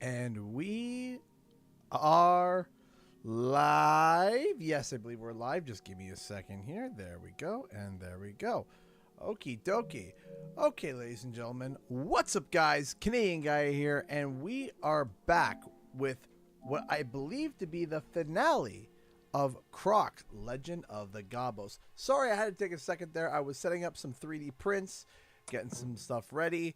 And we are live. Yes, I believe we're live. Just give me a second here. There we go. And there we go. Okie dokie. Okay, ladies and gentlemen. What's up, guys? Canadian Guy here. And we are back with what I believe to be the finale of Croc, Legend of the Gobbos. Sorry, I had to take a second there. I was setting up some 3D prints, getting some stuff ready.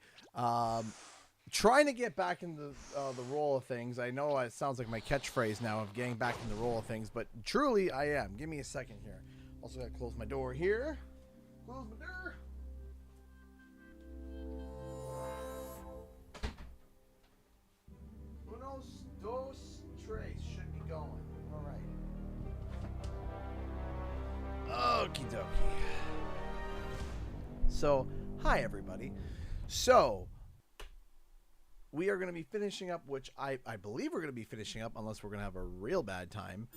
Trying to get back into the roll of things. I know it sounds like my catchphrase now of getting back in the roll of things, but truly I am. Give me a second here. Also gotta close my door here. Close my door. Unos, dos, tres should be going. All right. Okie dokie. So, hi everybody. So, we are going to be finishing up, which I believe we're going to be finishing up, unless we're going to have a real bad time,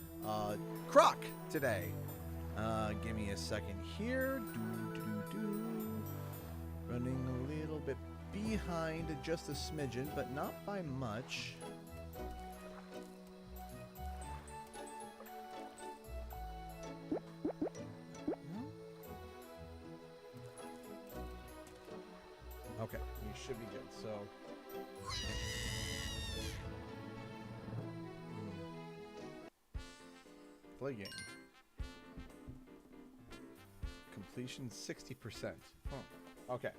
Croc today. Give me a second here. Running a little bit behind, just a smidgen, but not by much. Okay, we should be good. So... play game. Completion 60%. Huh. Okay.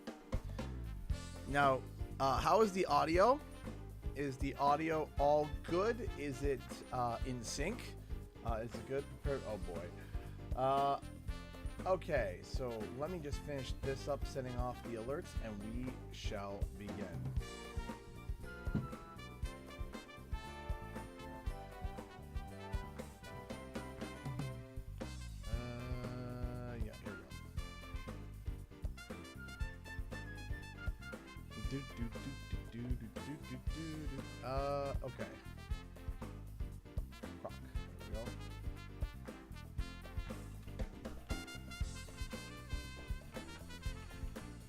Now, how is the audio? Is the audio all good? Is it in sync? Is it good? Oh boy. Okay, so let me just finish this up, setting off the alerts, and we shall begin. Okay. Croc. There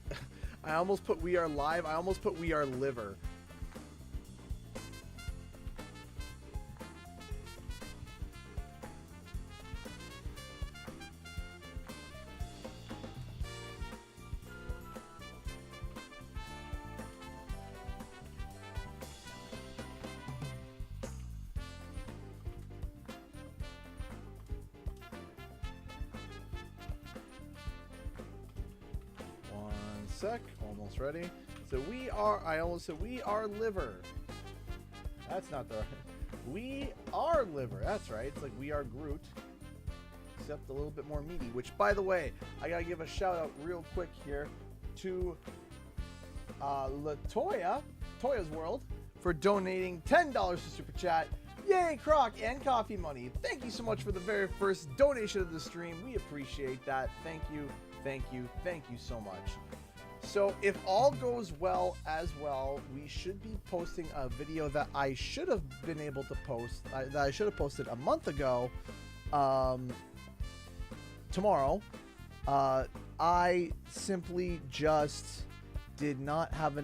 we go. I almost put we are live. I almost put we are liver. Almost ready. So we are, I almost said we are liver. That's not the right. We are liver. That's right. It's like we are Groot, except a little bit more meaty. Which, by the way, I gotta give a shout out real quick here to Latoya, Toya's World, for donating $10 to Super Chat. Yay, Croc and coffee money. Thank you so much for the very first donation of the stream. We appreciate that. Thank you, thank you, thank you so much. So if all goes well as well, we should be posting a video that I should have been able to post, that I should have posted a month ago, tomorrow. I simply just did not have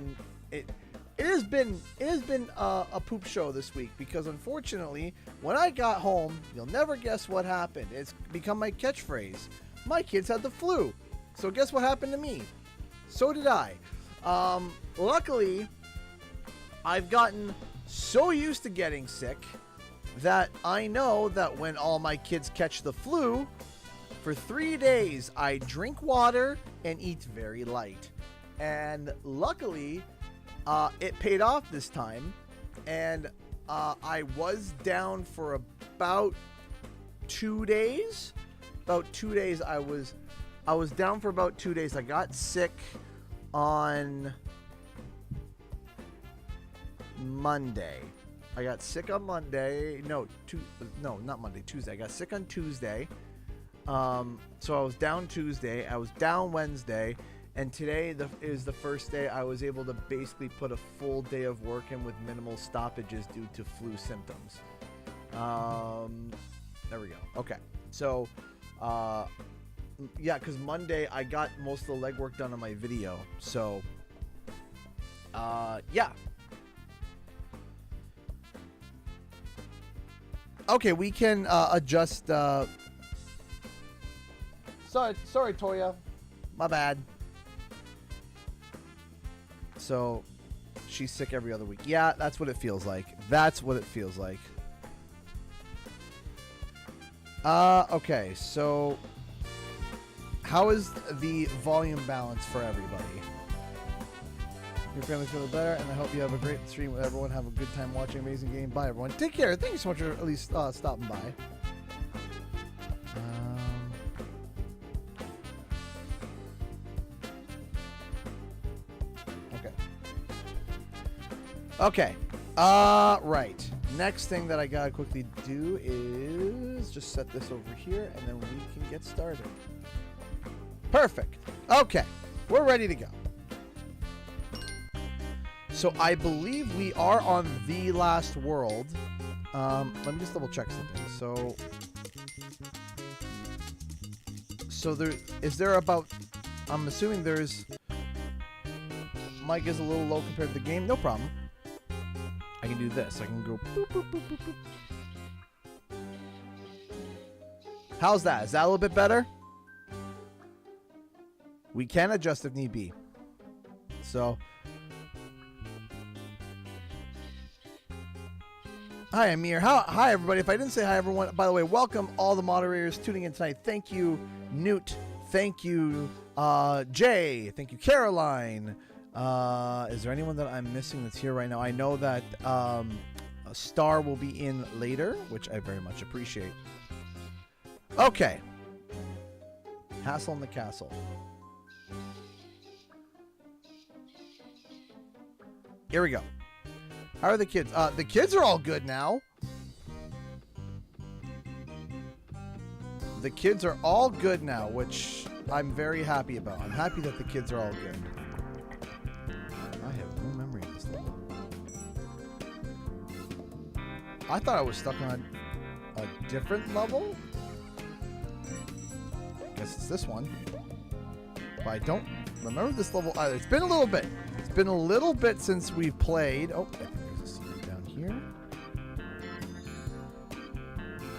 it has been a poop show this week, because unfortunately, when I got home, you'll never guess what happened. It's become my catchphrase. My kids had the flu. So guess what happened to me? So did I. Luckily, I've gotten so used to getting sick that I know that when all my kids catch the flu, for 3 days, I drink water and eat very light. And luckily, it paid off this time. And I was down for about 2 days. About 2 days, I was down for about 2 days. I got sick on Monday. I got sick on Monday. No, not Monday. Tuesday. I got sick on Tuesday. So I was down Tuesday. I was down Wednesday. And today is the first day I was able to basically put a full day of work in with minimal stoppages due to flu symptoms. There we go. Okay. So, yeah, because Monday I got most of the legwork done on my video. So, yeah. Okay, we can adjust. Sorry, Toya. My bad. So, she's sick every other week. Yeah, that's what it feels like. That's what it feels like. Okay, so how is the volume balance for everybody? Your family's feeling better, and I hope you have a great stream with everyone. Have a good time watching Amazing Game. Bye, everyone. Take care. Thank you so much for at least stopping by. Okay. Right. Next thing that I gotta quickly do is just set this over here, and then we can get started. Perfect. Okay. We're ready to go. So I believe we are on the last world. Let me just double check something. So there is there about. I'm assuming there's. Mic is a little low compared to the game. No problem. I can do this. I can go. Boop, boop, boop, boop, boop. How's that? Is that a little bit better? We can adjust if need be. So. Hi, Amir. Hi, everybody. If I didn't say hi, everyone, by the way, welcome all the moderators tuning in tonight. Thank you, Newt. Thank you, Jay. Thank you, Caroline. Is there anyone that I'm missing that's here right now? I know that a Star will be in later, which I very much appreciate. Okay. Hassle in the Castle. Here we go. How are the kids? The kids are all good now. The kids are all good now, which I'm very happy about. I'm happy that the kids are all good. I have no memory of this level. I thought I was stuck on a different level. I guess it's this one. But I don't remember this level either. It's been a little bit. It's been a little bit since we've played. Oh, I think there's a secret down here.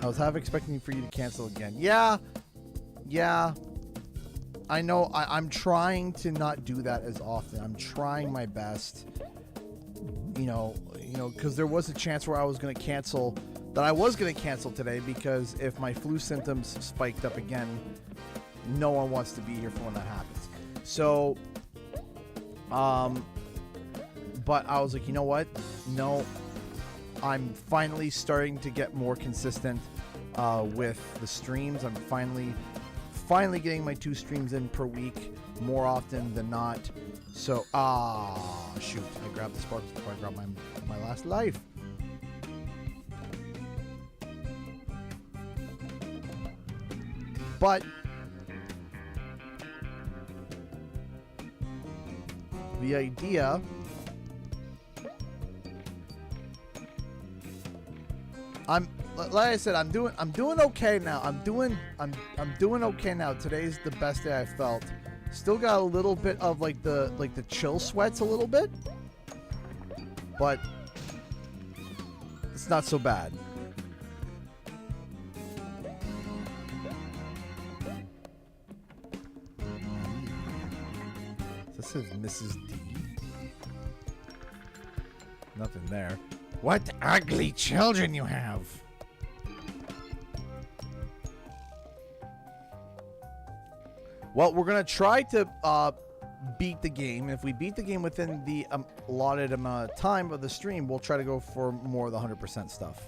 I was half expecting for you to cancel again. Yeah. I know. I'm trying to not do that as often. I'm trying my best. You know, because there was a chance where I was going to cancel. That I was going to cancel today because if my flu symptoms spiked up again, no one wants to be here for when that happens. So, but I was like, you know what? No, I'm finally starting to get more consistent with the streams. I'm finally getting my 2 streams in per week more often than not. So, shoot, I grabbed the sparks before I grabbed my last life. But the idea like I said, I'm doing okay now. I'm doing okay now. Today's the best day I felt. Still got a little bit of like the chill sweats a little bit, but it's not so bad. This is Mrs. D. Nothing there. What ugly children you have. Well, we're going to try to beat the game. If we beat the game within the allotted amount of time of the stream, we'll try to go for more of the 100% stuff.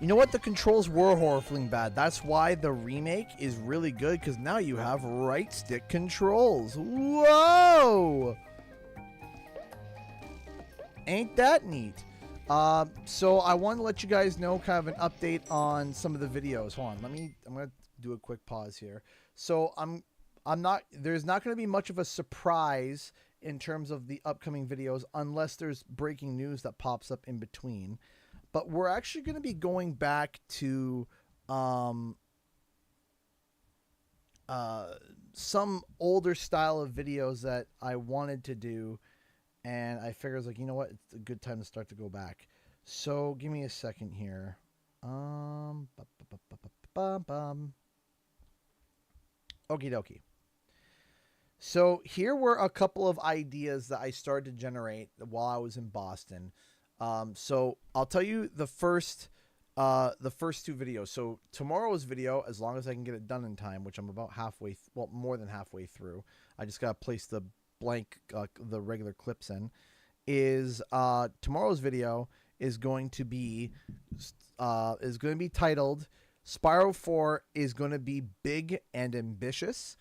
You know what? The controls were horrifying bad. That's why the remake is really good, because now you have right stick controls. Whoa! Ain't that neat? So I want to let you guys know kind of an update on some of the videos. Hold on, I'm going to do a quick pause here. So there's not going to be much of a surprise in terms of the upcoming videos unless there's breaking news that pops up in between. But we're actually going to be going back to some older style of videos that I wanted to do, and I figured I was like, you know what, it's a good time to start to go back. So give me a second here. Okie dokie. So here were a couple of ideas that I started to generate while I was in Boston. So I'll tell you the first two videos. So tomorrow's video, as long as I can get it done in time, which I'm about halfway, well, more than halfway through. I just gotta place the blank, the regular clips in. Is tomorrow's video is going to be titled Spyro 4 is going to be big and ambitious,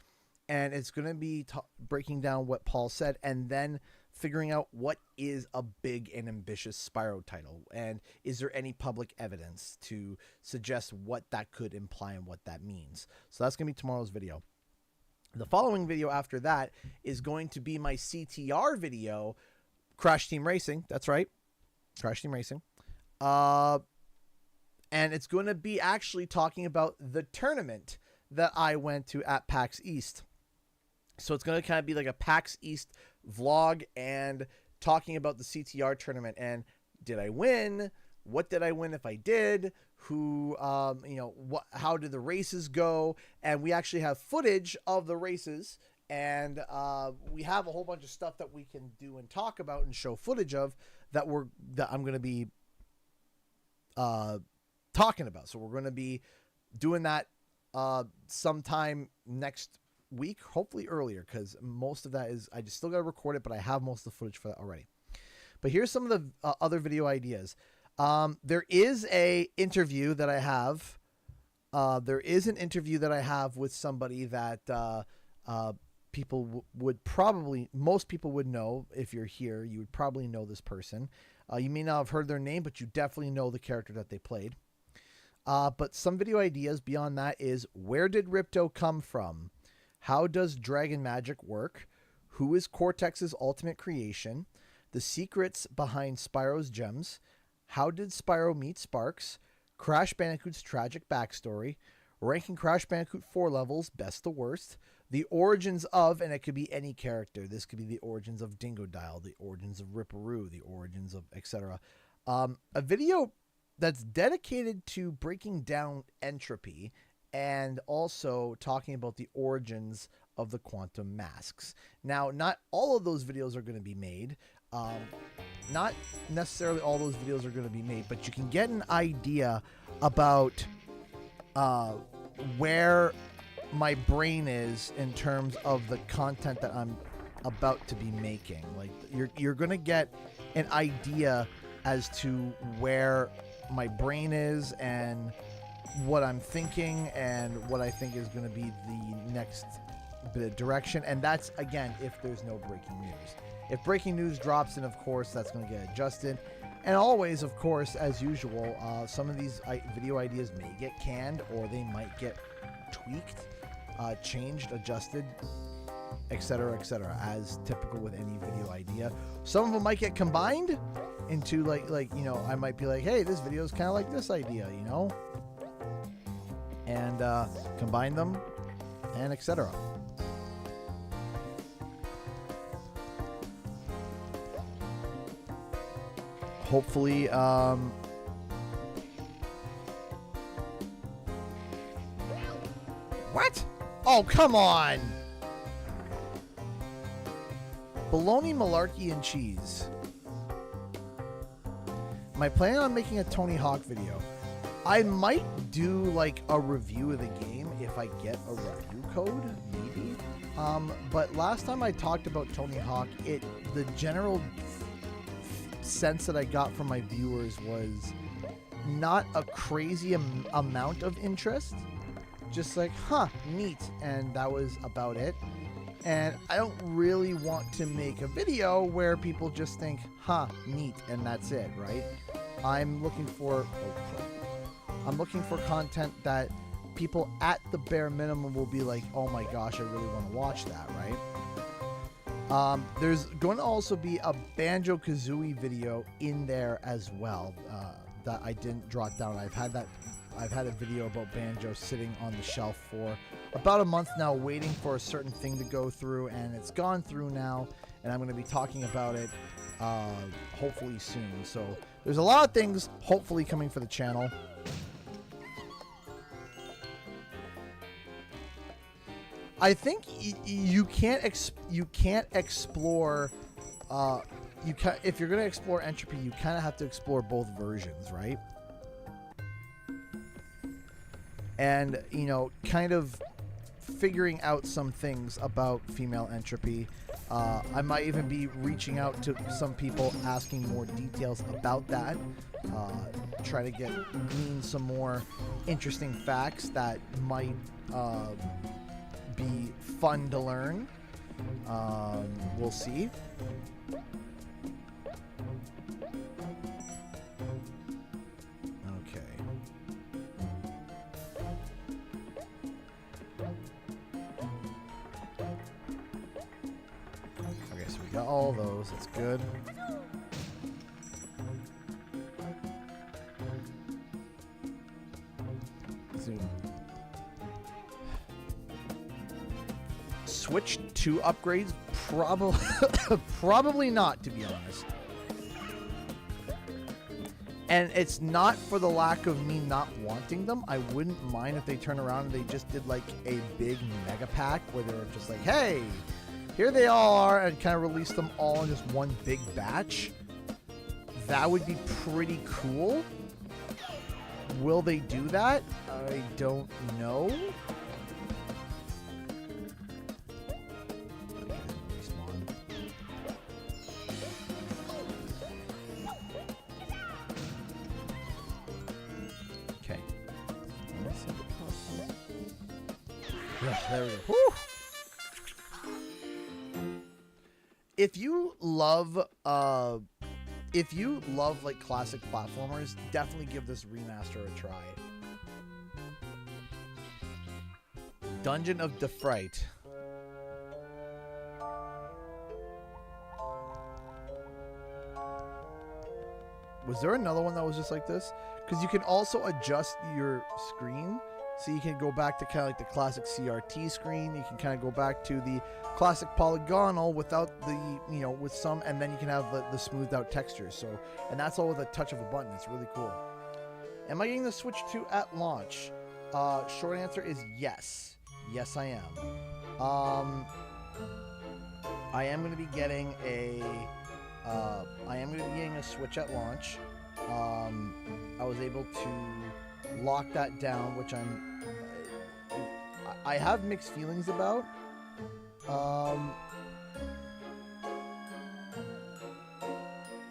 and it's going to be breaking down what Paul said and then figuring out what is a big and ambitious Spyro title, and is there any public evidence to suggest what that could imply and what that means. So that's going to be tomorrow's video. The following video after that is going to be my CTR video, Crash Team Racing. That's right, Crash Team Racing. And it's going to be actually talking about the tournament that I went to at PAX East. So it's going to kind of be like a PAX East vlog and talking about the CTR tournament. And did I win? What did I win if I did? Who, how did the races go? And we actually have footage of the races. And we have a whole bunch of stuff that we can do and talk about and show footage of that I'm going to be talking about. So we're going to be doing that sometime next week, hopefully earlier, because most of that is, I just still got to record it, but I have most of the footage for that already. But here's some of the other video ideas. There is an interview that I have. With somebody that most people would know. If you're here, you would probably know this person. You may not have heard their name, but you definitely know the character that they played. But some video ideas beyond that is, where did Ripto come from? How does dragon magic work? Who is Cortex's ultimate creation? The secrets behind Spyro's gems. How did Spyro meet Sparks? Crash Bandicoot's tragic backstory. Ranking Crash Bandicoot 4 levels, best to worst. The origins of, and it could be any character. This could be the origins of Dingodile, the origins of Ripperoo, the origins of etc. A video that's dedicated to breaking down entropy and also talking about the origins of the quantum masks. Now, not all of those videos are going to be made. Not necessarily all those videos are going to be made, but you can get an idea about where my brain is in terms of the content that I'm about to be making. Like, you're going to get an idea as to where my brain is and what I'm thinking and what I think is going to be the next bit of direction. And that's, again, if there's no breaking news. If breaking news drops, then of course that's going to get adjusted. And always, of course, as usual, some of these video ideas may get canned, or they might get tweaked, changed, adjusted, etc., as typical with any video idea. Some of them might get combined into I might be like, hey, this video is kind of like this idea, and combine them and etc. Hopefully, what? Oh, come on! Bologna, malarkey, and cheese. Am I planning on making a Tony Hawk video? I might do like a review of the game if I get a review code, maybe. But last time I talked about Tony Hawk, the general sense that I got from my viewers was not a crazy amount of interest. Just like, huh, neat, and that was about it. And I don't really want to make a video where people just think, huh, neat, and that's it, right? I'm looking for content that people at the bare minimum will be like, oh my gosh, I really want to watch that, right? There's going to also be a Banjo-Kazooie video in there as well that I didn't jot down. I've had a video about Banjo sitting on the shelf for about a month now, waiting for a certain thing to go through, and it's gone through now, and I'm going to be talking about it hopefully soon. So there's a lot of things hopefully coming for the channel. I think you can't explore. If you're gonna explore entropy, you kind of have to explore both versions, right? And you know, kind of figuring out some things about female entropy. I might even be reaching out to some people asking more details about that. Try to glean some more interesting facts that might be fun to learn. We'll see. Okay. Okay, so we got all those. That's good. Zoom. Switch 2 upgrades? Probably not, to be honest. And it's not for the lack of me not wanting them. I wouldn't mind if they turn around and they just did like a big mega pack where they were just like, hey, here they all are, and kind of release them all in just one big batch. That would be pretty cool. Will they do that? I don't know. There we go. Whew. If you love like classic platformers, definitely give this remaster a try. Dungeon of Defright. Was there another one that was just like this? Because you can also adjust your screen. So you can go back to kind of like the classic CRT screen. You can kind of go back to the classic polygonal without the, you know, with some, and then you can have the smoothed out textures. So, and that's all with a touch of a button. It's really cool. Am I getting the Switch 2 at launch? Short answer is yes. Yes, I am. I am going to be getting a Switch at launch. I was able to lock that down, which I have mixed feelings about.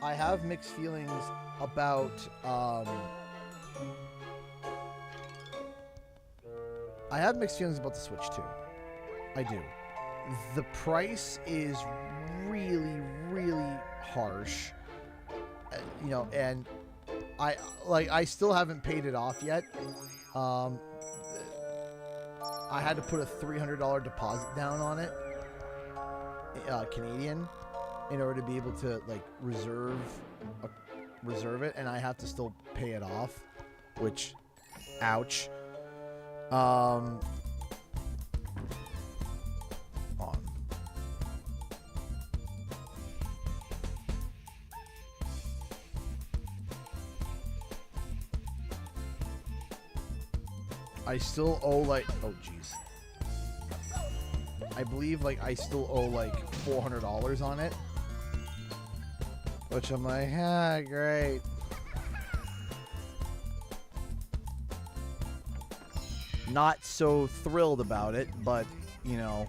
I have mixed feelings about the Switch 2. I do. The price is really, really harsh. You know, and I still haven't paid it off yet. I had to put a $300 deposit down on it, Canadian, in order to be able to like reserve it, and I have to still pay it off, which, ouch. I still owe like, oh jeez, I believe like I still owe like $400 on it, which I'm like, ah, great. Not so thrilled about it, but you know,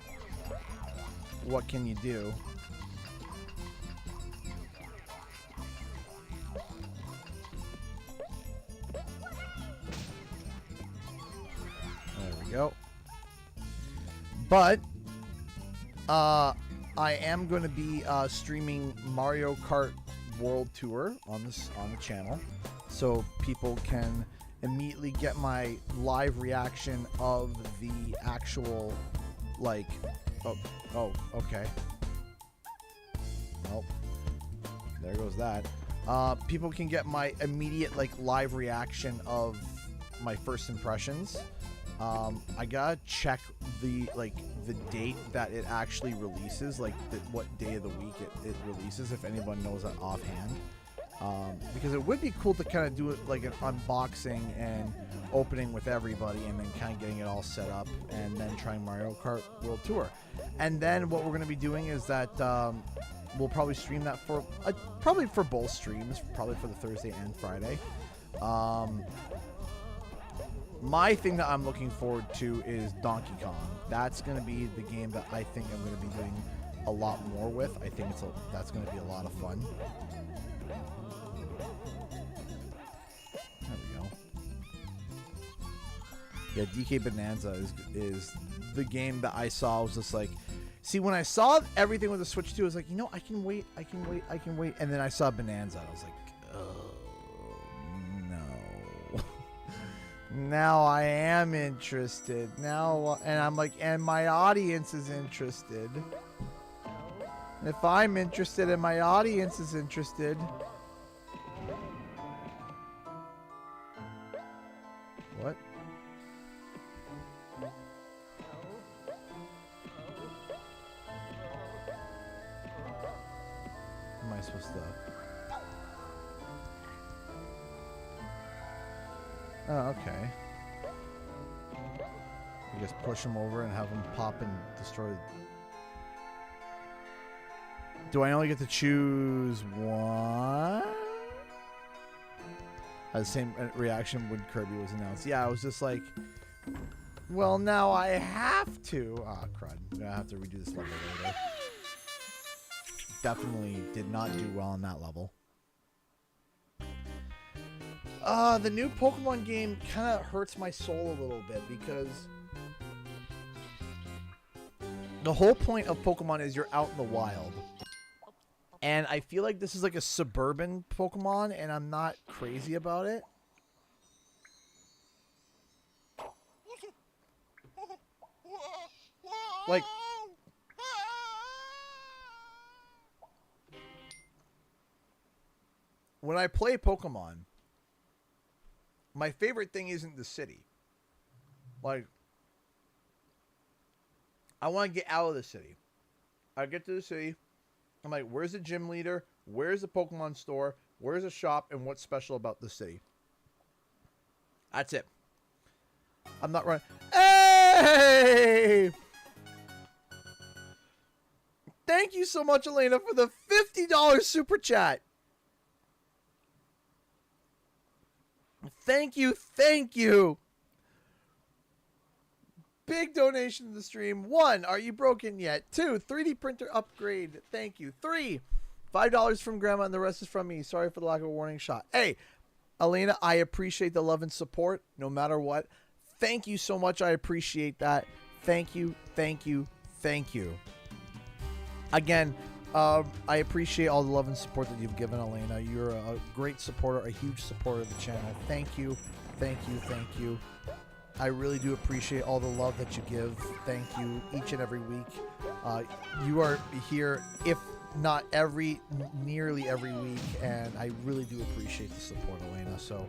what can you do? Go. But I am going to be streaming Mario Kart World Tour on the channel, so people can immediately get my live reaction of the actual, like, oh, okay. Well, there goes that. People can get my immediate like live reaction of my first impressions. I gotta check the date that it actually releases, like what day of the week it releases, if anyone knows that offhand. because it would be cool to kind of do it like an unboxing and opening with everybody, and then kind of getting it all set up, and then trying Mario Kart World Tour. And then what we're going to be doing is that we'll probably stream that for probably for both streams, probably for the Thursday and Friday. My thing that I'm looking forward to is Donkey Kong. That's going to be the game that I think I'm going to be doing a lot more with. I think that's going to be a lot of fun. There we go. Yeah, DK Bonanza is the game that I saw. I was just like, see, when I saw everything with the Switch 2, I was like, you know, I can wait. And then I saw Bonanza, and I was like, no. Now I am interested. Now, and I'm like, and my audience is interested. If I'm interested and my audience is interested. What? Am I supposed to? Oh, okay. I guess push him over and have him pop and destroy. Do I only get to choose one? I had the same reaction when Kirby was announced. Yeah, I was just like, well, now I have to. Ah, crud. I'm going to have to redo this level later. Definitely did not do well on that level. The new Pokemon game kind of hurts my soul a little bit because the whole point of Pokemon is you're out in the wild. And I feel like this is like a suburban Pokemon, and I'm not crazy about it. Like, when I play Pokemon, my favorite thing isn't the city. Like, I want to get out of the city. I get to the city. I'm like, where's the gym leader? Where's the Pokemon store? Where's the shop? And what's special about the city? That's it. I'm not running. Hey! Thank you so much, Elena, for the $50 super chat. Thank you. Thank you. Big donation to the stream. 1, are you broken yet? 2, 3D printer upgrade. Thank you. 3, $5 from Grandma, and the rest is from me. Sorry for the lack of a warning shot. Hey, Elena, I appreciate the love and support no matter what. Thank you so much. I appreciate that. Thank you. Thank you. Thank you. Again, I appreciate all the love and support that you've given, Elena. You're a great supporter, a huge supporter of the channel. Thank you. Thank you. Thank you. I really do appreciate all the love that you give. Thank you each and every week. You are here, if not nearly every week, and I really do appreciate the support, Elena. So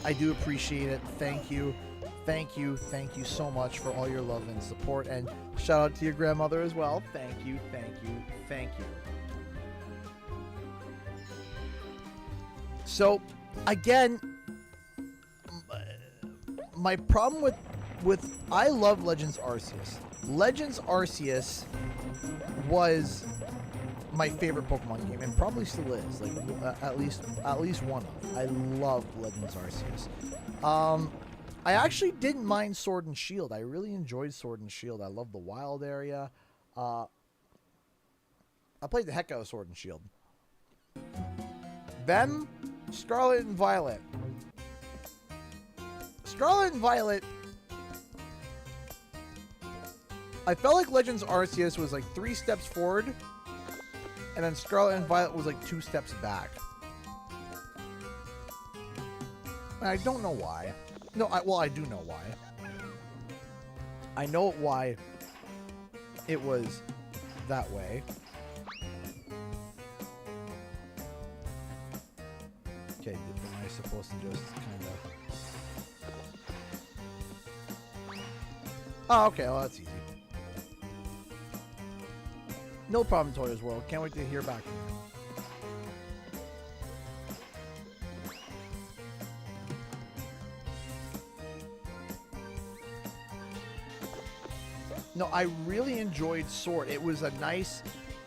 I do appreciate it. Thank you. Thank you. Thank you so much for all your love and support. And shout out to your grandmother as well. Thank you. Thank you. Thank you. So, again, my problem with I love Legends Arceus. Legends Arceus was my favorite Pokemon game, and probably still is. Like at least one of. I love Legends Arceus. I actually didn't mind Sword and Shield. I really enjoyed Sword and Shield. I love the wild area. I played the heck out of Sword and Shield. Then Scarlet and Violet. Scarlet and Violet, I felt like Legends Arceus was like 3 steps forward, and then Scarlet and Violet was like 2 steps back. And I don't know why. No, I do know why. I know why it was that way. Okay, am I supposed to just kind of... Oh, okay, well, that's easy. No problem, Toya's World. Can't wait to hear back from you. No, I really enjoyed Sword. It was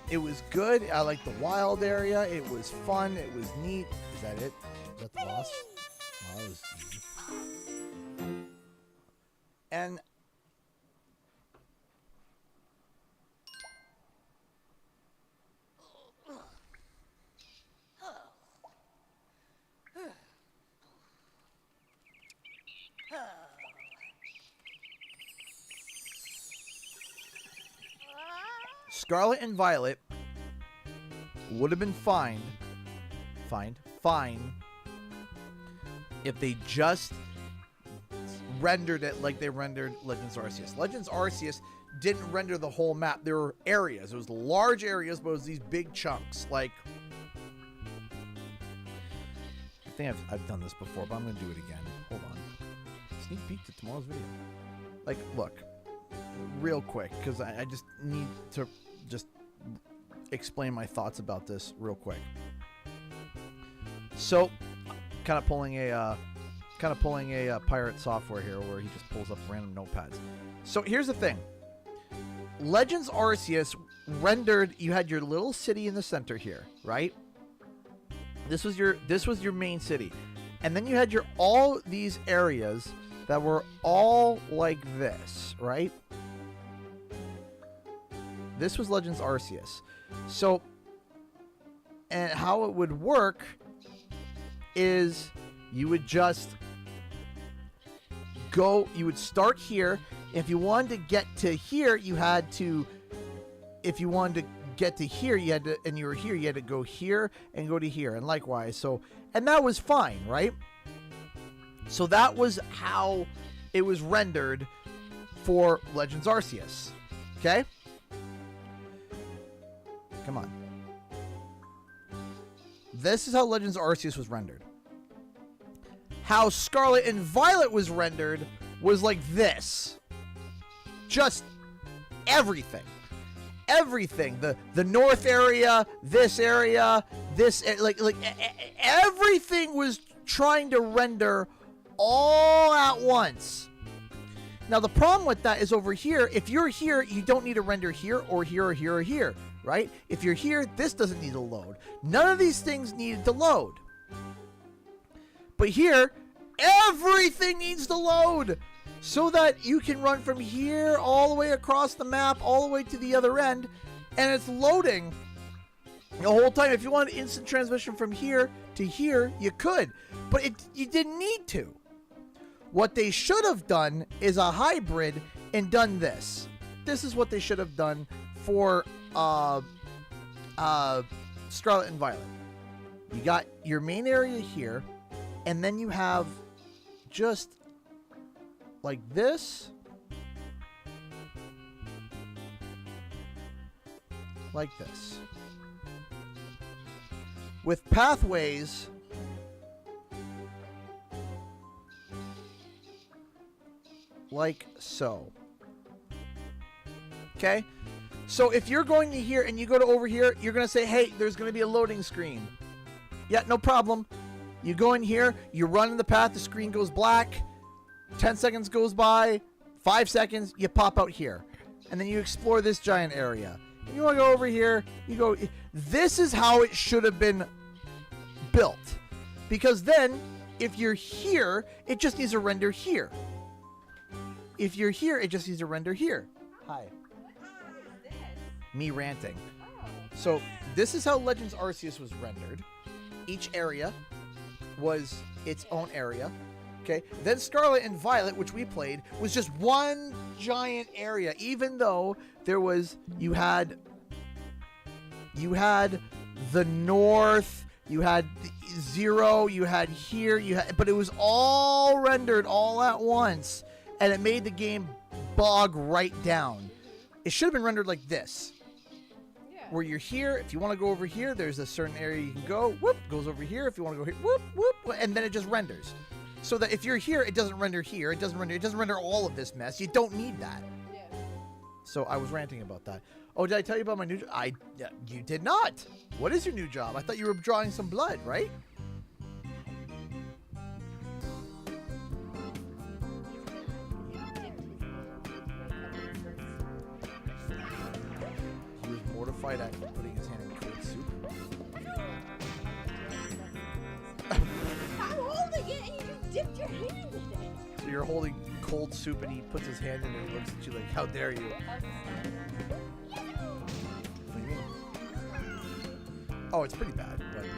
it was good. I liked the wild area. It was fun. It was neat. Is that it? Is that the boss? Oh, that was easy. And Scarlet and Violet would have been fine if they just rendered it like they rendered Legends Arceus. Legends Arceus didn't render the whole map. There were areas. It was large areas, but it was these big chunks. Like, I think I've done this before, but I'm going to do it again. Hold on. Sneak peek to tomorrow's video. Like, look, real quick, because I just need to just explain my thoughts about this real quick. So, kind of pulling a pirate software here where he just pulls up random notepads. So here's the thing. Legends Arceus rendered, you had your little city in the center here, right? This was your main city. And then you had your all these areas that were all like this, right? This was Legends Arceus. So, and how it would work is you would just go, you would start here. If you wanted to get to here, you had to, if you wanted to get to here, you had to, and you were here, you had to go here and go to here, and likewise. So, and that was fine, right? So that was how it was rendered for Legends Arceus. Okay? Come on. This is how Legends Arceus was rendered. How Scarlet and Violet was rendered was like this. Just everything. Everything. The north area, this area, this, like everything was trying to render all at once. Now the problem with that is over here, if you're here, you don't need to render here or here or here or here, right? If you're here, this doesn't need to load. None of these things needed to load. But here, everything needs to load so that you can run from here all the way across the map, all the way to the other end, and it's loading the whole time. If you want instant transmission from here to here, you could, but you didn't need to. What they should have done is a hybrid and done this. This is what they should have done for Scarlet and Violet. You got your main area here, and then you have just like this, like this, with pathways like so. Okay? So if you're going to here and you go to over here, you're going to say, hey, there's going to be a loading screen. Yeah, no problem. You go in here, you run in the path, the screen goes black, 10 seconds goes by, 5 seconds, you pop out here. And then you explore this giant area. And you want to go over here, you go. This is how it should have been built. Because then, if you're here, it just needs to render here. If you're here, it just needs to render here. Hi. Me ranting. So, this is how Legends Arceus was rendered. Each area was its own area. Okay. Then Scarlet and Violet, which we played, was just one giant area. Even though there was, you had the north, you had zero, you had here, but it was all rendered all at once, and it made the game bog right down. It should have been rendered like this. Where you're here, if you want to go over here, there's a certain area you can go, whoop, goes over here. If you want to go here, whoop, whoop, and then it just renders. So that if you're here, it doesn't render here, it doesn't render all of this mess. You don't need that. Yeah. So I was ranting about that. Oh, did I tell you about my new job? You did not. What is your new job? I thought you were drawing some blood, right? fight at putting his hand in cold soup. I'm holding it and you just dipped your hand in it. So you're holding cold soup and he puts his hand in it and looks at you like, how dare you? What do you mean? Oh, it's pretty bad, but you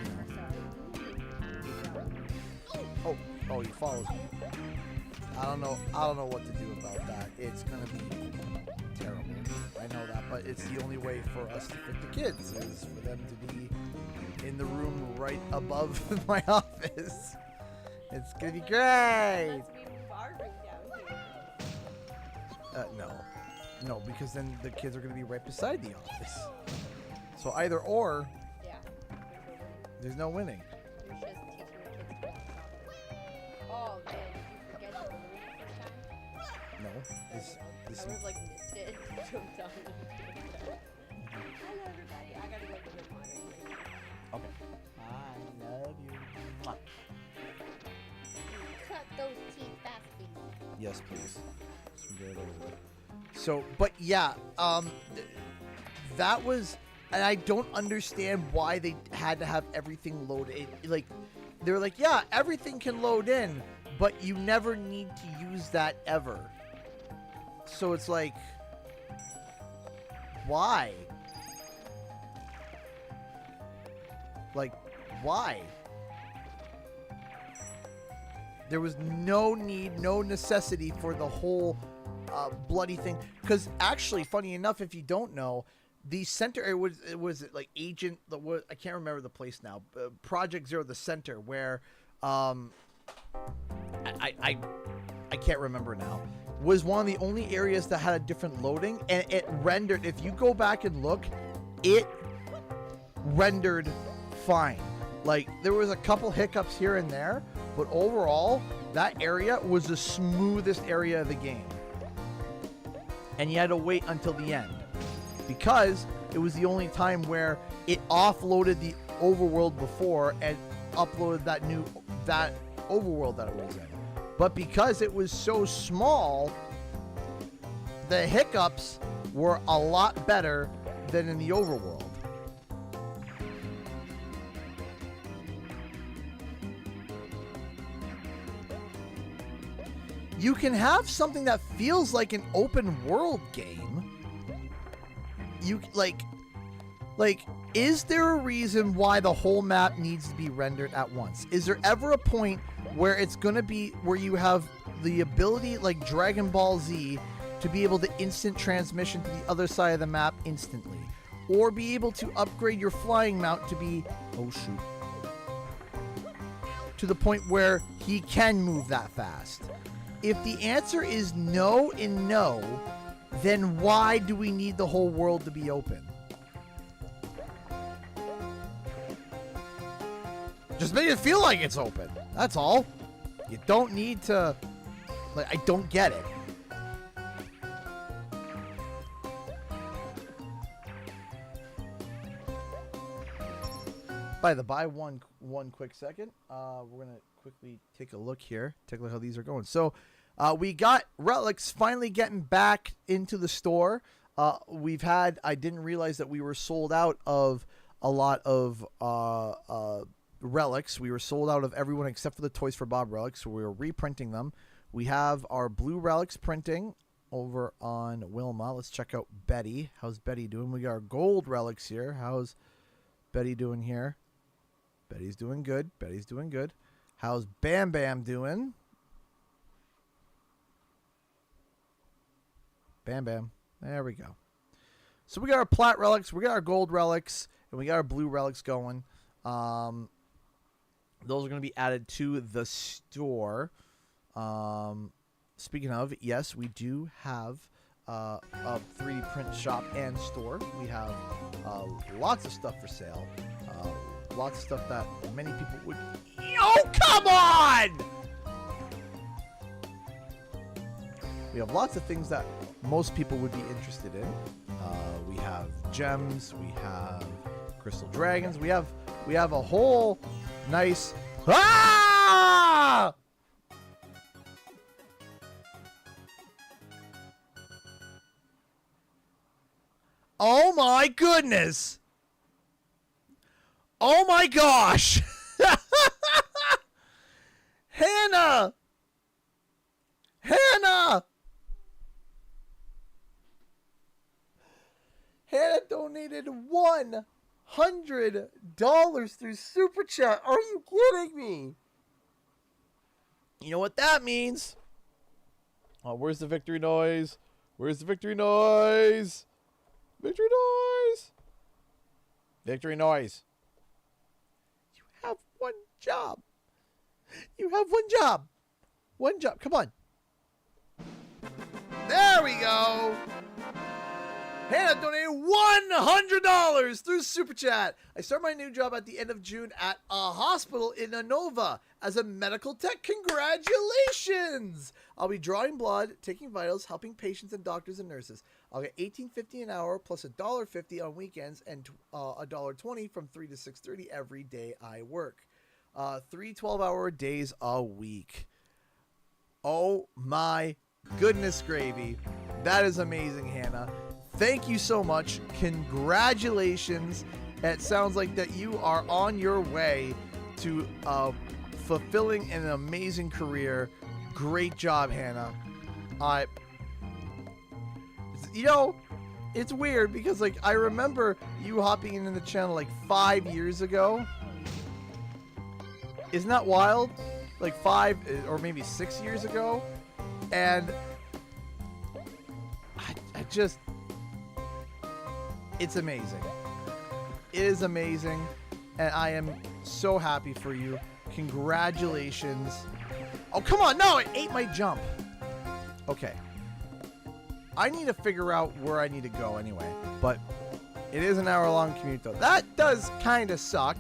know. Oh, he follows me. I don't know what to do about that. It's gonna be terrible. I know that, but it's the only way for us to fit the kids is for them to be in the room right above my office. It's gonna be great. No, because then the kids are gonna be right beside the office. So either or. Yeah. There's no winning. You're just teaching your kids to Oh man, did you forget the balloon the first time? No. I would have like missed it. Jumped on it. Hello everybody. I gotta go to the water. Okay. I love you. Mwah. Cut those teeth fastly. Yes, please. So, but yeah, that was, and I don't understand why they had to have everything loaded. Like, they're like, yeah, everything can load in, but you never need to use that ever. So it's like, why? Like, why? There was no need, no necessity for the whole bloody thing. Because actually, funny enough, if you don't know, the center, it was like Agent, I can't remember the place now, Project Zero, the center, where, I can't remember now, was one of the only areas that had a different loading, and it rendered, if you go back and look, it rendered fine. Like, there was a couple hiccups here and there, but overall, that area was the smoothest area of the game. And you had to wait until the end, because it was the only time where it offloaded the overworld before and uploaded that overworld that it was in. But because it was so small, the hiccups were a lot better than in the overworld. You can have something that feels like an open world game. You like, is there a reason why the whole map needs to be rendered at once? Is there ever a point where it's going to be where you have the ability, like Dragon Ball Z, to be able to instant transmission to the other side of the map instantly? Or be able to upgrade your flying mount to be, oh shoot, to the point where he can move that fast? If the answer is no and no, then why do we need the whole world to be open? Just make it feel like it's open. That's all. You don't need to... Like, I don't get it. By the by, one quick second. We're going to quickly take a look here. Take a look how these are going. So, we got relics finally getting back into the store. I didn't realize that we were sold out of a lot of relics. We were sold out of everyone except for the Toys for Bob relics, so we were reprinting them. We have our blue relics printing over on Wilma. Let's check out Betty. How's Betty doing? We got our gold relics here. How's Betty doing here? Betty's doing good. Betty's doing good. How's Bam Bam doing? Bam Bam. There we go. So we got our plat relics, we got our gold relics, and we got our blue relics going. Those are going to be added to the store. Speaking of, yes, we do have a 3D print shop and store. We have lots of stuff for sale. Lots of stuff that many people would... Oh, come on! We have lots of things that most people would be interested in. We have gems. We have crystal dragons. We have a whole nice... Ah! Oh Oh my goodness. Oh my gosh. Hannah. Hannah. Hannah donated $100 through Super Chat. Are you kidding me? You know what that means? Oh, where's the victory noise? Where's the victory noise? Victory noise. Victory noise. You have one job. You have one job. One job. Come on. There we go. Hannah donated $100 through Super Chat. I start my new job at the end of June at a hospital in Anova as a medical tech. Congratulations! I'll be drawing blood, taking vitals, helping patients and doctors and nurses. I'll get $18.50 an hour plus $1.50 on weekends and $1.20 from 3 to 6:30 every day I work. 3 12-hour days a week. Oh my goodness gravy. That is amazing, Hannah. Thank you so much. Congratulations. It sounds like that you are on your way to fulfilling an amazing career. Great job, Hannah. You know, it's weird because like I remember you hopping in the channel like 5 years ago. Isn't that wild? Like 5 or maybe 6 years ago. And I just... It's amazing. It is amazing. And I am so happy for you. Congratulations. Oh, come on. No, it ate my jump. Okay. I need to figure out where I need to go anyway. But it is an hour-long commute, though. That does kind of suck.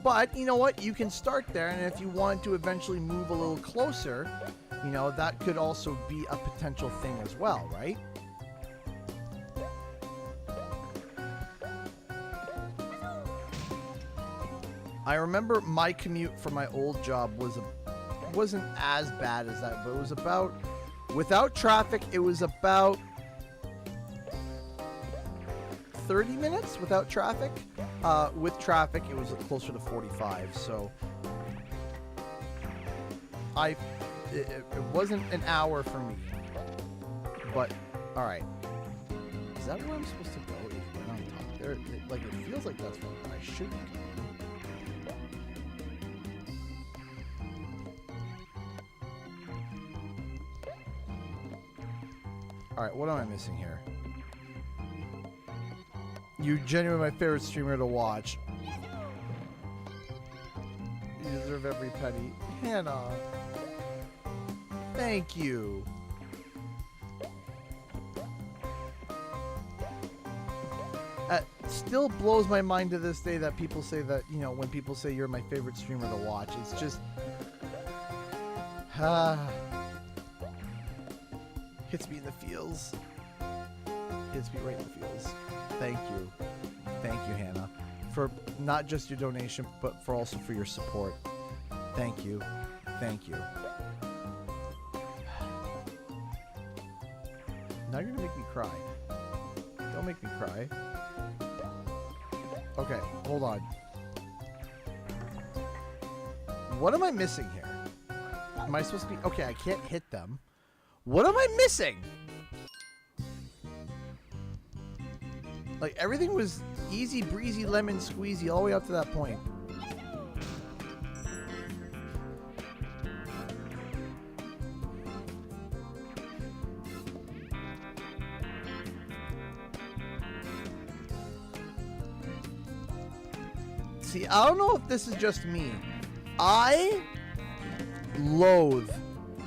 But you know what? You can start there. And if you want to eventually move a little closer, you know, that could also be a potential thing as well, right? I remember my commute for my old job wasn't as bad as that, but it was about, without traffic, it was about 30 minutes without traffic. With traffic, it was closer to 45. So it wasn't an hour for me. But all right, is that where I'm supposed to go? Is right on top there? Like it feels like that's where I should go. Alright, what am I missing here? You're genuinely my favorite streamer to watch. You deserve every penny. Hannah. Thank you. It still blows my mind to this day that people say that, you know, when people say you're my favorite streamer to watch, it's just... hits me in the feels. Hits me right in the feels. Thank you. Thank you, Hannah. For not just your donation, but for also for your support. Thank you. Thank you. Now you're gonna make me cry. Don't make me cry. Okay, hold on. What am I missing here? Am I supposed to be... Okay, I can't hit them. What am I missing? Like, everything was easy breezy lemon squeezy all the way up to that point. See, I don't know if this is just me. I loathe,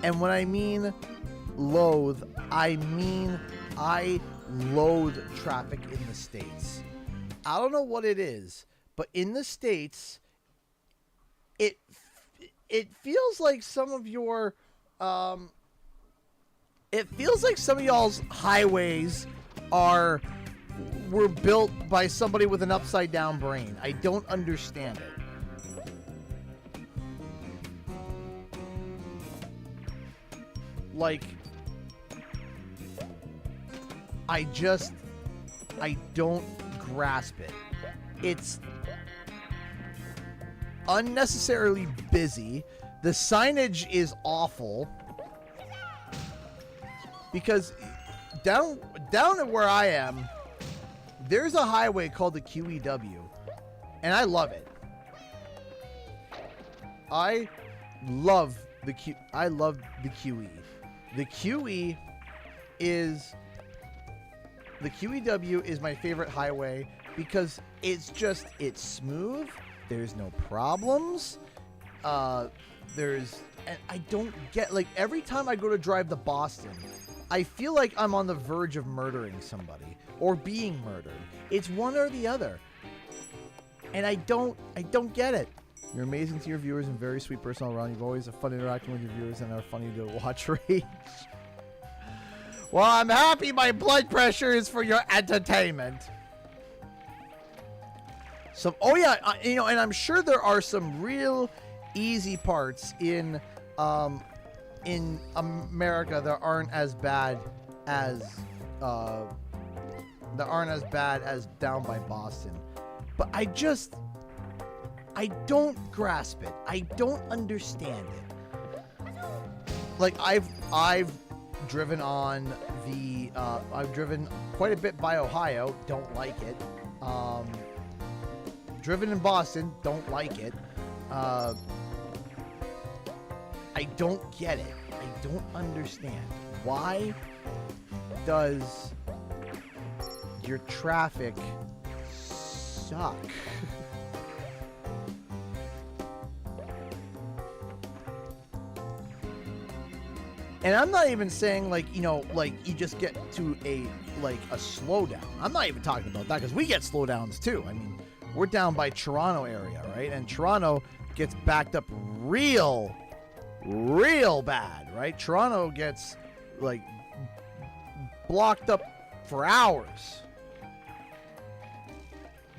and when I mean loathe, I mean I loathe traffic in the States. I don't know what it is, but in the States, it feels like some of your it feels like some of y'all's highways were built by somebody with an upside down brain. I don't understand it. Like, I don't grasp it. It's unnecessarily busy. The signage is awful. Because down at where I am, there's a highway called the QEW, and I love it. I love the QE. The QEW is my favorite highway because it's smooth. There's no problems. And I don't get, like, every time I go to drive to Boston, I feel like I'm on the verge of murdering somebody or being murdered. It's one or the other. And I don't get it. You're amazing to your viewers and very sweet person all around. You've always a fun interacting with your viewers and are funny to watch rage. Well, I'm happy my blood pressure is for your entertainment. And I'm sure there are some real easy parts in America that aren't as bad as down by Boston. But I don't grasp it. I don't understand it. Like I've driven on I've driven quite a bit by Ohio, don't like it. Driven in Boston, don't like it. I don't get it. I don't understand. Why does your traffic suck? And I'm not even saying like you just get to a slowdown. I'm not even talking about that because we get slowdowns too. I mean, we're down by Toronto area, right? And Toronto gets backed up real bad, right? Toronto gets like blocked up for hours.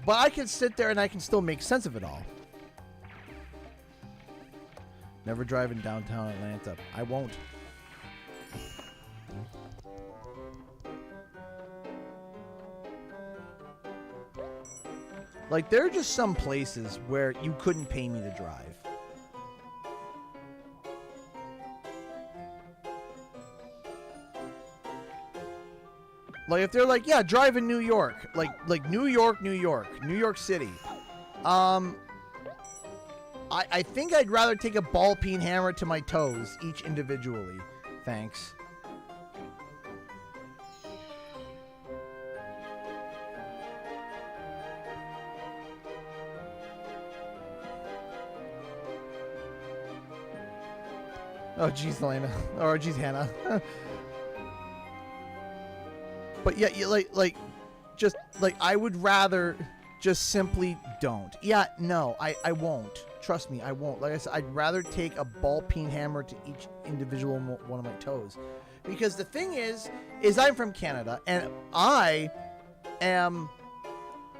But I can sit there and I can still make sense of it all. Never drive in downtown Atlanta. I won't. Like, there are just some places where you couldn't pay me to drive. Like, if they're like, yeah, drive in New York. Like New York City. I think I'd rather take a ball peen hammer to my toes, each individually. Thanks. Oh, geez, Elena. Or, geez, Hannah. But yeah, you just I would rather just simply don't. Yeah, no, I won't. Trust me, I won't. Like I said, I'd rather take a ball peen hammer to each individual one of my toes. Because the thing is I'm from Canada, and I'm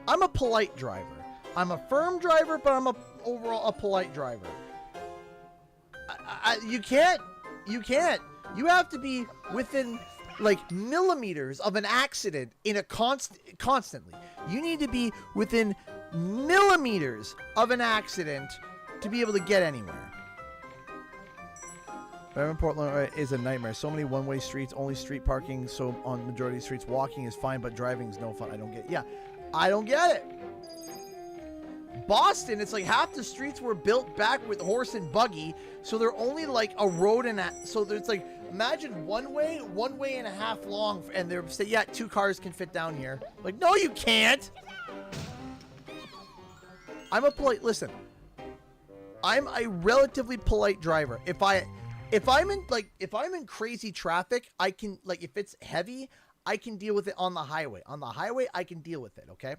a polite driver. I'm a firm driver, but I'm overall a polite driver. You can't. You have to be within like millimeters of an accident in a constantly. You need to be within millimeters of an accident to be able to get anywhere. Driving in Portland is a nightmare. So many one-way streets, only street parking. So on majority of streets, walking is fine, but driving is no fun. I don't get it. Yeah, I don't get it. Boston, it's like half the streets were built back with horse and buggy, so they're only like a road and so there's like, imagine one way and a half long, and they're saying, yeah, 2 cars can fit down here. Like, no, you can't. I'm a relatively polite driver. If I'm in crazy traffic, I can, like, if it's heavy, I can deal with it on the highway. On the highway, I can deal with it, okay?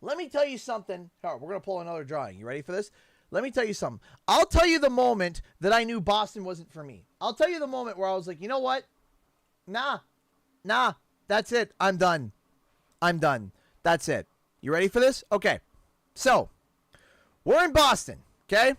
Let me tell you something. All right, we're going to pull another drawing. You ready for this? Let me tell you something. I'll tell you the moment that I knew Boston wasn't for me. I'll tell you the moment where I was like, you know what? Nah, that's it. I'm done. That's it. You ready for this? Okay. So, we're in Boston, okay?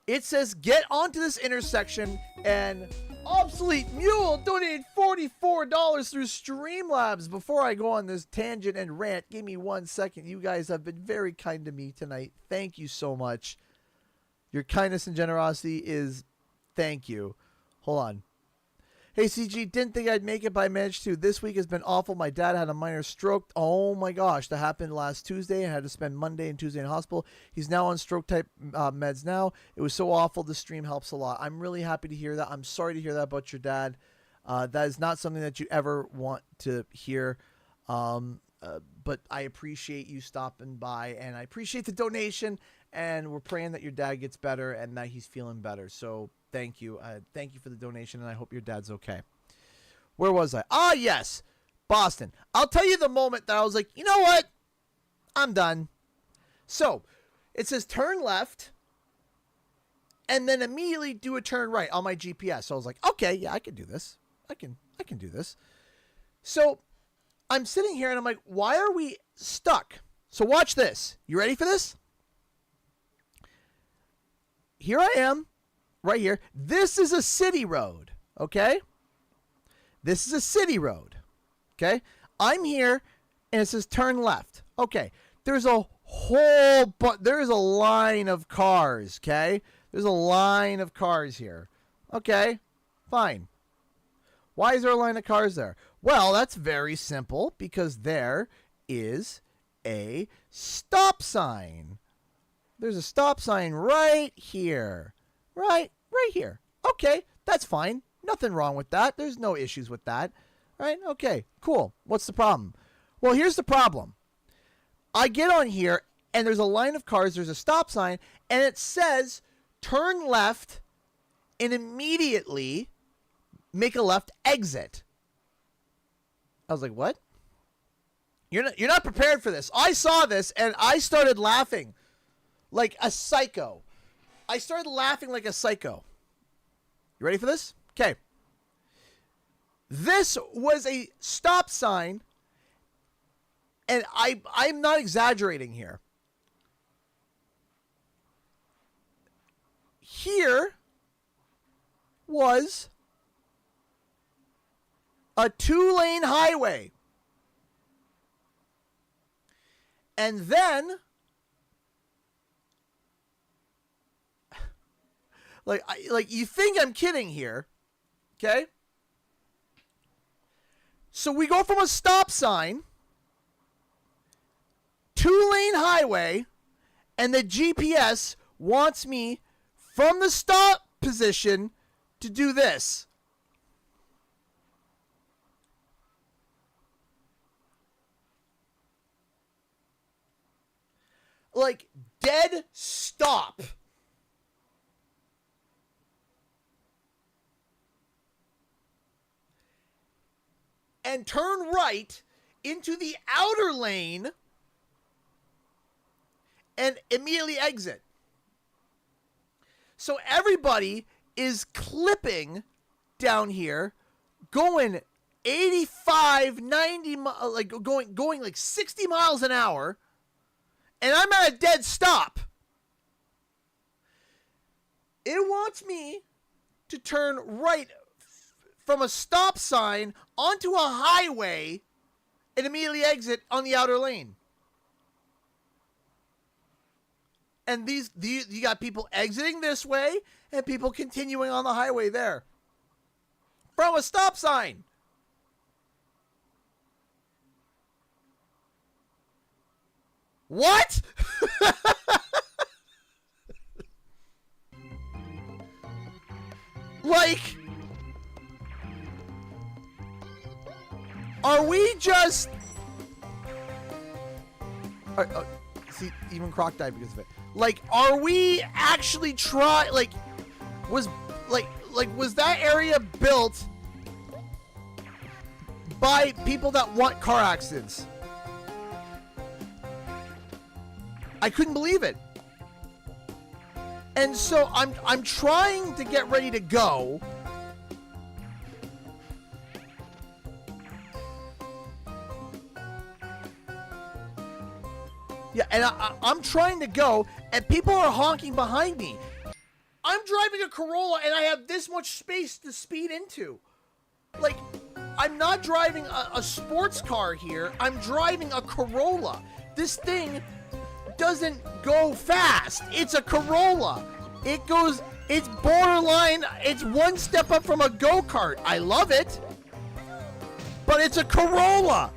It says get onto this intersection and Obsolete Mule donated $44 through Streamlabs. Before I go on this tangent and rant, give me 1 second. You guys have been very kind to me tonight. Thank you so much. Your kindness and generosity is thank you. Hold on. Hey, CG, didn't think I'd make it, but I managed to. This week has been awful. My dad had a minor stroke. Oh, my gosh. That happened last Tuesday. I had to spend Monday and Tuesday in hospital. He's now on stroke-type meds now. It was so awful. The stream helps a lot. I'm really happy to hear that. I'm sorry to hear that about your dad. That is not something that you ever want to hear. But I appreciate you stopping by, and I appreciate the donation, and we're praying that your dad gets better and that he's feeling better. So thank you. Thank you for the donation, and I hope your dad's okay. Where was I? Ah, yes. Boston. I'll tell you the moment that I was like, you know what? I'm done. So it says turn left and then immediately do a turn right on my GPS. So I was like, okay, yeah, I can do this. I can do this. So I'm sitting here and I'm like, why are we stuck? So watch this. You ready for this? Here I am. Right here. This is a city road, okay? This is a city road, okay? I'm here, and it says turn left. Okay, there's a there's a line of cars, okay? There's a line of cars here. Okay, fine. Why is there a line of cars there? Well, that's very simple, because there is a stop sign. There's a stop sign right here. Right here. Okay, that's fine. Nothing wrong with that. There's no issues with that. Right? Okay, cool. What's the problem? Well, here's the problem. I get on here, and there's a line of cars. There's a stop sign, and it says turn left and immediately make a left exit. I was like, what? You're not prepared for this. I saw this, and I started laughing like a psycho. I started laughing like a psycho. You ready for this? Okay. This was a stop sign, and I'm not exaggerating here. Here was a 2-lane highway. And then like you think I'm kidding here, okay? So we go from a stop sign, 2-lane highway, and the GPS wants me from the stop position to do this. Like dead stop. And turn right into the outer lane and immediately exit. So everybody is clipping down here, going 85, 90, like going like 60 miles an hour, and I'm at a dead stop. It wants me to turn right from a stop sign onto a highway and immediately exit on the outer lane. And you got people exiting this way and people continuing on the highway there. From a stop sign. What? Like, are we just... see, even Croc died because of it. Like, are we actually trying... Like, was that area built by people that want car accidents? I couldn't believe it. And so I'm trying to get ready to go. Yeah, and I'm trying to go, and people are honking behind me. I'm driving a Corolla and I have this much space to speed into. Like, I'm not driving a sports car here. I'm driving a Corolla. This thing doesn't go fast. It's a Corolla. It's borderline, it's one step up from a go-kart. I love it. But it's a Corolla.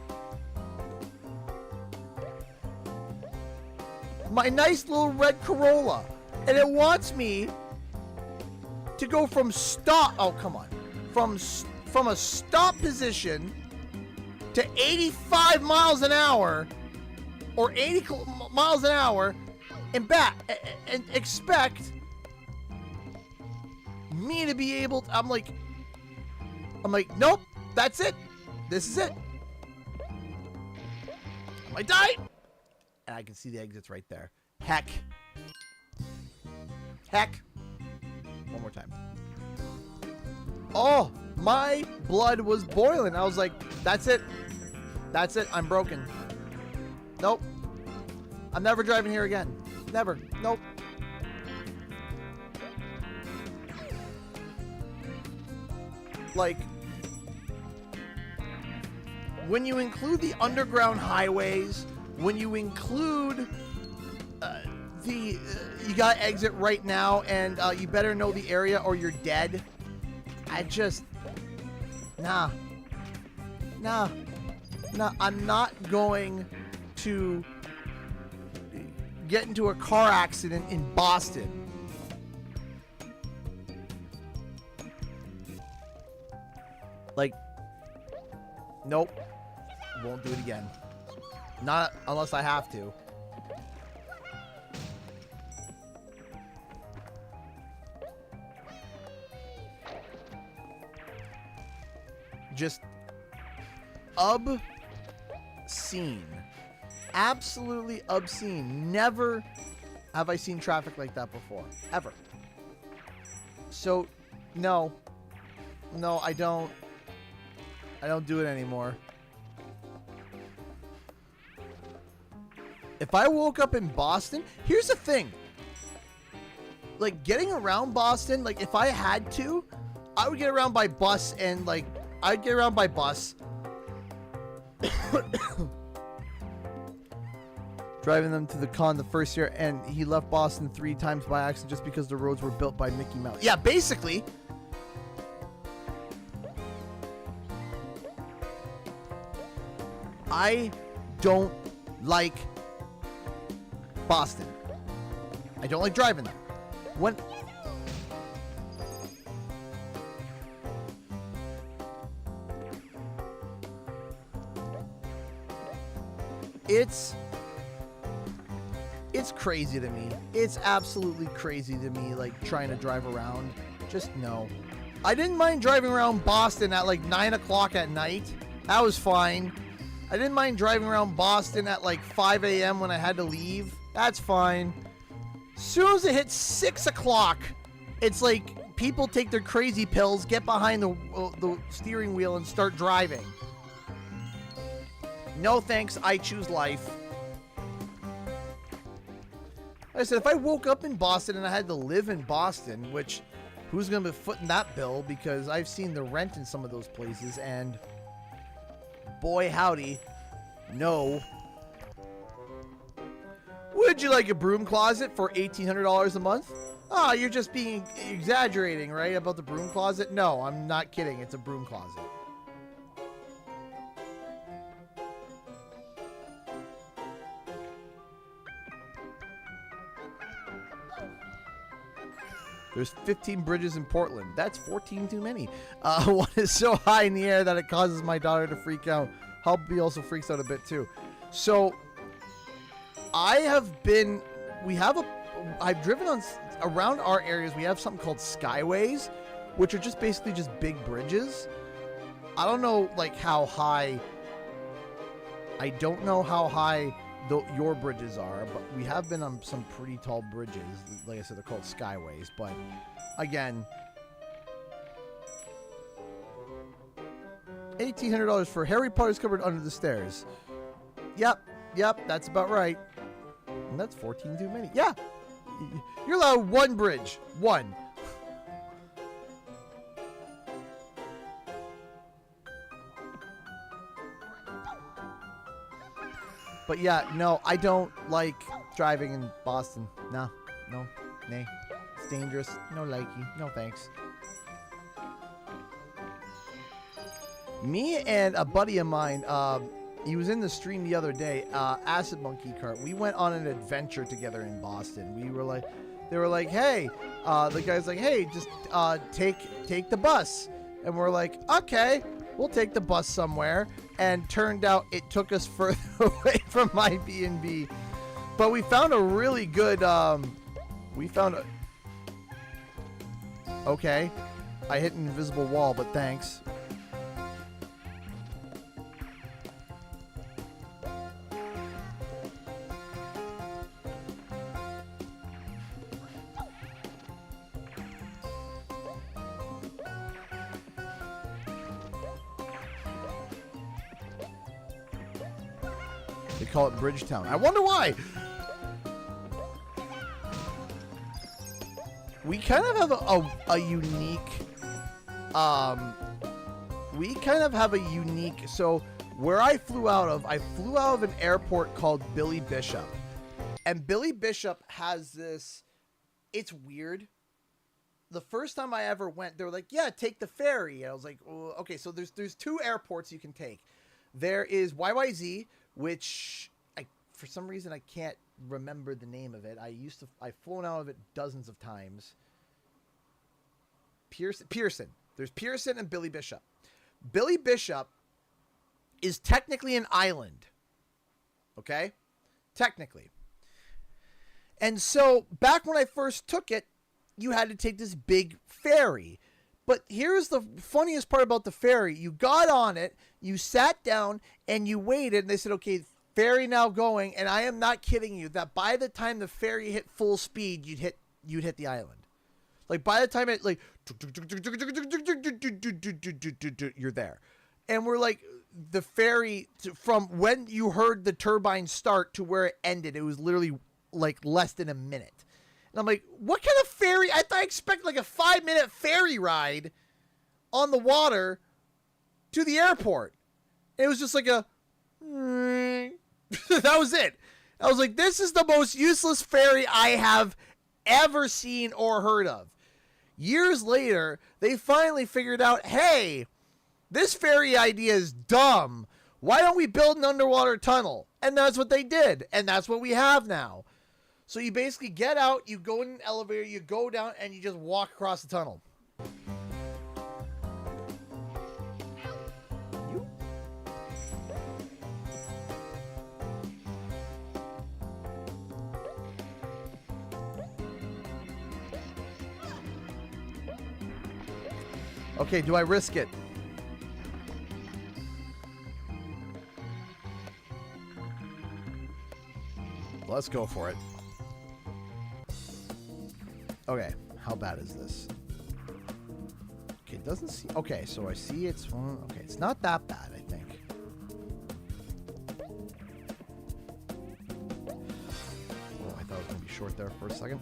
My nice little red Corolla. And it wants me to go from stop, oh come on, from a stop position to 85 miles an hour or 80 miles an hour and back and expect me to be able to, I'm like, nope, that's it. This is it. I died. And I can see the exits right there. Heck. One more time. Oh, my blood was boiling. I was like, that's it. That's it. I'm broken. Nope. I'm never driving here again. Never. Nope. Like, when you include the underground highways, when you include you got exit right now, and you better know the area or you're dead. I just, nah, I'm not going to get into a car accident in Boston. Like, nope, won't do it again. Not unless I have to. Just obscene. Absolutely obscene. Never have I seen traffic like that before. Ever. So, no. No, I don't do it anymore. If I woke up in Boston, here's the thing. Like, getting around Boston, like, if I had to, I would get around by bus and, like, I'd get around by bus. Driving them to the con the first year, and he left Boston 3 times by accident just because the roads were built by Mickey Mouse. Yeah, basically. I don't like Boston. I don't like driving there. When it's crazy to me. It's absolutely crazy to me, like, trying to drive around. Just no. I didn't mind driving around Boston at like 9 o'clock at night. That was fine. I didn't mind driving around Boston at like 5 a.m. when I had to leave. That's fine. As soon as it hits 6 o'clock, it's like people take their crazy pills, get behind the steering wheel, and start driving. No thanks, I choose life. Like I said, if I woke up in Boston and I had to live in Boston, which who's going to be footing that bill? Because I've seen the rent in some of those places, and boy howdy, no. Would you like a broom closet for $1,800 a month? Ah, you're just being exaggerating, right, about the broom closet? No, I'm not kidding. It's a broom closet. There's 15 bridges in Portland. That's 14 too many. One is so high in the air that it causes my daughter to freak out. Hubby also freaks out a bit too. So I've driven on around our areas. We have something called skyways, which are just basically just big bridges. I don't know like how high. I don't know how high your bridges are, but we have been on some pretty tall bridges. Like I said, they're called skyways. But again, $1,800 for Harry Potter's Cupboard Under the Stairs. Yep, that's about right. And that's 14 too many. Yeah, You're allowed one bridge. One. But yeah, no, I don't like driving in Boston. No, nay. It's dangerous. No likey. No thanks. Me and a buddy of mine, he was in the stream the other day, Acid Monkey Cart. We went on an adventure together in Boston. We were like, they were like, hey, the guy's like, hey, just take the bus. And we're like, okay, we'll take the bus somewhere. And turned out it took us further away from my B&B. But we found a really good, okay, I hit an invisible wall, but thanks. They call it Bridgetown. I wonder why. We kind of have a unique, so where I flew out of an airport called Billy Bishop. And Billy Bishop has this, it's weird. The first time I ever went, they were like, yeah, take the ferry. And I was like, oh, okay, so there's two airports you can take. There is YYZ, which for some reason I can't remember the name of it. I've flown out of it dozens of times. Pearson. There's Pearson and Billy Bishop. Billy Bishop is technically an island. Okay? Technically. And so back when I first took it, you had to take this big ferry. But here's the funniest part about the ferry. You got on it, you sat down, and you waited, and they said, okay, ferry now going, and I am not kidding you, that by the time the ferry hit full speed, you'd hit the island. Like, by the time it, like, you're there. And we're like, the ferry, from when you heard the turbine start to where it ended, it was literally, like, less than a minute. And I'm like, what kind of ferry? I expect like a 5-minute ferry ride on the water to the airport. And it was just like a, that was it. I was like, this is the most useless ferry I have ever seen or heard of. Years later, they finally figured out, hey, this ferry idea is dumb. Why don't we build an underwater tunnel? And that's what they did. And that's what we have now. So you basically get out, you go in an elevator, you go down, and you just walk across the tunnel. Okay, do I risk it? Let's go for it. Okay, how bad is this? Okay, it doesn't see. Okay, so I see it's. Okay, it's not that bad, I think. Oh, I thought it was gonna be short there for a second.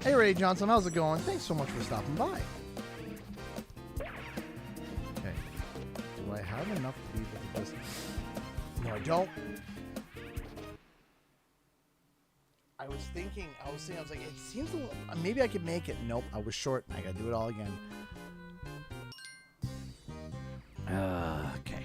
Hey, Ray Johnson, how's it going? Thanks so much for stopping by. Okay, do I have enough to be able to do this? No, I don't. I was thinking, I was like, it seems a little, maybe I could make it. Nope, I was short. I gotta do it all again. Okay.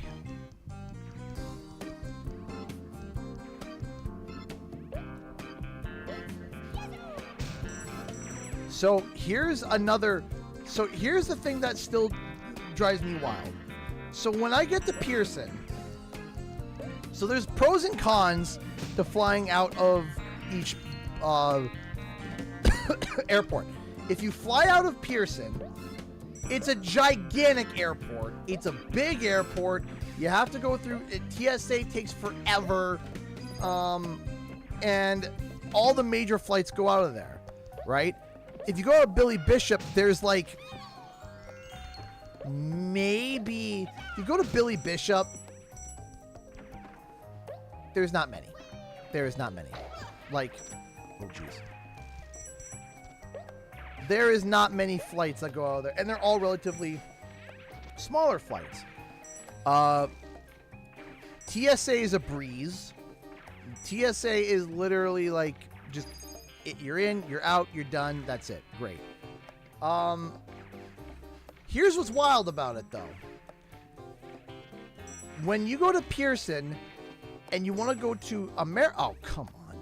So here's the thing that still drives me wild. So when I get to Pearson, so there's pros and cons to flying out of each airport. If you fly out of Pearson, it's a gigantic airport. It's a big airport. You have to go through it. TSA takes forever. And all the major flights go out of there, right? If you go to Billy Bishop, there's like maybe you go to Billy Bishop. There's not many. There is not many. Like, oh jeez. There is not many flights that go out there, and they're all relatively smaller flights. TSA is a breeze. TSA is literally like just you're in, you're out, you're done. That's it. Great. Here's what's wild about it though. When you go to Pearson and you want to go to oh, come on.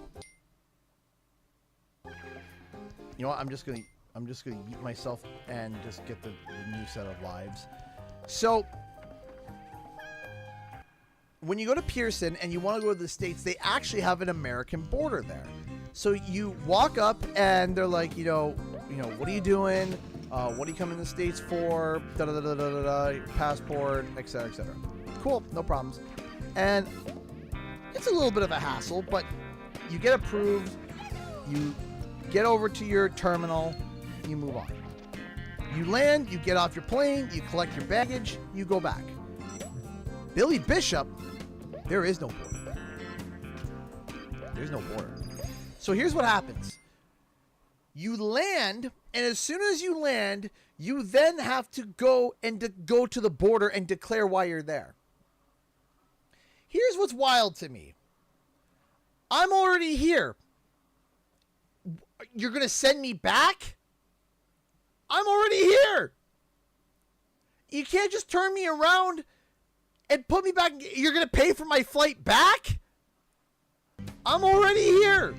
You know what? I'm just gonna eat myself and just get the new set of lives. So when you go to Pearson and you want to go to the States, they actually have an American border there. So you walk up and they're like, you know, what are you doing? What are you coming to the States for? Da da da da da da. Your passport, etc., etc. Cool, no problems. And it's a little bit of a hassle, but you get approved. You get over to your terminal. You move on. You land. You get off your plane. You collect your baggage. You go back. Billy Bishop, there is no border. There's no border. So here's what happens. You land, and as soon as you land, you then have to go to the border and declare why you're there. Here's what's wild to me. I'm already here. You're going to send me back? I'm already here. You can't just turn me around and put me back. You're going to pay for my flight back? I'm already here.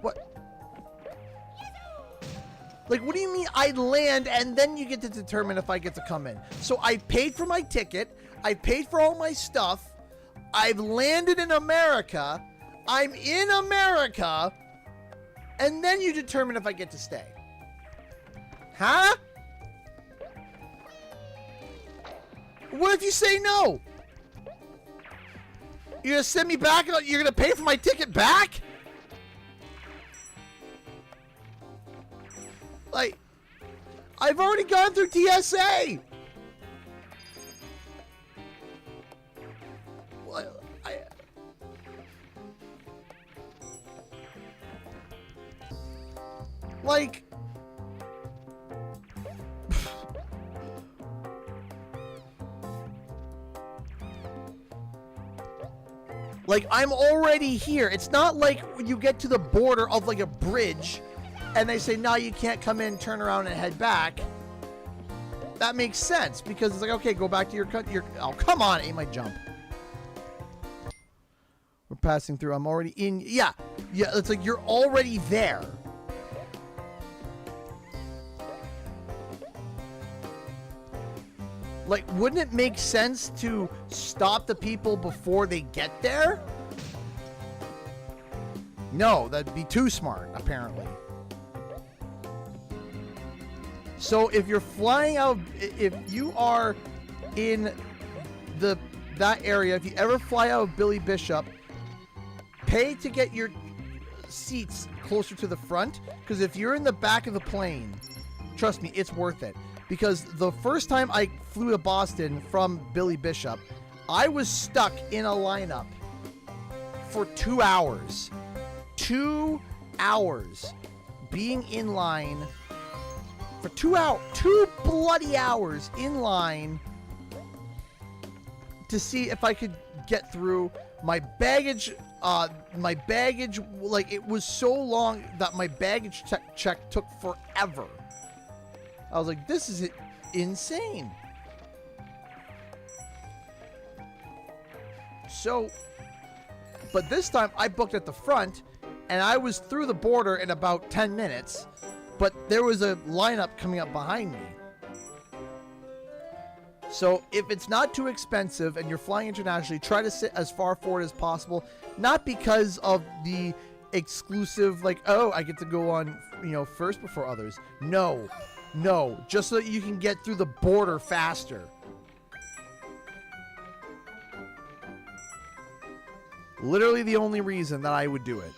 What? Like, what do you mean I land and then you get to determine if I get to come in? So I paid for my ticket. I paid for all my stuff. I've landed in America. I'm in America. And then you determine if I get to stay. Huh? What if you say no? You're going to send me back? You're going to pay for my ticket back? Like, I've already gone through TSA. Like, I'm already here. It's not like when you get to the border of like a bridge and they say, no, you can't come in, turn around and head back. That makes sense because it's like, okay, go back to your oh, come on, ain't my jump. We're passing through. I'm already in. Yeah. It's like you're already there. Like, wouldn't it make sense to stop the people before they get there? No, that'd be too smart, apparently. So if you're flying out, if you are in that area, if you ever fly out of Billy Bishop, pay to get your seats closer to the front, because if you're in the back of the plane, trust me, it's worth it. Because the first time I flew to Boston from Billy Bishop, I was stuck in a lineup for 2 hours. 2 hours being in line for 2 hours, 2 bloody hours in line to see if I could get through. My baggage, like, it was so long that my baggage check took forever. I was like, this is insane. So, but this time I booked at the front and I was through the border in about 10 minutes, but there was a lineup coming up behind me. So if it's not too expensive and you're flying internationally, try to sit as far forward as possible, not because of the exclusive, like, oh, I get to go on, first before others. No, just so that you can get through the border faster. Literally the only reason that I would do it.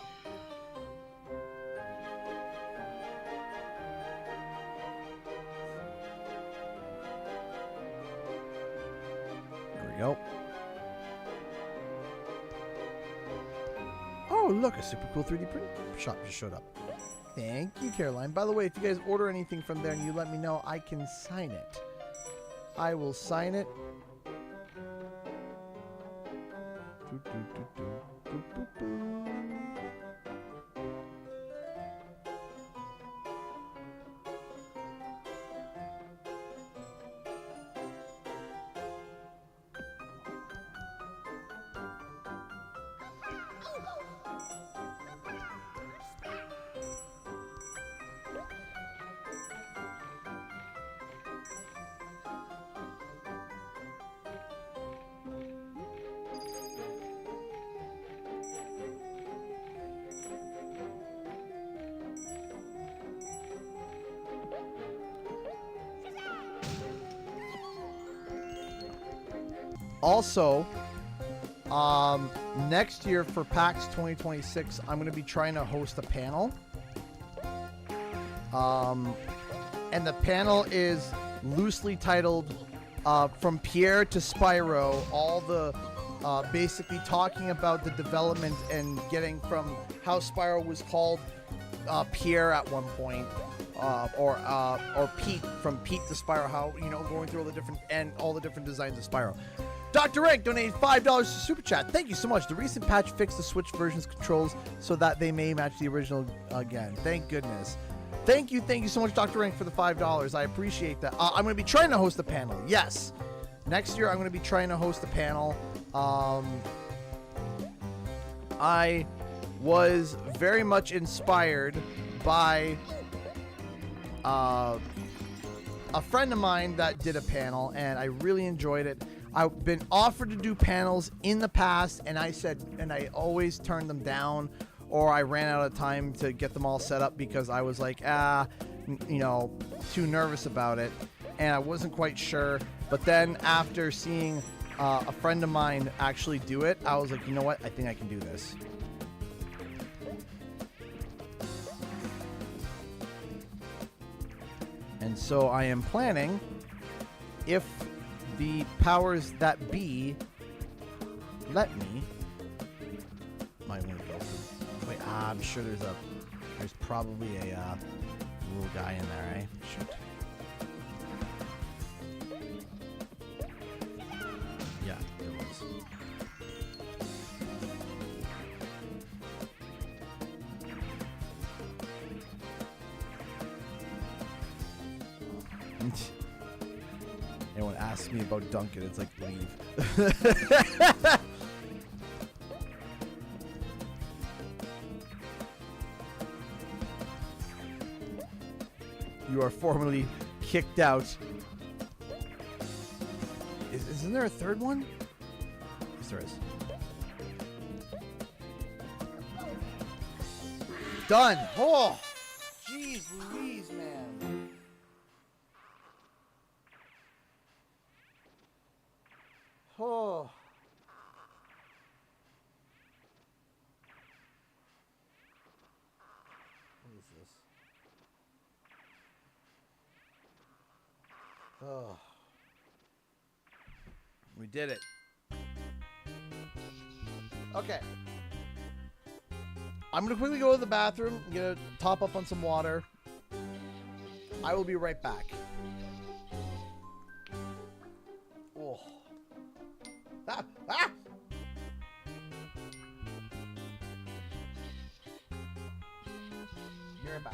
Oh, look, a super cool 3D print shop just showed up. Thank you, Caroline. By the way, if you guys order anything from there and you let me know, I can sign it. I will sign it. Also, next year for PAX 2026, I'm going to be trying to host a panel. And the panel is loosely titled From Pierre to Spyro, all the basically talking about the development and getting from how Spyro was called Pierre at one point. Or Pete, from Pete to Spyro, how, you know, going through all the different designs of Spyro. Dr. Rank donated $5 to Super Chat. Thank you so much. The recent patch fixed the Switch version's controls so that they may match the original again. Thank goodness. Thank you so much, Dr. Rank, for the $5. I appreciate that. I'm going to be trying to host a panel. Yes. Next year, I'm going to be trying to host a panel. I was very much inspired by a friend of mine that did a panel, and I really enjoyed it. I've been offered to do panels in the past, and I always turned them down, or I ran out of time to get them all set up because I was like, you know, too nervous about it, and I wasn't quite sure. But then after seeing a friend of mine actually do it, I was like, you know what? I think I can do this. And so I am planning, if the powers that be let me, my window. Wait, I'm sure there's probably a little guy in there, eh? Shoot. Yeah, there was. Anyone asks me about Duncan, it's like, leave. You are formally kicked out. Isn't there a third one? Yes, there is. Done. Oh, jeez Louise, man. Oh. What is this? Oh. We did it. Okay. I'm going to quickly go to the bathroom, get a top up on some water. I will be right back. Oh. Ah! Ah! Be right back.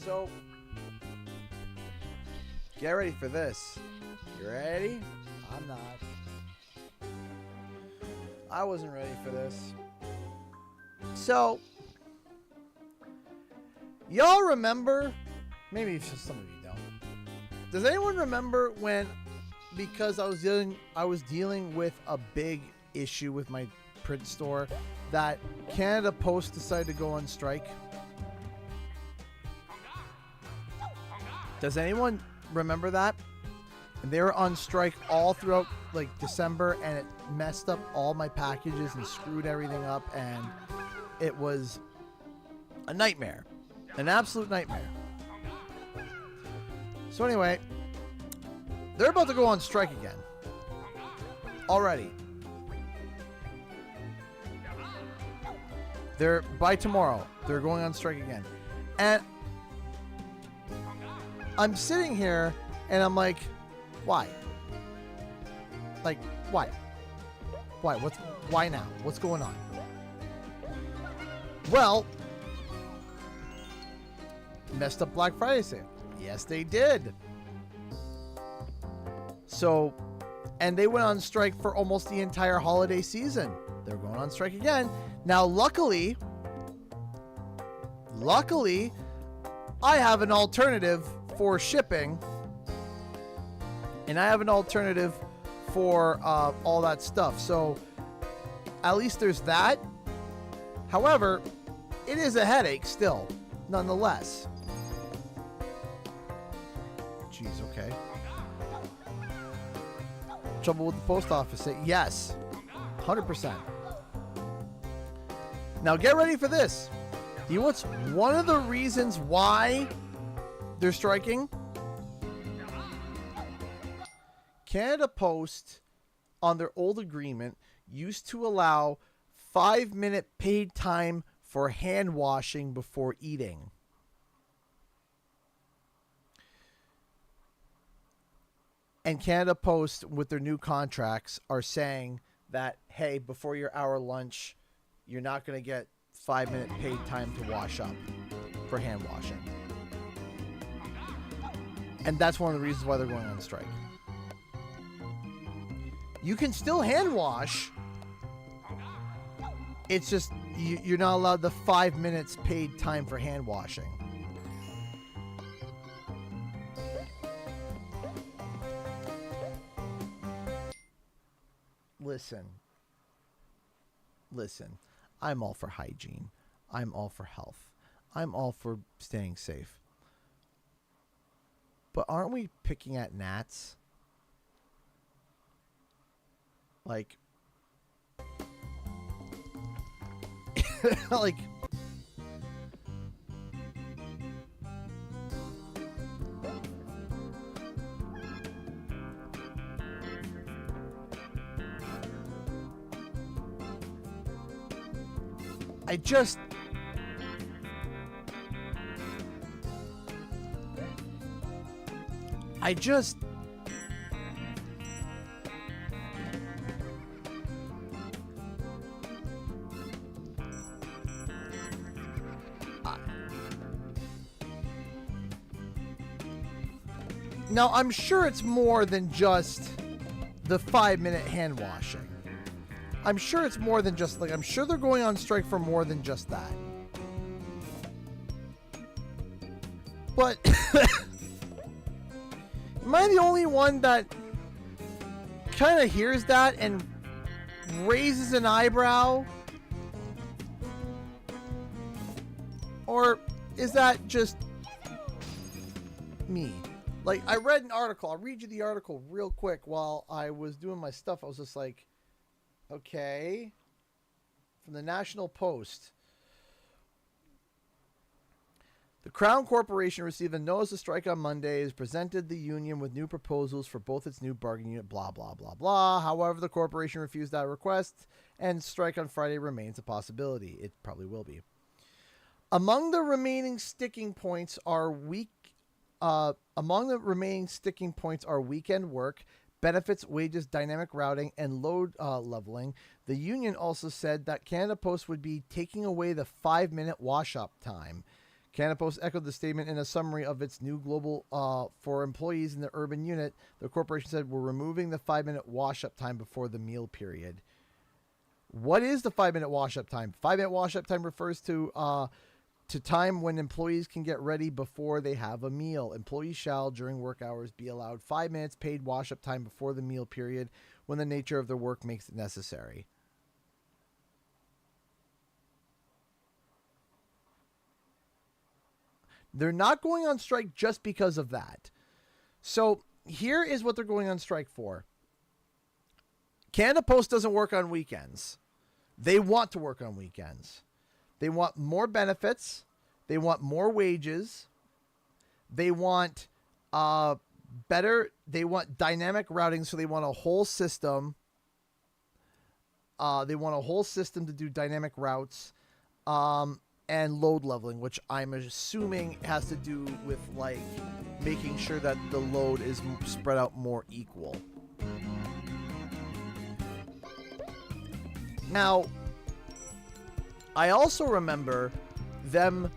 So, get ready for this. You ready? I'm not. I wasn't ready for this. So, y'all remember, maybe some of you don't. Does anyone remember when, because I was dealing with a big issue with my print store, that Canada Post decided to go on strike? Does anyone remember that? And they were on strike all throughout like December, and it messed up all my packages and screwed everything up, and it was a nightmare. An absolute nightmare. So anyway, they're about to go on strike again. Already. By tomorrow, they're going on strike again. And I'm sitting here and I'm like, why? Like, why? Why? Why now? What's going on? Well, messed up Black Friday sale. Yes, they did. So, and they went on strike for almost the entire holiday season. They're going on strike again. Now, luckily, I have an alternative for shipping, and I have an alternative for all that stuff. So, at least there's that. However, it is a headache still, nonetheless. Jeez, okay. Trouble with the post office? Yes, 100%. Now get ready for this. Do you know what's one of the reasons why they're striking? Canada Post, on their old agreement, used to allow 5-minute paid time for hand washing before eating. And Canada Post, with their new contracts, are saying that, hey, before your hour lunch, you're not going to get 5-minute paid time to wash up for hand washing. And that's one of the reasons why they're going on strike. You can still hand wash. It's just you're not allowed the 5 minutes paid time for hand washing. Listen, I'm all for hygiene. I'm all for health. I'm all for staying safe. But aren't we picking at gnats? Like, like, I just now I'm sure it's more than just the 5-minute hand washing. I'm sure it's more than just, like, I'm sure they're going on strike for more than just that. But am I the only one that kind of hears that and raises an eyebrow? Or is that just me? Like, I read an article. I'll read you the article real quick while I was doing my stuff. I was just like, okay. From the National Post. The Crown Corporation received a notice of strike on Monday. Has presented the union with new proposals for both its new bargaining unit, blah, blah, blah, blah. However, the corporation refused that request, and strike on Friday remains a possibility. It probably will be. Among the remaining sticking points are weekend work, benefits, wages, dynamic routing, and load leveling. The union also said that Canada Post would be taking away the 5-minute wash-up time. Canada Post echoed the statement in a summary of its new global for employees in the urban unit. The corporation said, we're removing the 5-minute wash-up time before the meal period. What is the 5-minute wash-up time? 5-minute wash-up time refers to time when employees can get ready before they have a meal. Employees shall, during work hours, be allowed 5 minutes paid wash-up time before the meal period when the nature of their work makes it necessary. They're not going on strike just because of that. So here is what they're going on strike for. Canada Post doesn't work on weekends. They want to work on weekends. They want more benefits. They want more wages. They want better. They want dynamic routing, so they want a whole system. They want a whole system to do dynamic routes. And load leveling, which I'm assuming has to do with like making sure that the load is spread out more equal. Now, I also remember them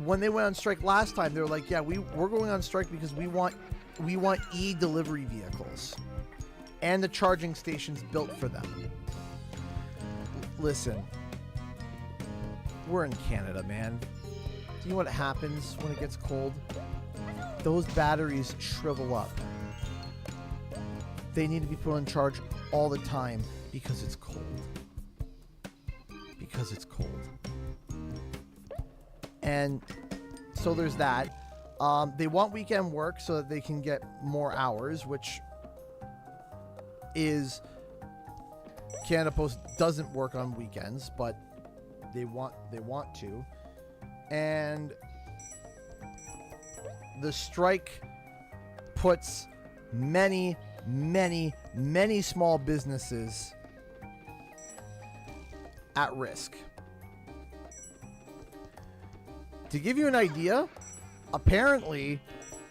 when they went on strike last time. They were like, "Yeah, we're going on strike because we want e-delivery vehicles and the charging stations built for them." Listen. We're in Canada, man. Do you know what happens when it gets cold? Those batteries shrivel up. They need to be put on charge all the time because it's cold. Because it's cold. And so there's that. They want weekend work so that they can get more hours, which is... Canada Post doesn't work on weekends, but they want to. And the strike puts many small businesses at risk. To give you an idea, apparently,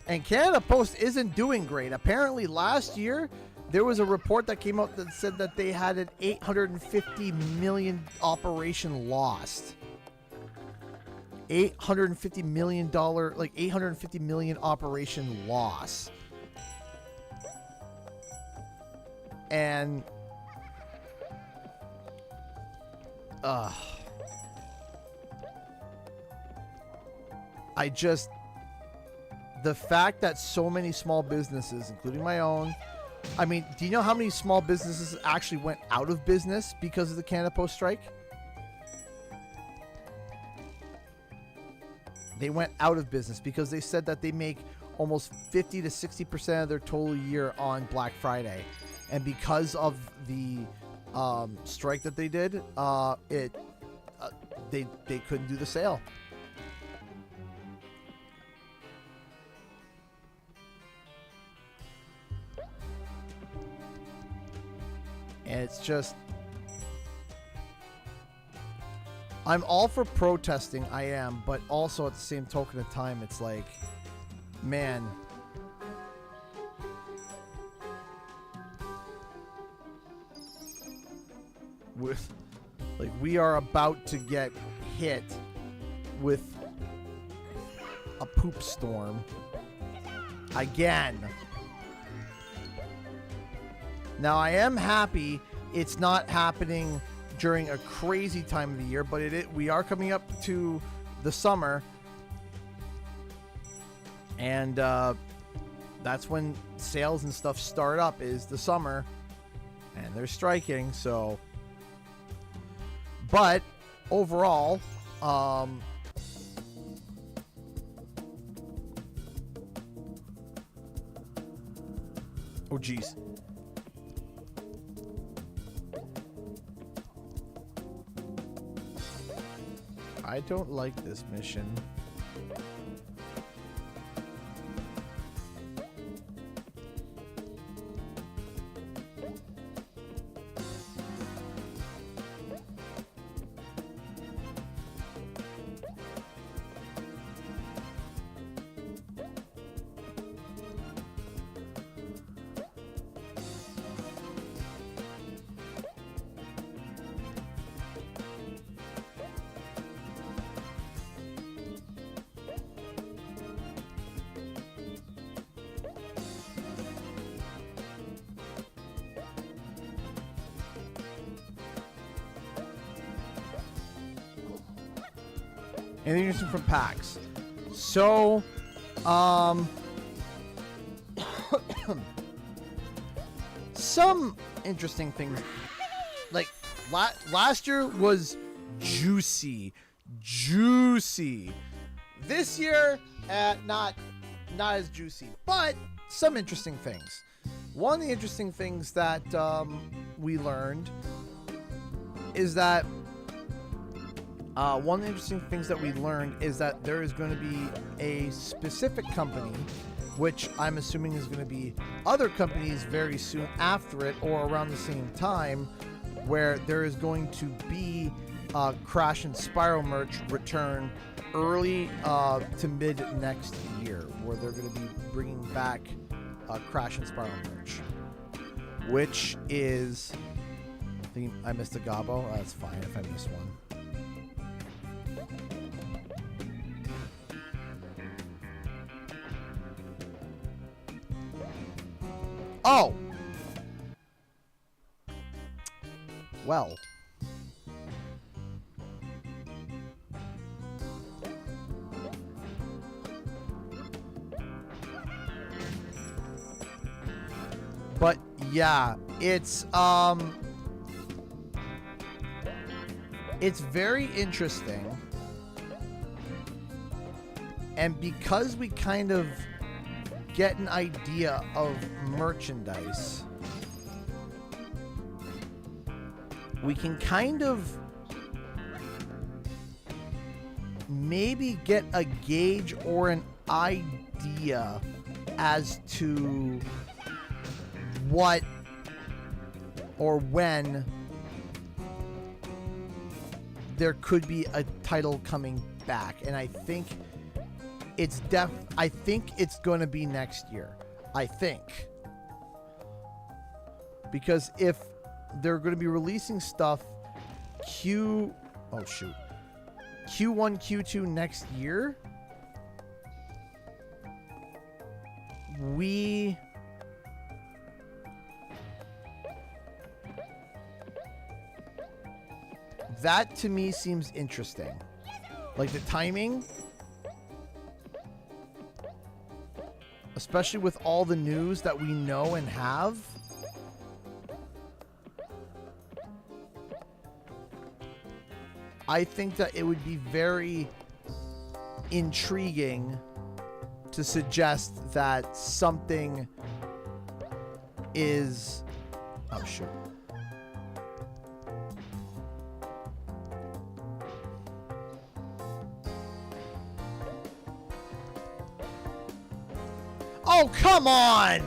and Canada Post isn't doing great. Apparently last year there was a report that came out that said that they had an $850 million operation lost. $850 million, like $850 million operation loss. And, the fact that so many small businesses, including my own, I mean, do you know how many small businesses actually went out of business because of the Canada Post strike? They went out of business because they said that they make almost 50 to 60% of their total year on Black Friday. And because of the strike that they did, they couldn't do the sale. And it's just... I'm all for protesting, I am, but also at the same token of time, it's like, man... we are about to get hit with a poop storm. Again. Now, I am happy it's not happening during a crazy time of the year, but we are coming up to the summer. And that's when sales and stuff start up, is the summer. And they're striking, so... But, overall, oh, geez. I don't like this mission. Anything interesting from PAX? So, some interesting things. Like last year was juicy. This year, not as juicy, but some interesting things. One of the interesting things that we learned is that there is going to be a specific company, which I'm assuming is going to be other companies very soon after it or around the same time, where there is going to be Crash and Spiral merch return early to mid next year, where they're going to be bringing back Crash and Spiral merch, which is, I think I missed a Gobbo. That's fine if I missed one. Oh! Well. But yeah, it's very interesting. And because we kind of get an idea of merchandise, we can kind of maybe get a gauge or an idea as to what or when there could be a title coming back. And I think it's going to be next year. I think. Because if they're going to be releasing stuff Q1, Q2 next year, that to me seems interesting. Like the timing, especially with all the news that we know and have. I think that it would be very intriguing to suggest that something is... Oh, shoot. Oh, come on!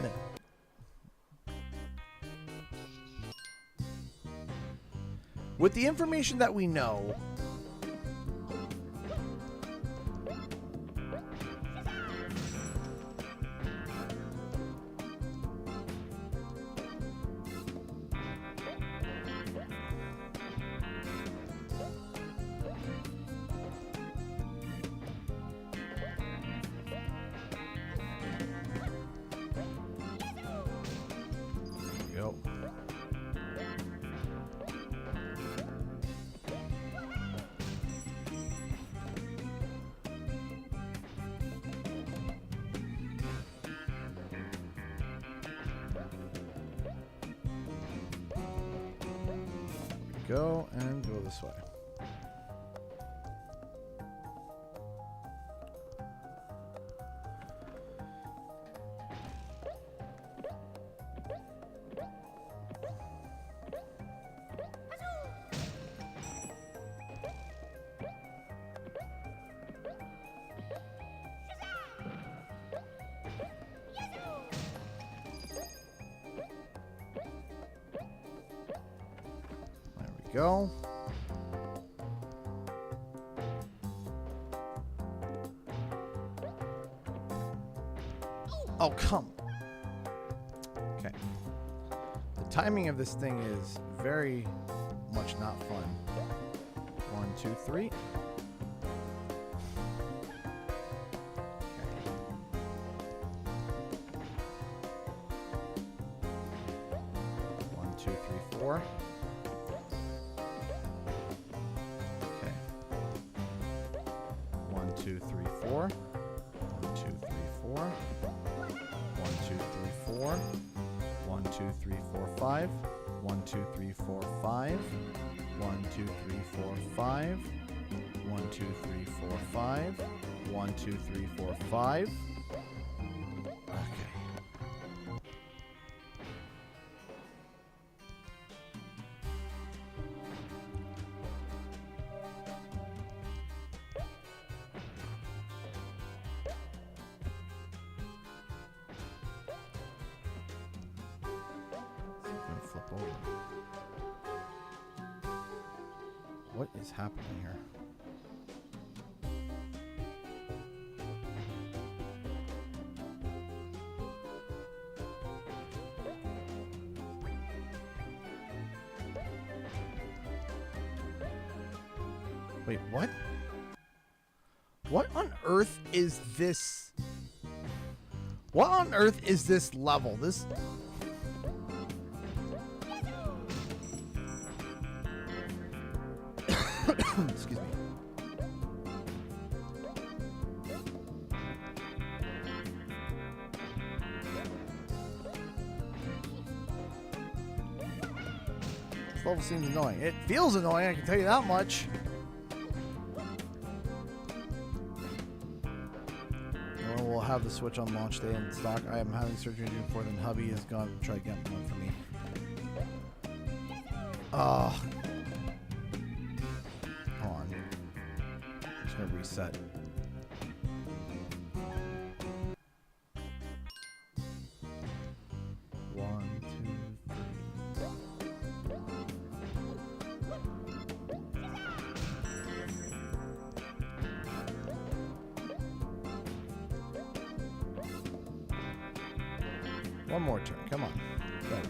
With the information that we know, go this way. Go. Oh, come. Okay. The timing of this thing is very much not fun. 1, 2, 3. Okay. 1, 2, 3, 4. 2, 3, 4. 1, 2, 3, 4. 1, 2, 3, 4. 1, 2, 3, 4, 5. 1, 2, 3, 4, 5. 1, 2, 3, 4, 5. 1, 2, 3, 4, 5. 1, 2, 3, 4, 5. Okay. Flip over. What is happening here? Wait, what? What on earth is this? What on earth is this level? This... Excuse me. This level seems annoying. It feels annoying, I can tell you that much. Well, we'll have the Switch on launch day in stock. I am having surgery before then. Hubby has gone to try to get one for me. Reset. One, two, three. One more turn. Come on. There we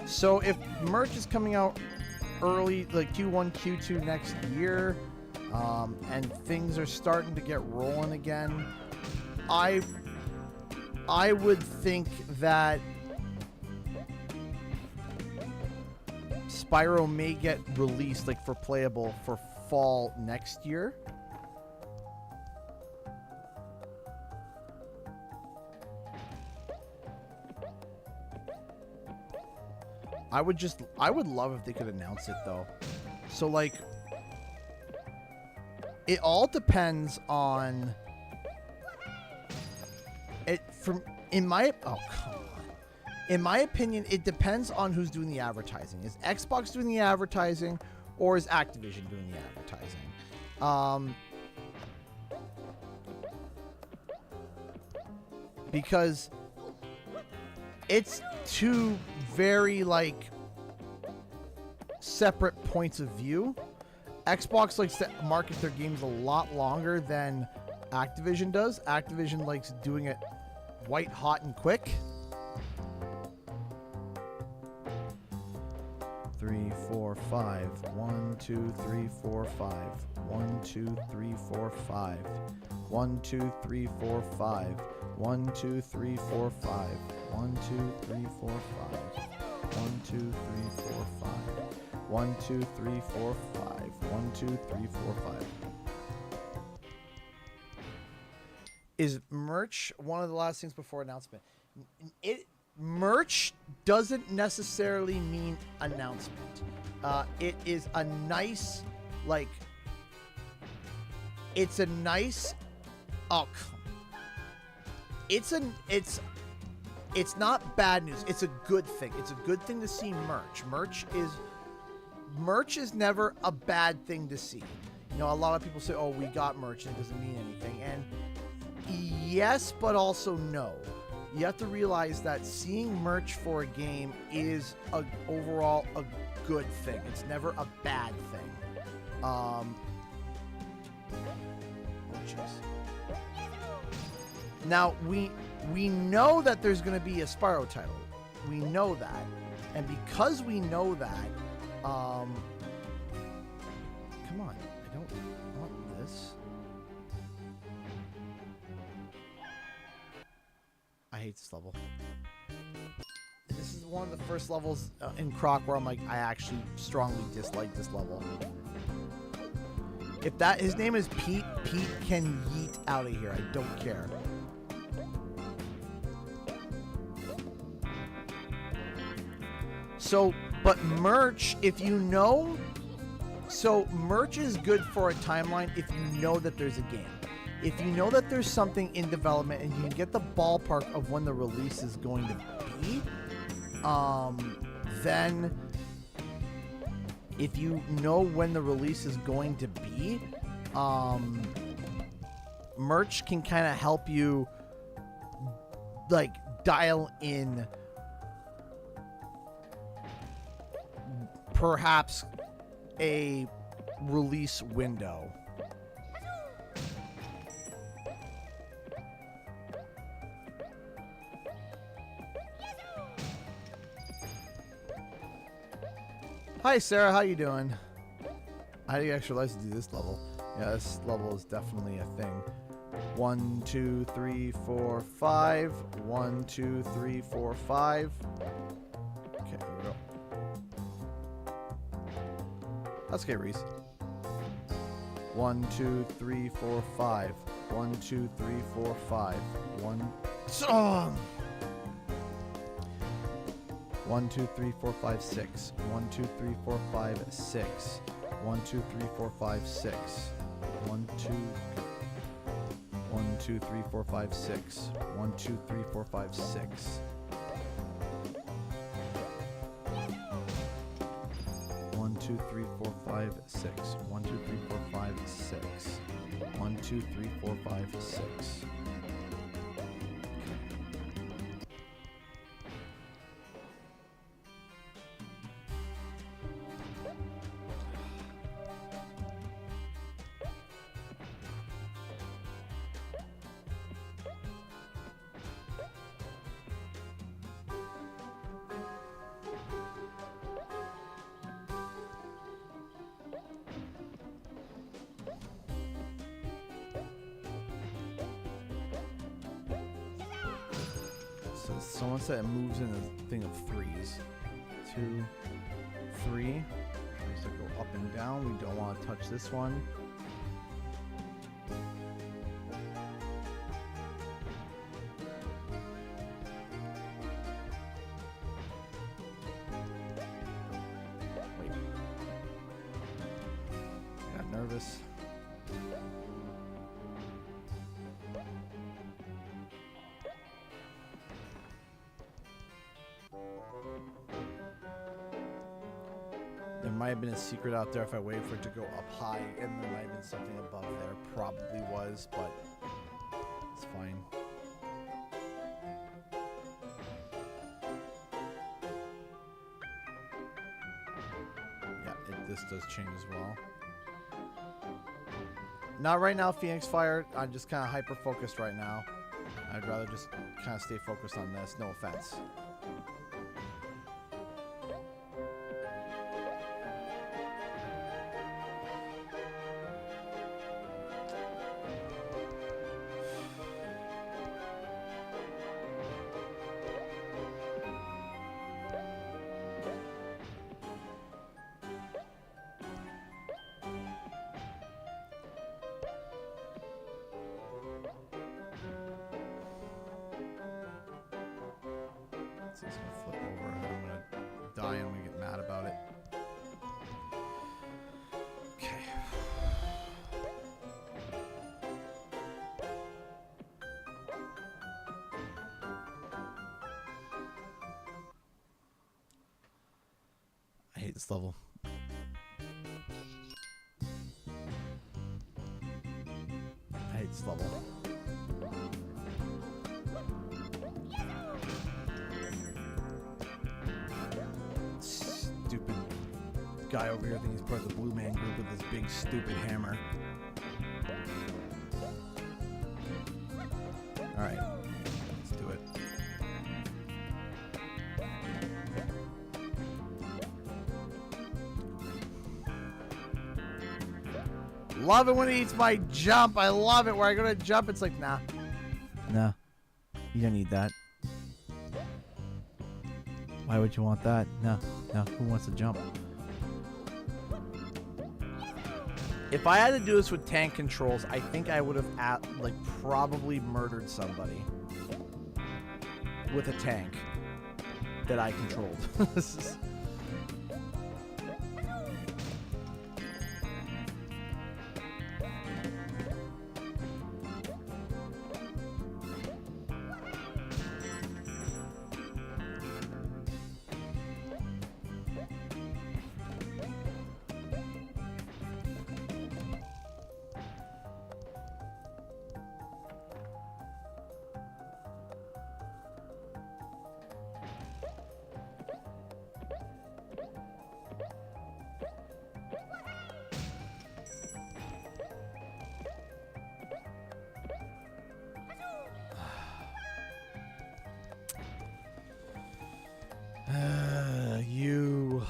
go. So if merch is coming out early, like Q1, Q2 next year, and things are starting to get rolling again, I would think that Spyro may get released, like, for playable for fall next year. I would love if they could announce it, though. So, like, it all depends on it. In my opinion, it depends on who's doing the advertising. Is Xbox doing the advertising, or is Activision doing the advertising? Because it's two very, like, separate points of view. Xbox likes to market their games a lot longer than Activision does. Activision likes doing it white hot and quick. 3, 4, 5. 1, 2, 3, 4, 5. 1, 2, 3, 4, 5. 1, 2, 3, 4, 5. 1, 2, 3, 4, 5. 1, 2, 3, 4, 5. 1, 2, 3, 4, 5. 1, 2, 3, 4, 5. 1, 2, 3, 4, 5. Is merch one of the last things before announcement? Merch doesn't necessarily mean announcement. It is a nice, like, it's a nice, oh, come on. It's not bad news. It's a good thing. It's a good thing to see merch. Merch is never a bad thing to see. You know, a lot of people say, oh, we got merch and it doesn't mean anything. And yes, but also no. You have to realize that seeing merch for a game is overall a good thing. It's never a bad thing. Oh, jeez. Now, we know that there's going to be a Spyro title. We know that. And because we know that, come on. I don't want this. I hate this level. This is one of the first levels in Croc where I'm like, I actually strongly dislike this level. If that his name is Pete, Pete can yeet out of here. I don't care. So, but merch, if you know, so merch is good for a timeline if you know that there's a game. If you know that there's something in development and you can get the ballpark of when the release is going to be, then if you know when the release is going to be, merch can kind of help you like dial in perhaps a release window. Hi Sarah, how you doing? How do you actually like to do this level? Yeah, this level is definitely a thing. 1, 2, 3, 4, 5. 1, 2, 3, 4, 5. Okay, here we go. That's okay, Reese. 1, 2, 3, 4, 5. 1, 2, 3, 4, 5. 1. Oh! 1, 2, 3, 4, 5, 6. 1, 2, 3, 4, 5, 6. 1, 2, 3, 4, 5, 6. 1, 2. 1, 2, 3, 4, 5, 6. 1, 2, 3, 4, 5, 6. 1, 2, 3, 4, 5, 6. 1, 2, 3, 4, 5, 6. 1, 2, 3, 4, 5, 6. Someone said it moves in a thing of threes. 2, 3. We have to go up and down. We don't want to touch this one. Wait. I got nervous. There might have been a secret out there if I waited for it to go up high, and there might have been something above there. Probably was, but it's fine. Yeah, this does change as well. Not right now, Phoenix Fire. I'm just kind of hyper-focused right now. I'd rather just kind of stay focused on this. No offense. It's gonna flip over and I'm gonna die and we get mad about it. Okay. I hate this level. I hate this level. Stupid guy over here thinks he's part of the Blue Man Group with this big stupid hammer. Alright, let's do it. Love it when he eats my jump. I love it where I go to jump. It's like, nah. Nah. You don't need that. Why would you want that? No. No. Who wants to jump? If I had to do this with tank controls, I think I would have probably murdered somebody with a tank that I controlled. This is... You...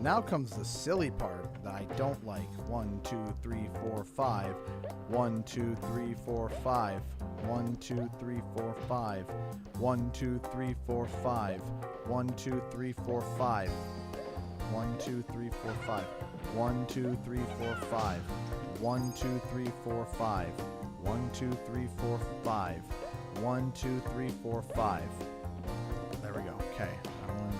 Now comes the silly part that I don't like. 1, 2, 3, 4, 5. 1, 2, 3, 4, 5. 1, 2, 3, 4, 5. 1, 2, 3, 4, 5. 1, 2, 3, 4, 5. 1, 2, 3, 4, 5. 1, 2, 3, 4, 5. 1, 2, 3, 4, 5. 1, 2, 3, 4, 5. 1, 2, 3, 4, 5. There we go. Okay. That one is...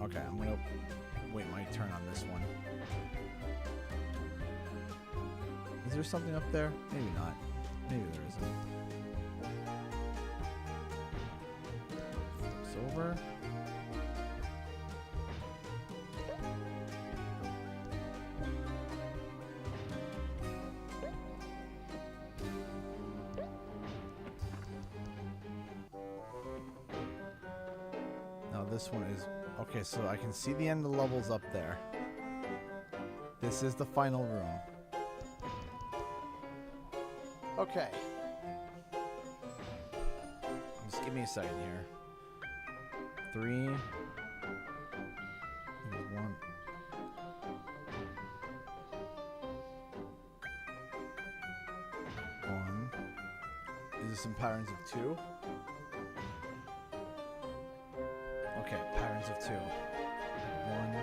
Okay, I'm gonna wait my turn on this one. Is there something up there? Maybe not. Maybe there isn't. Flips over. Now this one is... Okay, so I can see the end of the levels up there. This is the final room. Okay. Just give me a second here. 3. 1. Is there some patterns of 2? Okay, patterns of 2. 1,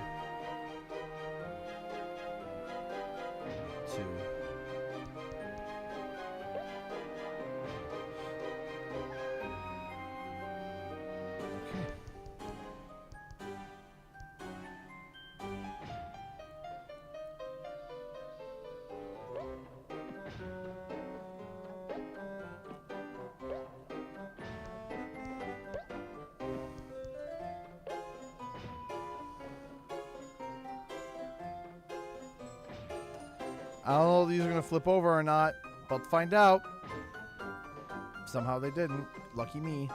2. Okay. I don't know if these are going to flip over or not. About to find out. Somehow they didn't. Lucky me.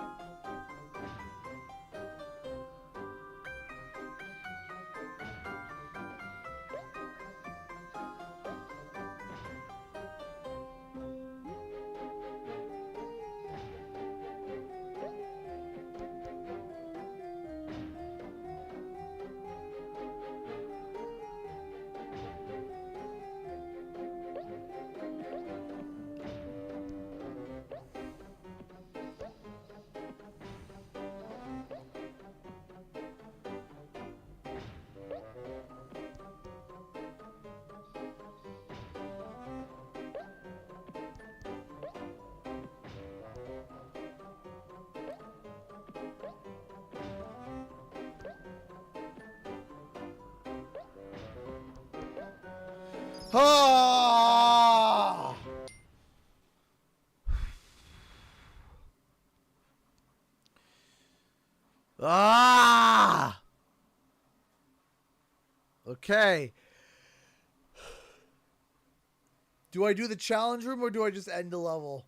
Ah! Ah! Okay. Do I do the challenge room or do I just end the level?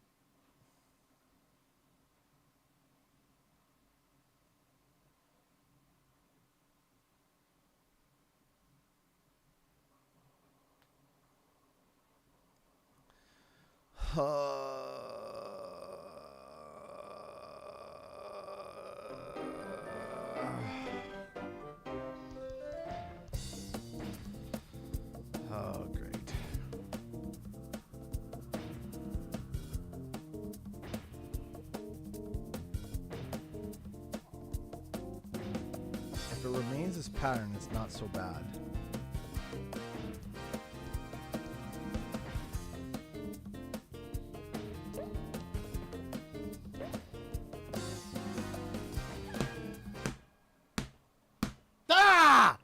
Oh, great. If it remains this pattern, it's not so bad. Ah!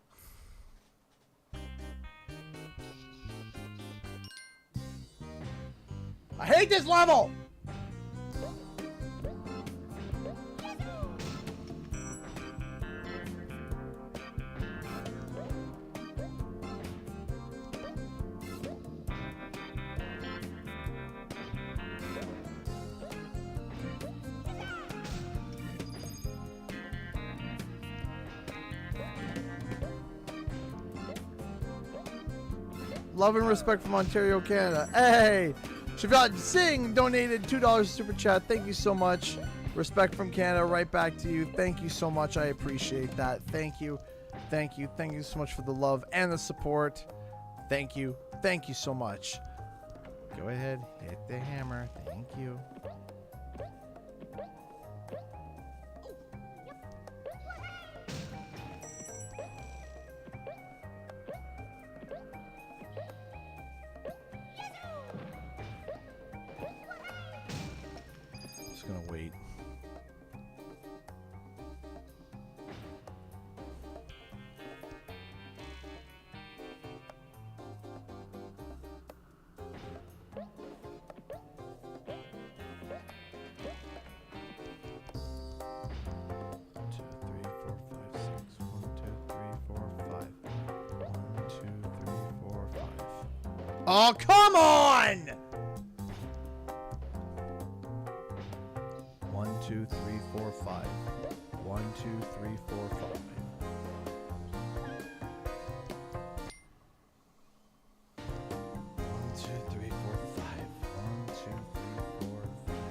I hate this level! Love and respect from Ontario, Canada. Hey! Shavat Singh donated $2 super chat. Thank you so much. Respect from Canada. Right back to you. Thank you so much. I appreciate that. Thank you. Thank you. Thank you so much for the love and the support. Thank you. Thank you so much. Go ahead. Hit the hammer. Thank you. Just gonna wait. Oh, come on! 1, 2, 3, 4, 5. 1, 2, 3, 4, 5. 1, 2, 3, 4, 5. 1, 2, 3, 4, 5.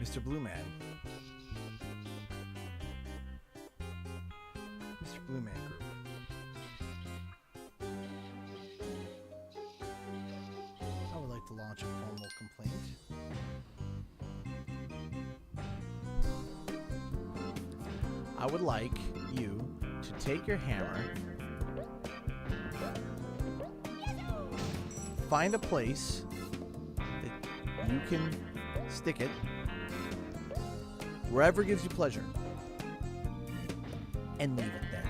Mr. Blue Man. Mr. Blue Man Group. I would like to launch a formal complaint. I would like you to take your hammer, find a place that you can stick it wherever gives you pleasure, and leave it there.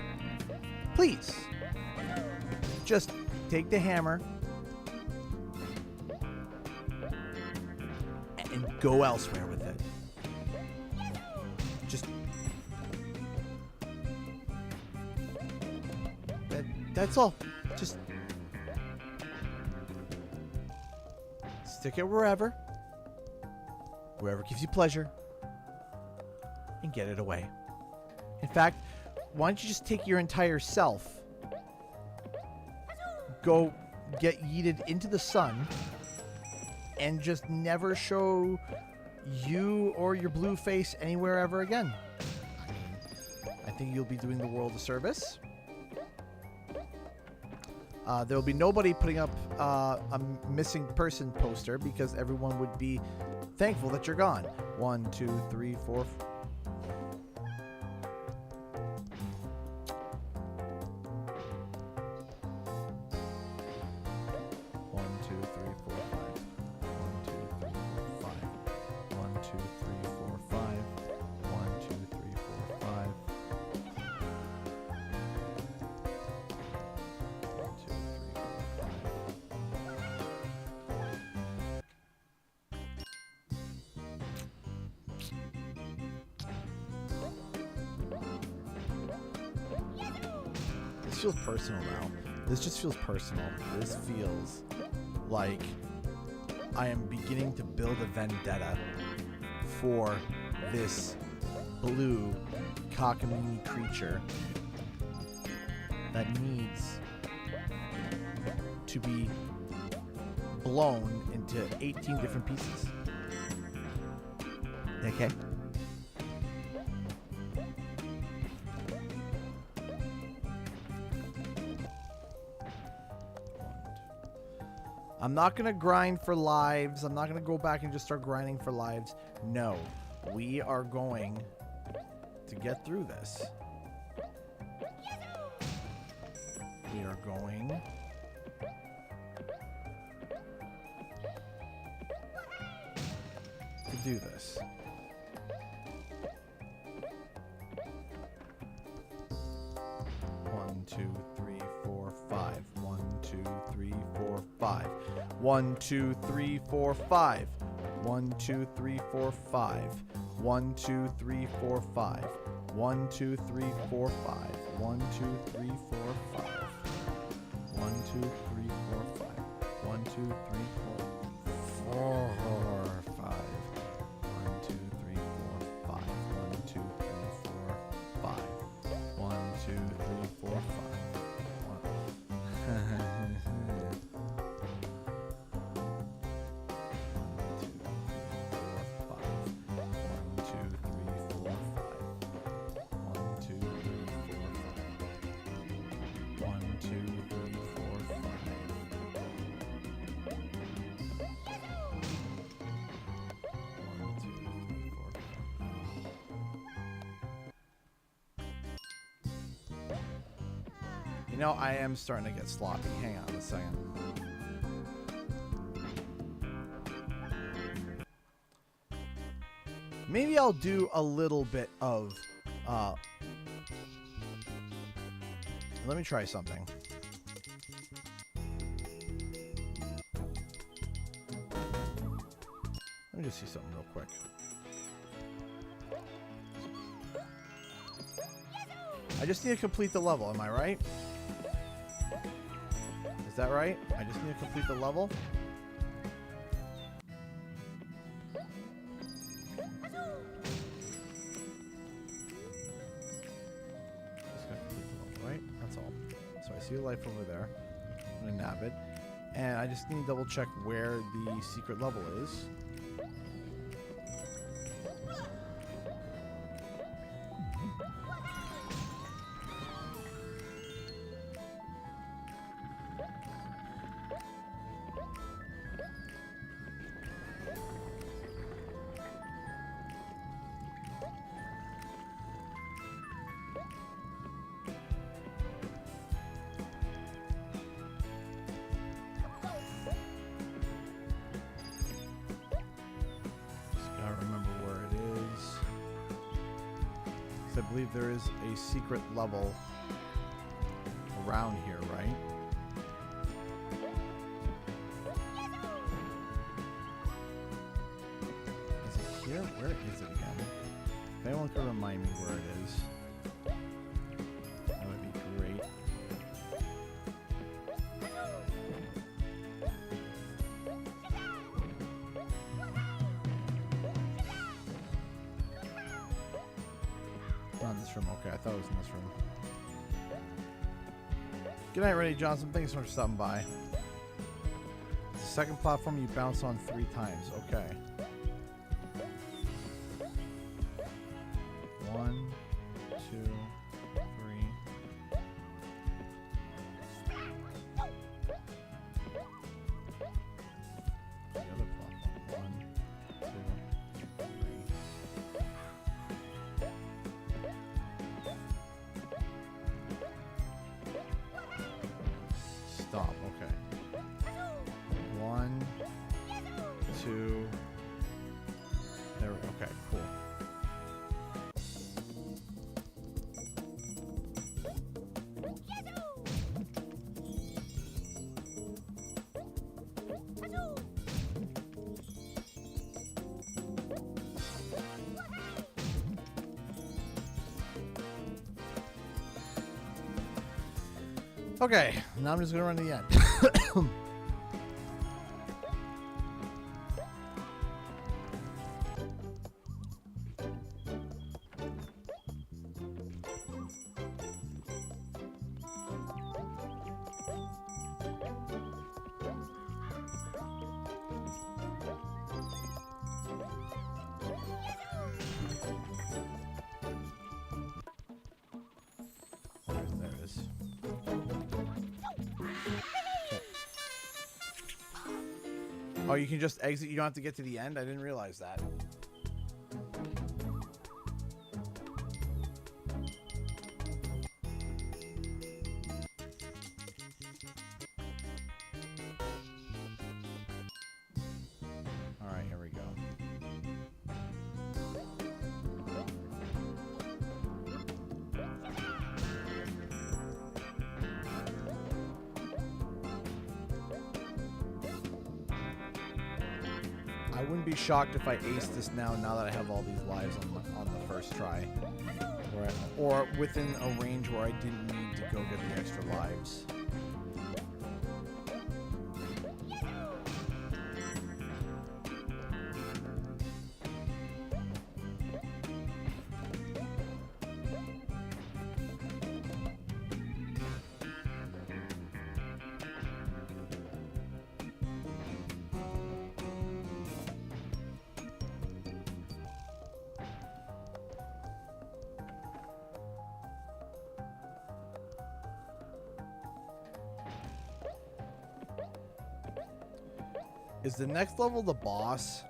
Please. Just take the hammer and go elsewhere with it. Just that's all. Just stick it wherever gives you pleasure, and get it away. In fact, why don't you just take your entire self, go get yeeted into the sun, and just never show you or your blue face anywhere ever again? I mean, I think you'll be doing the world a service. There will be nobody putting up a missing person poster because everyone would be thankful that you're gone. 1, 2, 3, 4. This feels personal now. This just feels personal. This feels like I am beginning to build a vendetta for this blue cockamamie creature that needs to be blown into 18 different pieces. Okay? I'm not going to grind for lives. I'm not going to go back and just start grinding for lives. No. We are going to get through this. We are going to do this. One, two, three, four, five. 1, 2, 3, 4, 5. 1, 2, 3, 4, 5. 1, 2, 3, 4, 5. 1, 2, 3, 4, 5. 1, 2, 3, 4, 5. 1, 2, 3, 4, 5. 1, 2, 3, 4, 5. 1, 2, 3, 4, 5. 1, 2, 3, 4, 5. 1, 2, 3, 4, 5. 1, 2, 3, 4, 5. You know, I am starting to get sloppy. Hang on a second. Maybe I'll do a little bit of... let me try something. Let me just see something real quick. I just need to complete the level, am I right? Is that right? I just need to complete the level? Right? That's all. So I see a life over there. I'm gonna nab it. And I just need to double check where the secret level is. I believe there is a secret level around here, right? Is it here? Where is it again? If anyone could remind me where it is, that would be great. Not in this room. Okay, I thought it was in this room. Good night, Rennie Johnson. Thanks so much for stopping by. The second platform you bounce on 3 times. Okay. 1, 2, 3. The other platform. 1, 2, 3. Stop. Okay. 1, 2. There. Okay. Cool. Okay, now I'm just gonna run to the end. There it is. Oh, you can just exit. You don't have to get to the end? I didn't realize that. All right, here we go. I wouldn't be shocked if I aced this now that I have all these lives on the first try. Or within a range where I didn't need to go get the extra lives. Is the next level the boss?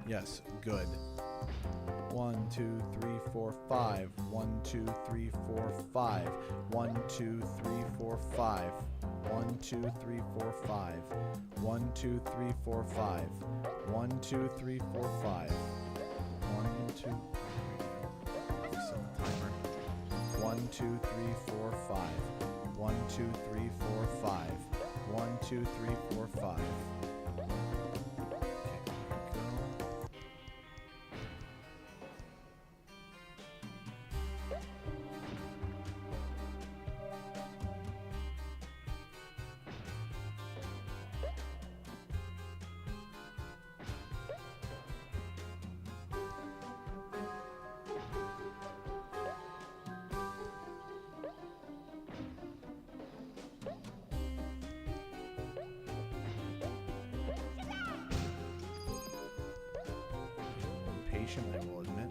Yes, good. 1, 2, 3, 4, 5. 1, 2, 3, 4, 5. 1, 2, 3, 4, 5. 1, 2, 3, 4, 5. 1, 2, 3, 4, 5. 1, 2, 3, 4, 5. 1, 2. Reset the timer. 1, 2, 3, 4, 5. 1, 2, 3, 4, 5. 1, 2, 3, 4, 5. I will admit.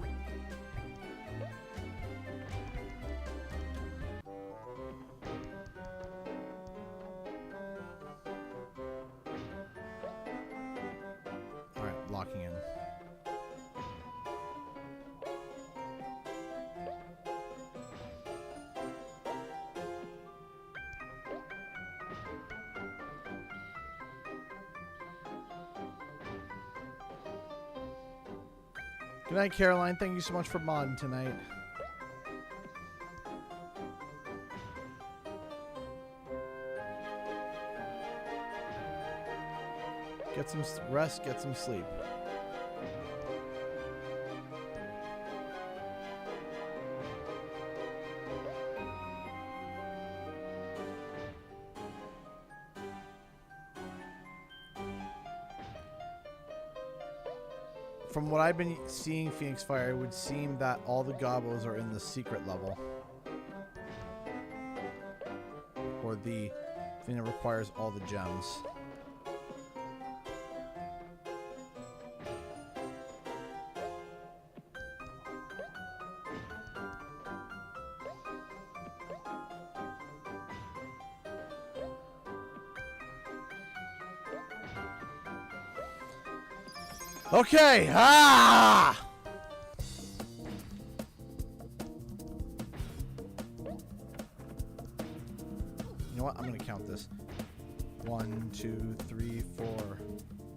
All right, locking in. Good night, Caroline. Thank you so much for modding tonight. Get some rest, get some sleep. From what I've been seeing, Phoenix Fire, it would seem that all the Gobbos are in the secret level. Or the thing that requires all the gems. Okay, You know what? I'm gonna count this. 1, 2, 3, 4.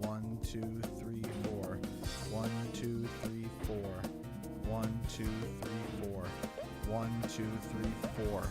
1, 2, 3, 4. 1, 2, 3, 4. 1, 2, 3, 4. 1, 2, 3, 4.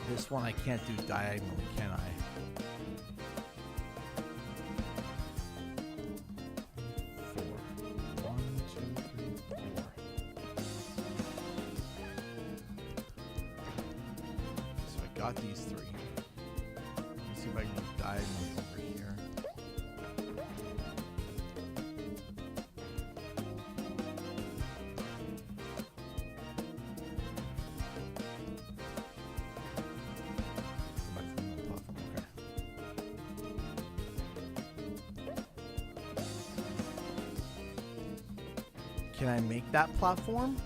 This one I can't do diagonally, can I? Got these three. Let me see if I can do diagonally over here. Can I make that platform?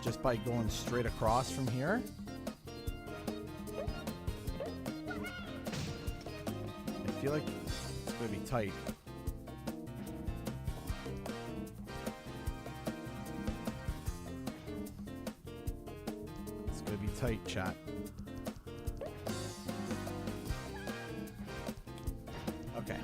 Just by going straight across from here? I feel like it's gonna be tight. It's gonna be tight, chat. Okay.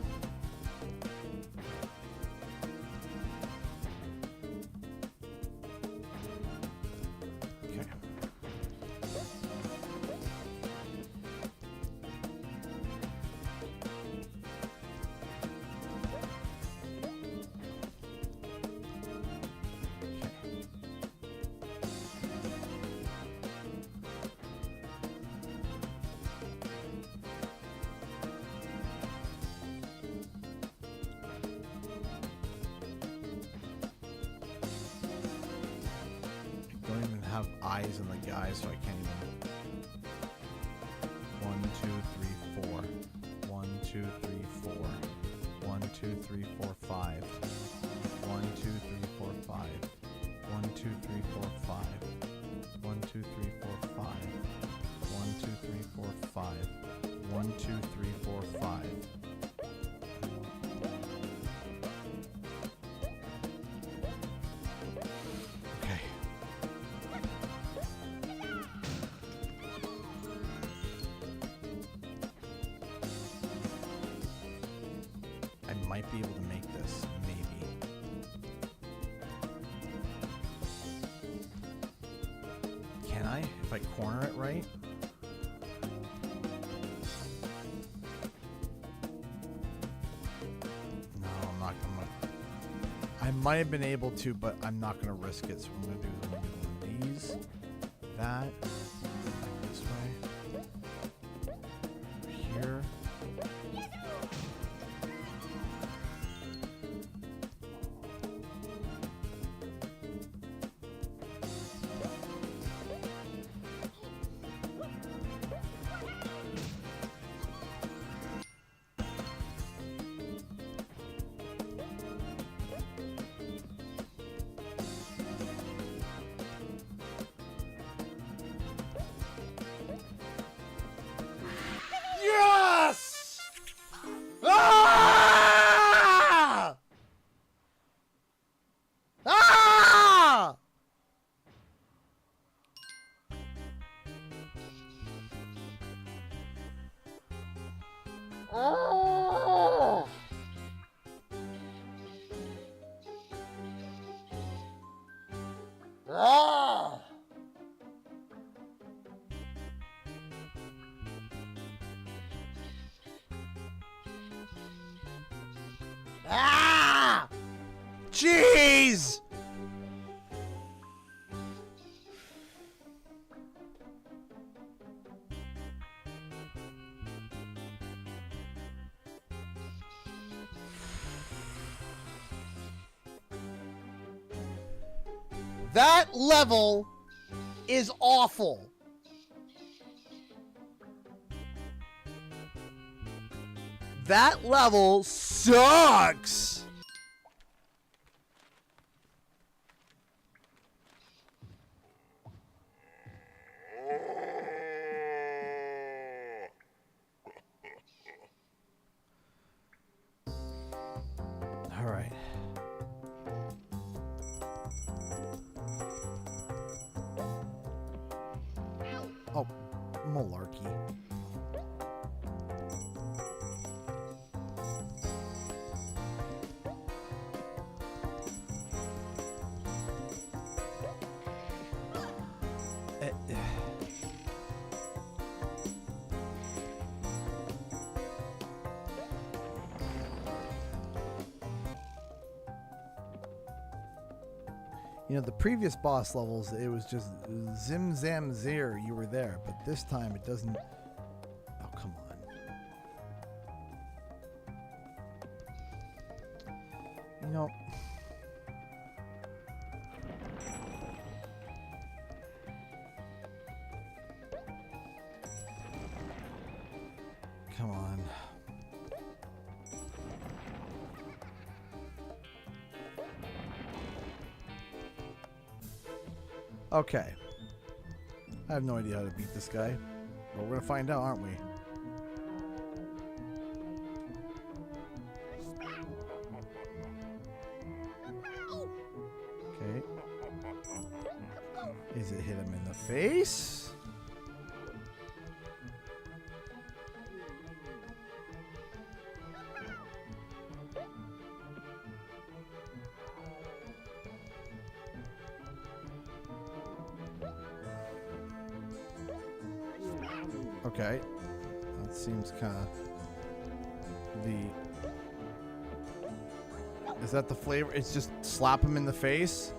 Have eyes on the guy, so I can't even. 1, 2, 3, 4. 1, 2, 3, 4. 1, 2, 3, 4, 5. 1, 2, 3, 4, 5. 1, 2, 3, 4, 5. 1, 2, 3, 4, 5. 1, 2, 3, 4, 5. 1, 2, 3, 4, 5. Might be able to make this, maybe. Can I? If I corner it right? No, I'm not gonna. I might have been able to, but I'm not gonna risk it. So I'm gonna do one of these, that, this way, here. Ah! Jeez! That level is awful. That level sucks. All right. Oh, malarkey. You know, the previous boss levels, it was just zim zam zir, you were there. But this time it doesn't... Oh, come on. You know... Come on. Okay. I have no idea how to beat this guy. But we're gonna find out, aren't we? Okay. Is it hit him in the face? Okay, that seems kind of the... Is that the flavor? It's just slap him in the face?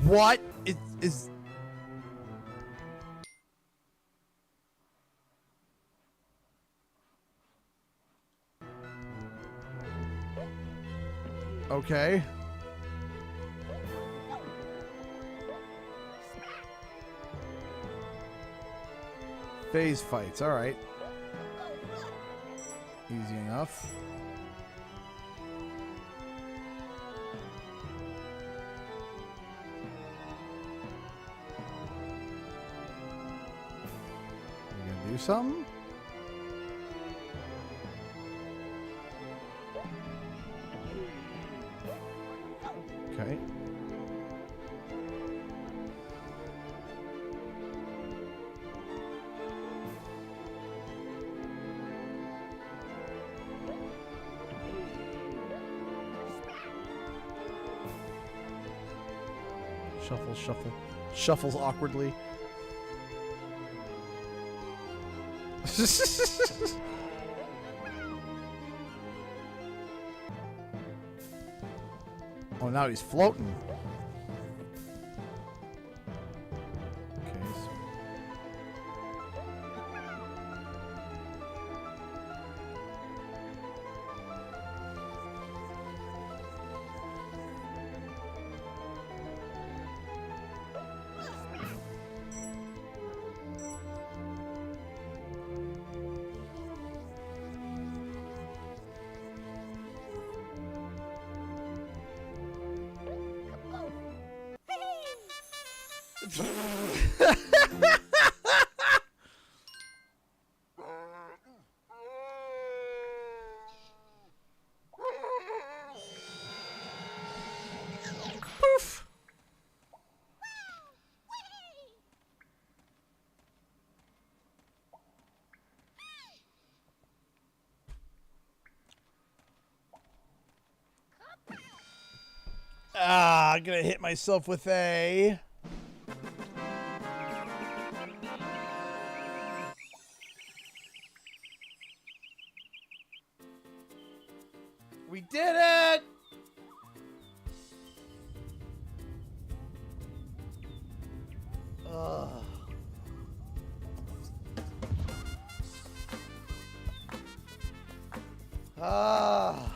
What is... Okay. Phase fights, alright. Easy enough. You gonna do something? Okay. Shuffle, shuffle. Shuffles awkwardly. Oh, now he's floating. Okay. Poof. Ah, I'm gonna hit myself with a. We did it! Ugh. Ah.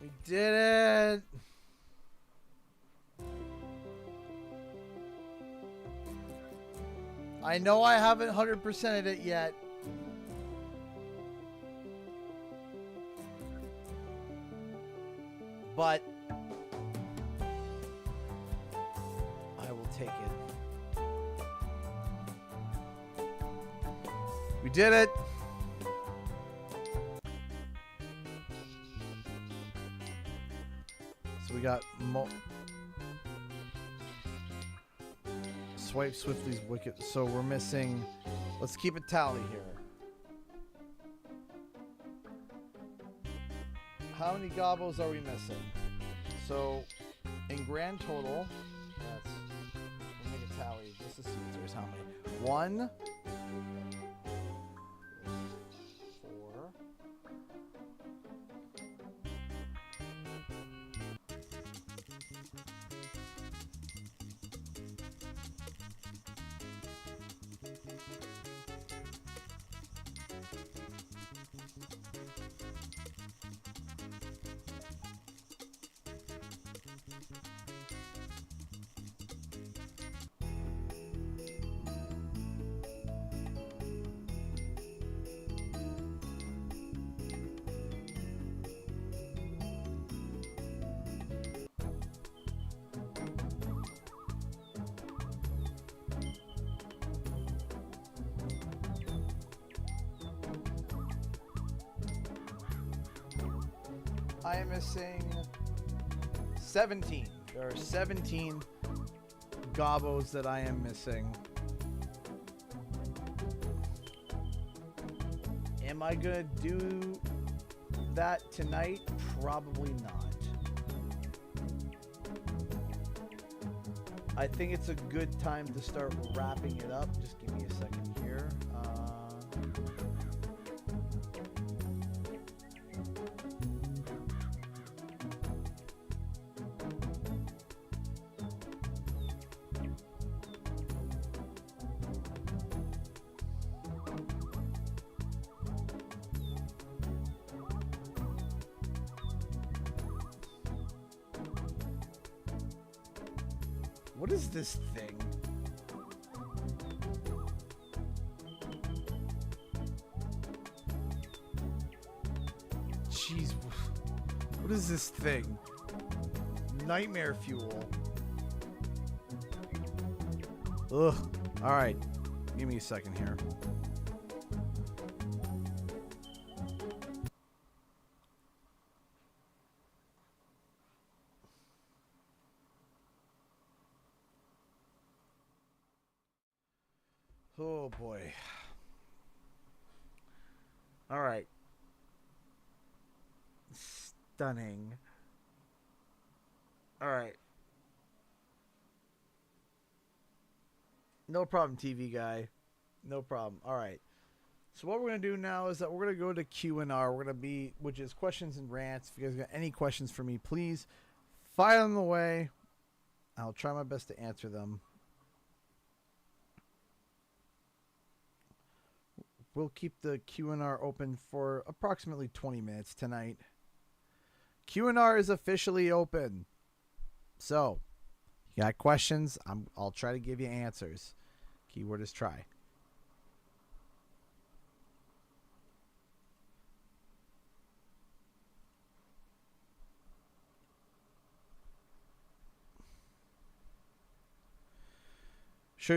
We did it! I know I haven't 100%ed it yet. But I will take it. We did it! So we got Swipe Swiftly's Wicked. So we're missing. Let's keep a tally here. How many Gobbos are we missing? So in grand total, we'll make a tally just to see if there's how many. 1, 4. I am missing 17. There are 17 Gobbos that I am missing. Am I gonna do that tonight? Probably not. I think it's a good time to start wrapping it up. Just give me a second here. What is this thing? Jeez, what is this thing? Nightmare fuel. Ugh. Alright. Give me a second here. Oh boy. All right. Stunning. All right. No problem, TV guy. No problem. All right. So what we're going to do now is that we're going to go to Q&R. We're going to be, which is questions and rants. If you guys got any questions for me, please fire them away. I'll try my best to answer them. We'll keep the Q&R open for approximately 20 minutes tonight. Q&R is officially open. So, you got questions? I'll try to give you answers. Keyword is try.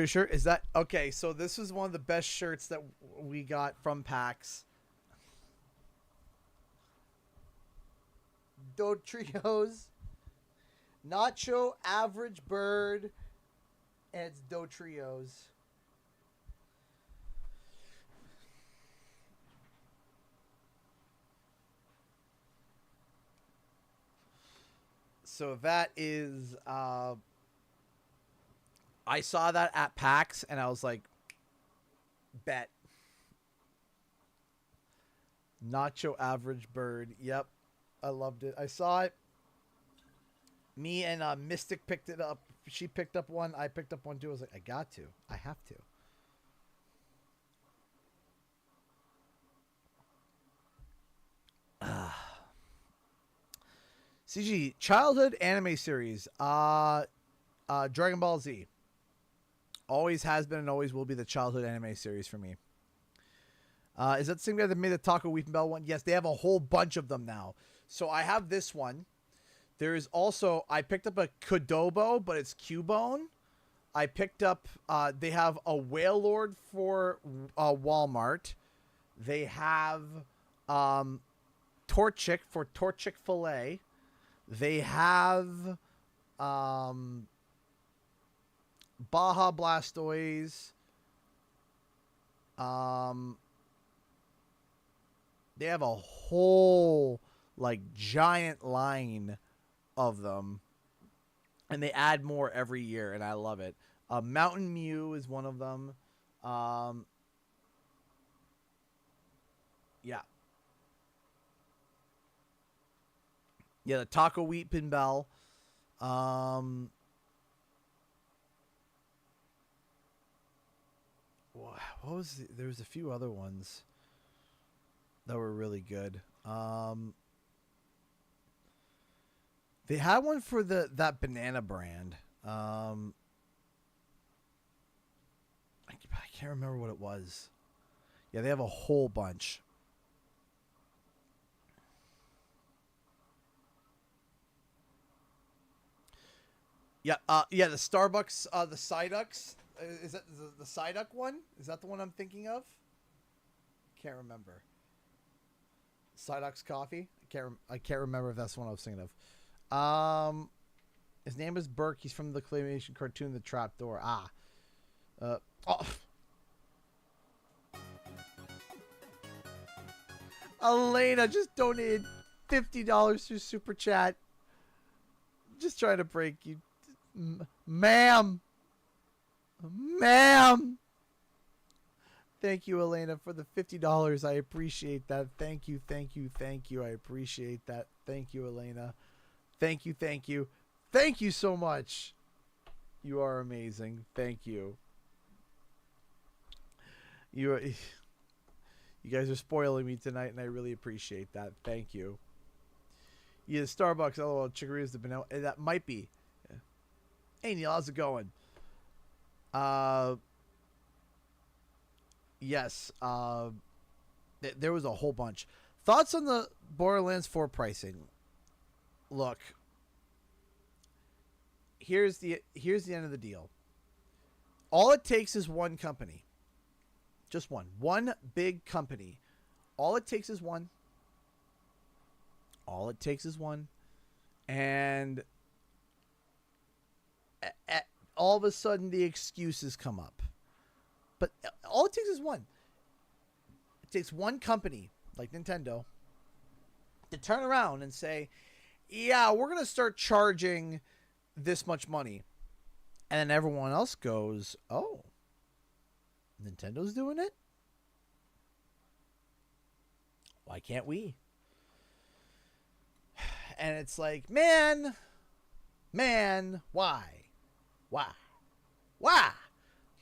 Sure. Is that okay? So this is one of the best shirts that we got from PAX. Do Trios, Nacho, Average Bird, and it's Do Trios. So that is, I saw that at PAX and I was like, bet. Nacho Average Bird. Yep. I loved it. I saw it. Me and Mystic picked it up. She picked up one. I picked up one too. I was like, I got to. I have to. CG childhood anime series. Dragon Ball Z. Always has been and always will be the childhood anime series for me. Is that the same guy that made the Taco Weeping Bell one? Yes, they have a whole bunch of them now. So I have this one. There is also, I picked up a Kodobo, but it's Cubone. I picked up, they have a Whale Lord for Walmart. They have Torchic for Torchic Filet. They have Baja Blastoise. They have a whole like giant line of them, and they add more every year, and I love it. Mountain Mew is one of them. Yeah, the Taco Weeping Bell. What was there was a few other ones that were really good. They had one for that banana brand. I can't remember what it was. Yeah, they have a whole bunch. Yeah, the Starbucks, the Psyducks. Is that the Psyduck one? Is that the one I'm thinking of? Can't remember. Psyduck's coffee. I can't remember if that's the one I was thinking of. His name is Burke. He's from the claymation cartoon The Trapdoor. Elena just donated $50 through Super Chat. Just trying to break you. Ma'am. Thank you, Elena, for the $50. I appreciate that. Thank you. I appreciate that. Thank you, Elena. Thank you. Thank you so much. You are amazing. Thank you. You guys are spoiling me tonight, and I really appreciate that. Thank you. Yeah, Starbucks, LOL, Chicory's the banana. That might be. Yeah. Hey, Neil, how's it going? Yes. There was a whole bunch. Thoughts on the Borderlands 4 pricing? Look. Here's the end of the deal. All it takes is one company. Just one. One big company. All it takes is one. And all of a sudden the excuses come up. But all it takes is one. It takes one company, like Nintendo, to turn around and say, yeah, we're going to start charging this much money. And then everyone else goes, oh, Nintendo's doing it? Why can't we? And it's like, man, why?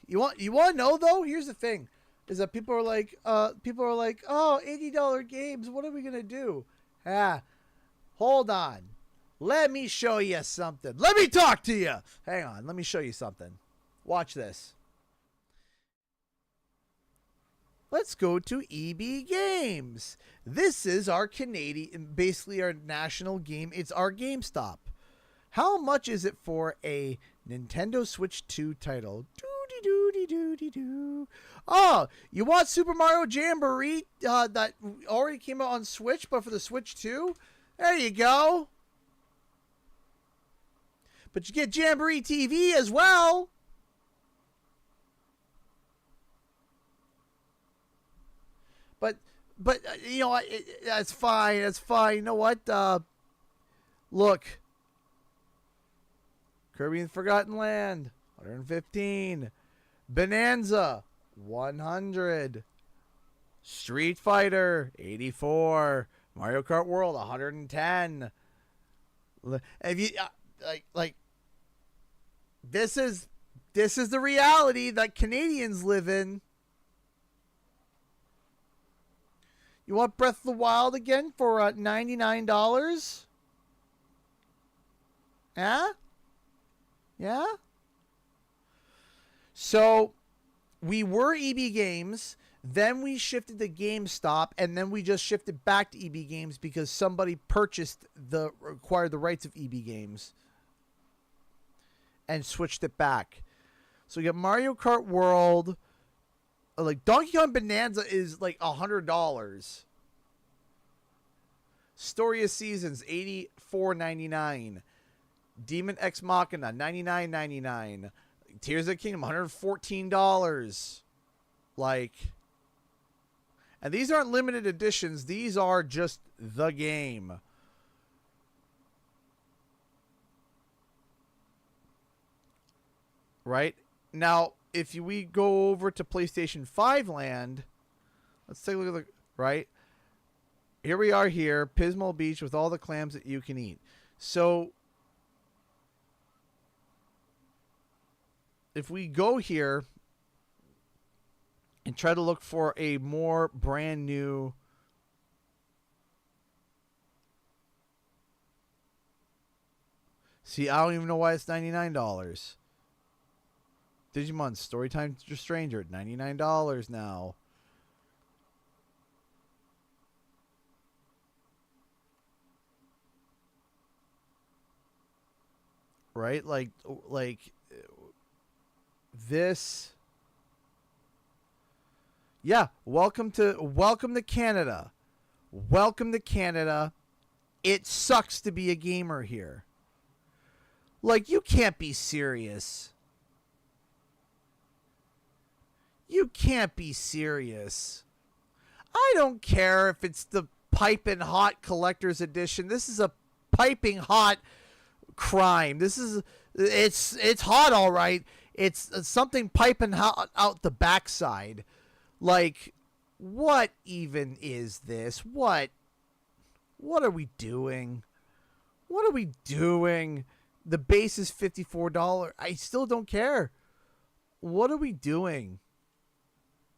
You want to know though? Here's the thing, is that people are like, oh, $80 games. What are we gonna do? Hold on. Let me show you something. Let me talk to you. Hang on. Let me show you something. Watch this. Let's go to EB Games. This is our Canadian, basically our national game. It's our GameStop. How much is it for a Nintendo Switch 2 title? doo. Oh, you want Super Mario Jamboree that already came out on Switch, but for the Switch 2? There you go. But you get Jamboree TV as well. But you know what? That's fine. That's fine. You know what? Look. Kirby and Forgotten Land, 115. Bonanza, 100. Street Fighter, 84. Mario Kart World, 110. If you like, this is the reality that Canadians live in. You want Breath of the Wild again for $99? Yeah? Yeah? So, we were EB Games, then we shifted to GameStop, and then we just shifted back to EB Games because somebody acquired the rights of EB Games and switched it back. So, you got Mario Kart World. Like, Donkey Kong Bonanza is like $100. Story of Seasons, $84.99. Demon Ex Machina, $99.99. Tears of the Kingdom, $114. Like, and these aren't limited editions. These are just the game. Right? Now, if we go over to PlayStation 5 land, let's take a look at the, right? Here we are here, Pismo Beach with all the clams that you can eat. So, if we go here and try to look for a more brand new see, I don't even know why it's $99. Digimon Storytime Stranger at $99 now. Right? Like this. Yeah, welcome to Canada. Welcome to Canada. It sucks to be a gamer here. Like, you can't be serious. You can't be serious. I don't care if it's the piping hot collector's edition. This is a piping hot crime. It's hot, all right. It's something piping hot out the backside. Like, what even is this? What are we doing? What are we doing? The base is $54. I still don't care. What are we doing?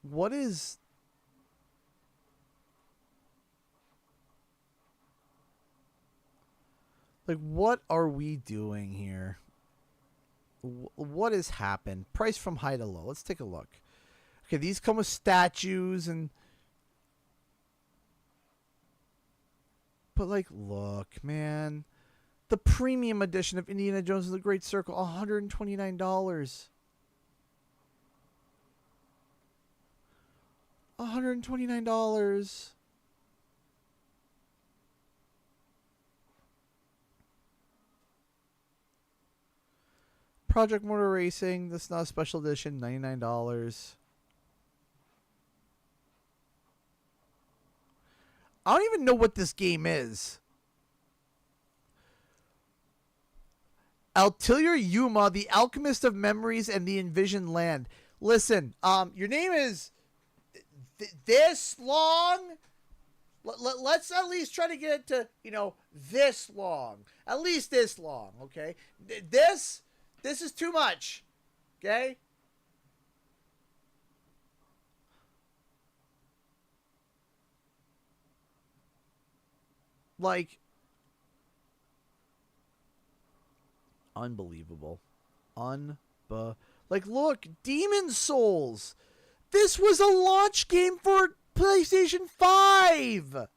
What is... Like, what are we doing here? What has happened? Price from high to low. Let's take a look. Okay, these come with statues and... But, like, look, man. The premium edition of Indiana Jones and the Great Circle, $129. $129. Project Motor Racing, that's not a special edition, $99. I don't even know what this game is. Altilia Yuma, the Alchemist of Memories and the Envisioned Land. Listen, your name is this long. Let's at least try to get it to, this long. At least this long, okay? This is too much, okay? Like, unbelievable. Like, look, Demon Souls. This was a launch game for PlayStation 5.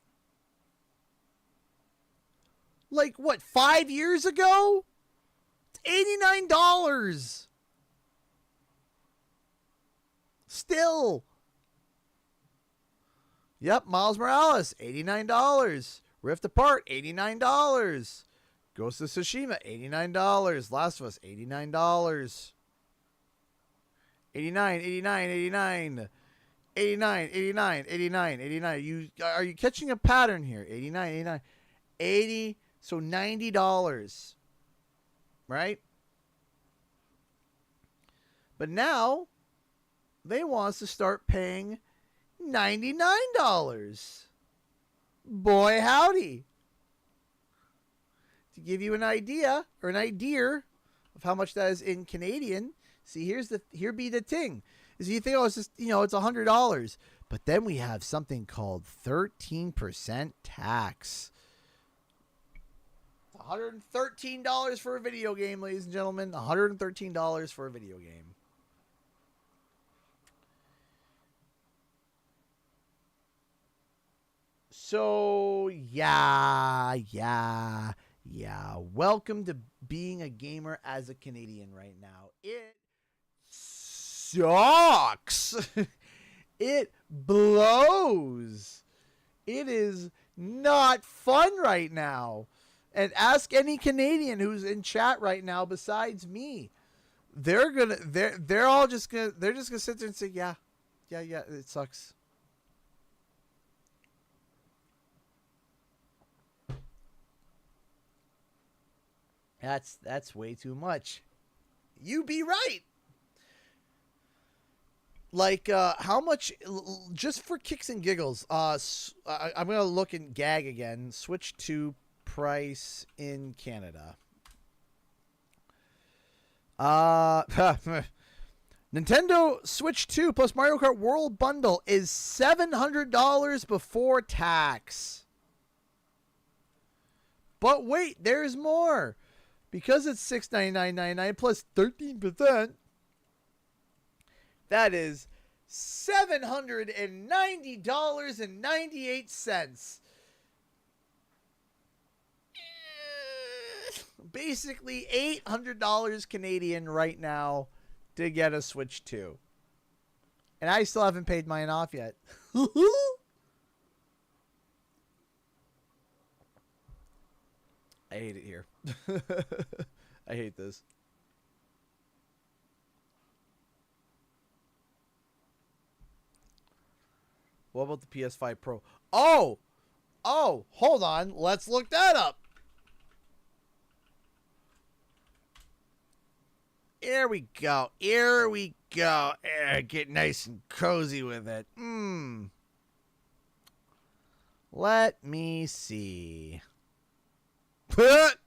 Like, what, 5 years ago? It's $89. Still. Yep, Miles Morales, $89. Rift Apart, $89. Ghost of Tsushima, $89. Last of Us, $89. 89, 89, 89. 89, 89, 89, 89. Are you catching a pattern here? 89, 89. 80, so $90. Right? But now they want us to start paying $99. Boy, howdy. To give you an idea or an idea of how much that is in Canadian, see, here be the thing. Is you think, oh, it's just, it's $100. But then we have something called 13% tax. $113 for a video game, ladies and gentlemen. $113 for a video game. So, yeah. Welcome to being a gamer as a Canadian right now. It sucks. It blows. It is not fun right now. And ask any Canadian who's in chat right now besides me. They're just gonna sit there and say, yeah, it sucks. That's way too much. You be right. Like, how much, just for kicks and giggles, I'm going to look and gag again. Switch to price in Canada. Nintendo Switch 2 plus Mario Kart World Bundle is $700 before tax. But wait, there's more. Because it's $699.99 plus 13%, that is $790.98. Basically $800 Canadian right now to get a Switch 2. And I still haven't paid mine off yet. I hate it here. I hate this. What about the PS5 Pro? Oh, hold on. Let's look that up. Here we go. Get nice and cozy with it. Let me see. Put.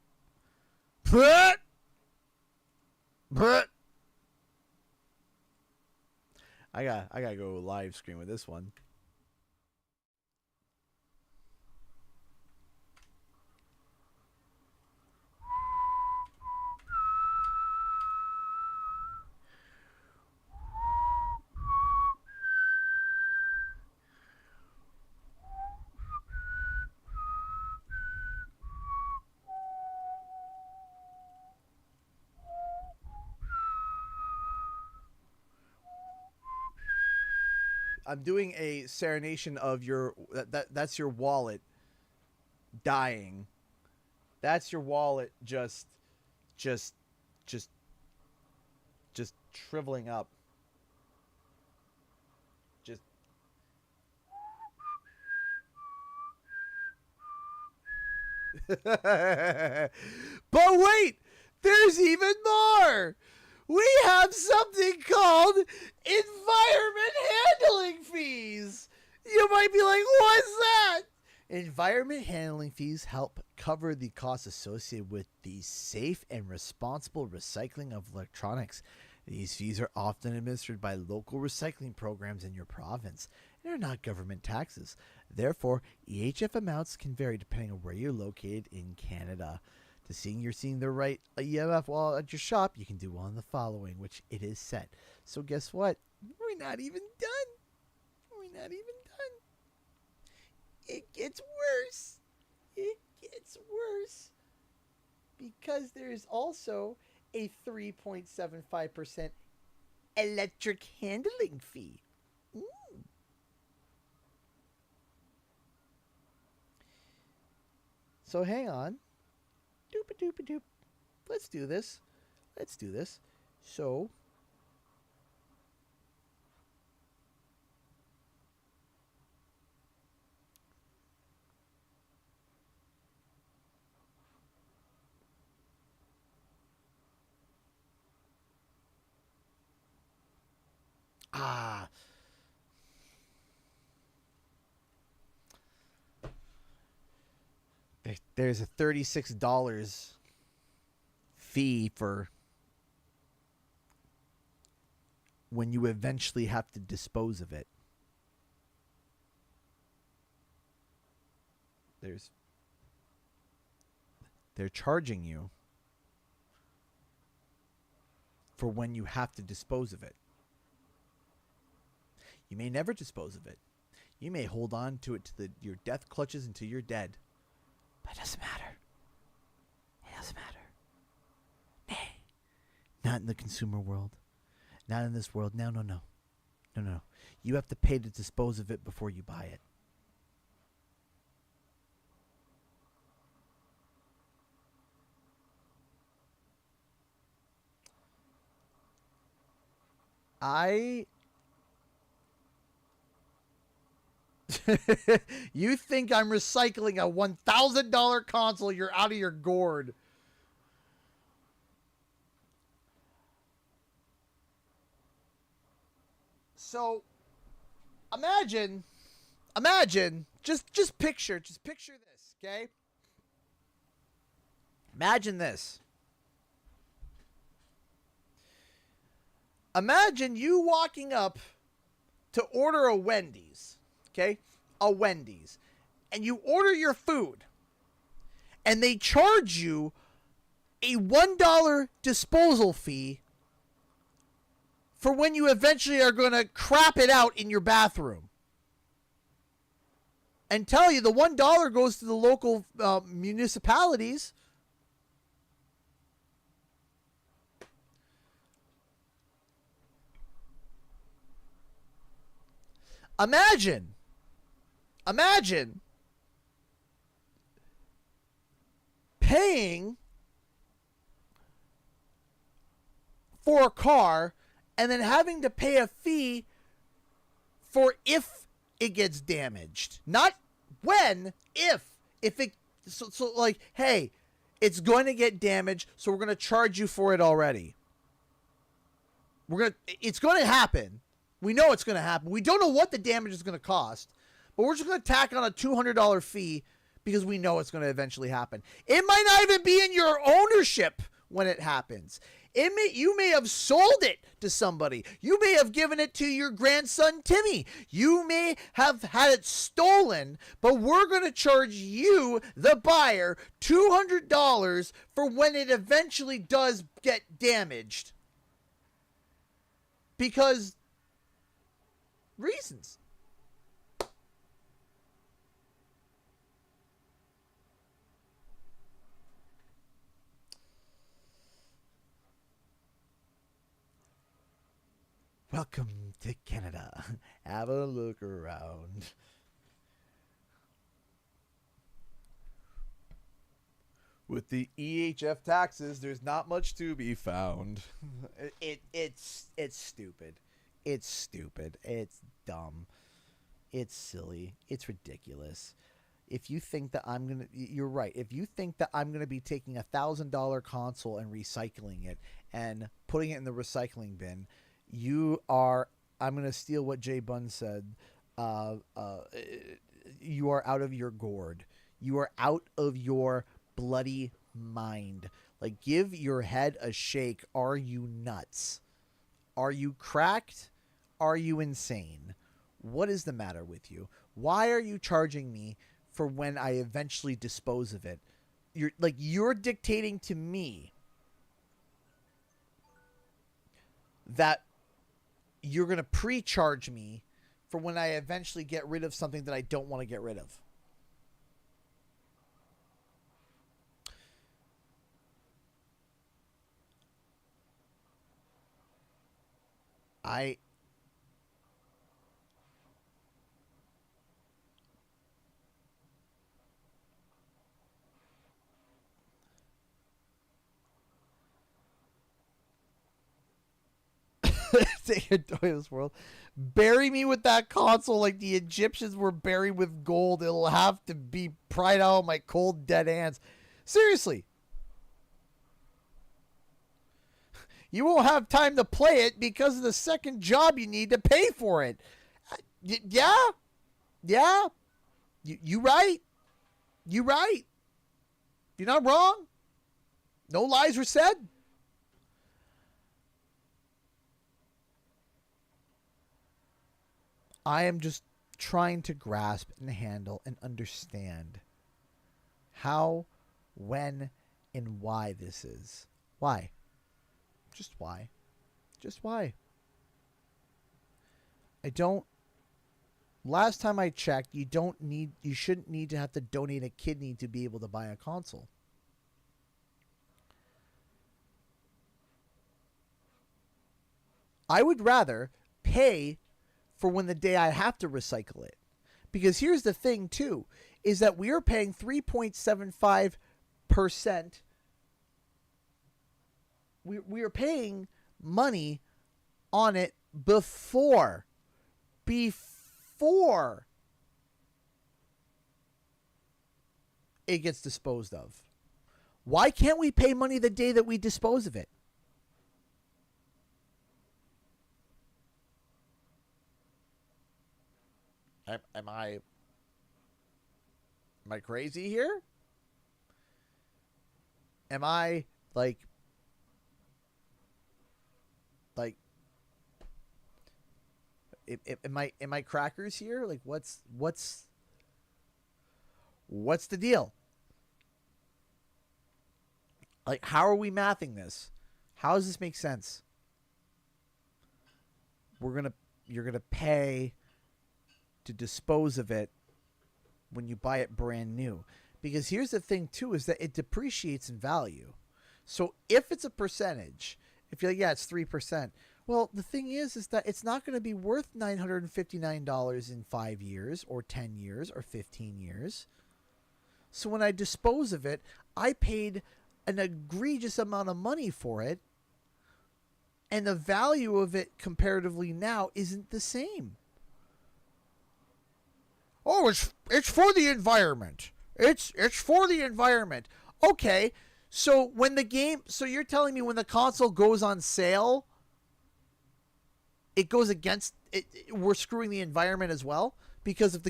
I gotta go live screen with this one. I'm doing a serenation of your that's your wallet dying. That's your wallet just shriveling up. Just But wait, there's even more. We have something called environment handling fees. You might be like, what's that? Environment handling fees help cover the costs associated with the safe and responsible recycling of electronics. These fees are often administered by local recycling programs in your province and are not government taxes. Therefore, EHF amounts can vary depending on where you're located in Canada. To seeing you're seeing the right EMF while at your shop, you can do one of the following, which it is set. So guess what? We're not even done. It gets worse. Because there's also a 3.75% electric handling fee. So hang on. Doop-a-doop-a-doop. Let's do this. Let's do this. So ah there's a $36 fee for when you eventually have to dispose of it. They're charging you for when you have to dispose of it. You may never dispose of it. You may hold on to it to your death clutches until you're dead. But it doesn't matter. It doesn't matter. Nay. Not in the consumer world. Not in this world. No. You have to pay to dispose of it before you buy it. You think I'm recycling a $1,000 console? You're out of your gourd. So, imagine, just picture this, okay? Imagine this. Imagine you walking up to order a Wendy's, okay? A Wendy's. And you order your food. And they charge you a $1 disposal fee for when you eventually are going to crap it out in your bathroom. And tell you the $1 goes to the local municipalities. Imagine paying for a car and then having to pay a fee for if it gets damaged. Not when, if it, so like, hey, it's going to get damaged, so we're going to charge you for it already. It's going to happen. We know it's going to happen. We don't know what the damage is going to cost, but we're just going to tack on a $200 fee because we know it's going to eventually happen. It might not even be in your ownership when it happens. You may have sold it to somebody. You may have given it to your grandson, Timmy. You may have had it stolen, but we're going to charge you, the buyer, $200 for when it eventually does get damaged. Because reasons. Welcome to Canada. Have a look around. With the EHF taxes, there's not much to be found. It's stupid. It's stupid. It's dumb. It's silly. It's ridiculous. If you think that you're right. If you think that I'm gonna be taking $1,000 console and recycling it and putting it in the recycling bin, I'm gonna steal what Jay Bunn said. You are out of your gourd. You are out of your bloody mind. Like, give your head a shake. Are you nuts? Are you cracked? Are you insane? What is the matter with you? Why are you charging me for when I eventually dispose of it? You're dictating to me that you're going to pre-charge me for when I eventually get rid of something that I don't want to get rid of. I take a toy of this world. Bury me with that console like the Egyptians were buried with gold. It'll have to be pried out of my cold, dead hands. Seriously. You won't have time to play it because of the second job you need to pay for it. Yeah. Yeah. You right. You right. You're not wrong. No lies were said. I am just trying to grasp and handle and understand how, when, and why this is. Why? Just why? Just why? I don't. Last time I checked, you shouldn't need to have to donate a kidney to be able to buy a console. I would rather pay for when the day I have to recycle it. Because here's the thing, too, is that we are paying 3.75%. We are paying money on it before it gets disposed of. Why can't we pay money the day that we dispose of it? Am I crazy here? Am I like am I crackers here? Like what's the deal? Like how are we mathing this? How does this make sense? You're gonna pay to dispose of it when you buy it brand new. Because here's the thing too, is that it depreciates in value. So if it's a percentage, if you're like, yeah, it's 3%. Well, the thing is that it's not going to be worth $959 in 5 years or 10 years or 15 years. So when I dispose of it, I paid an egregious amount of money for it. And the value of it comparatively now isn't the same. Oh, it's for the environment. It's for the environment. Okay, so you're telling me when the console goes on sale, it goes against it, we're screwing the environment as well? Because if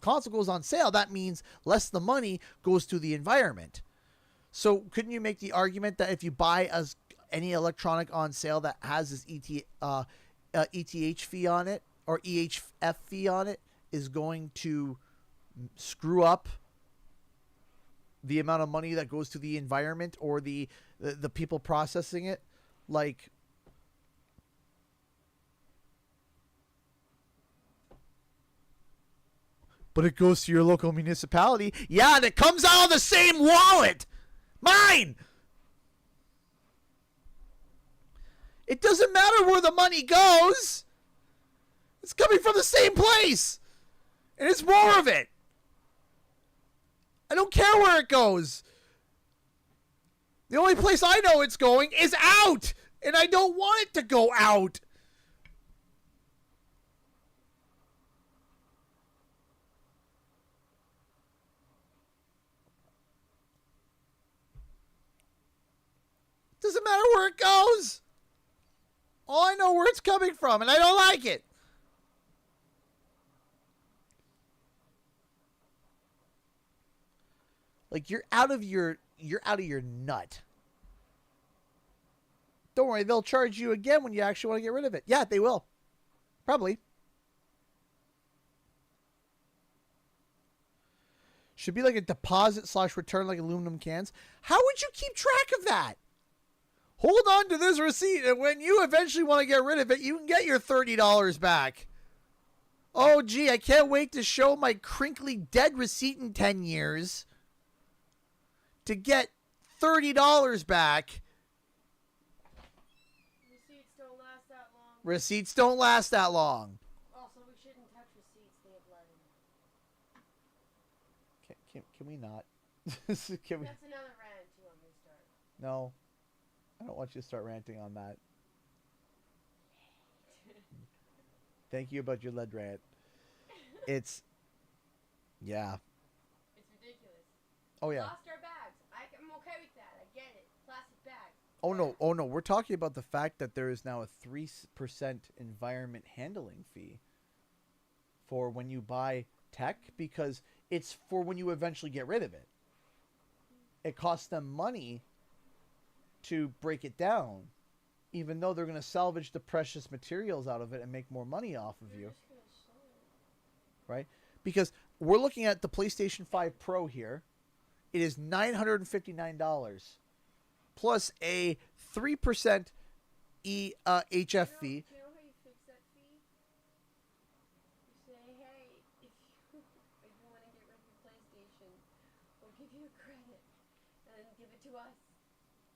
console goes on sale, that means less of the money goes to the environment. So couldn't you make the argument that if you buy any electronic on sale that has this ETH fee on it or EHF fee on it, is going to screw up the amount of money that goes to the environment or the people processing it? Like, but it goes to your local municipality. Yeah, and it comes out of the same wallet. Mine. It doesn't matter where the money goes. It's coming from the same place. And it's more of it. I don't care where it goes. The only place I know it's going is out. And I don't want it to go out. Doesn't matter where it goes. All I know where it's coming from, and I don't like it. Like you're out of your nut. Don't worry, they'll charge you again when you actually want to get rid of it. Yeah, they will. Probably. Should be like a deposit/return like aluminum cans. How would you keep track of that? Hold on to this receipt, and when you eventually want to get rid of it, you can get your $30 back. Oh, gee, I can't wait to show my crinkly dead receipt in 10 years to get $30 back. Receipts don't last that long. Receipts don't last that long. Also, we shouldn't touch receipts. They have lead in them. Can we not? Can we? That's another rant you want me to start. No, I don't want you to start ranting on that. Thank you about your lead rant. It's, yeah. It's ridiculous. Oh yeah. Lost our bags. I'm okay with that. I get it. Plastic bags. Oh no. Oh no. We're talking about the fact that there is now a 3% environment handling fee for when you buy tech, because it's for when you eventually get rid of it. It costs them money to break it down, even though they're going to salvage the precious materials out of it and make more money off of you. Right? Because we're looking at the PlayStation 5 Pro here. It is $959 plus a 3% HF fee. Do you know how you fix that fee? You say, hey, if you want to get rid of your PlayStation, we'll give you a credit and then give it to us.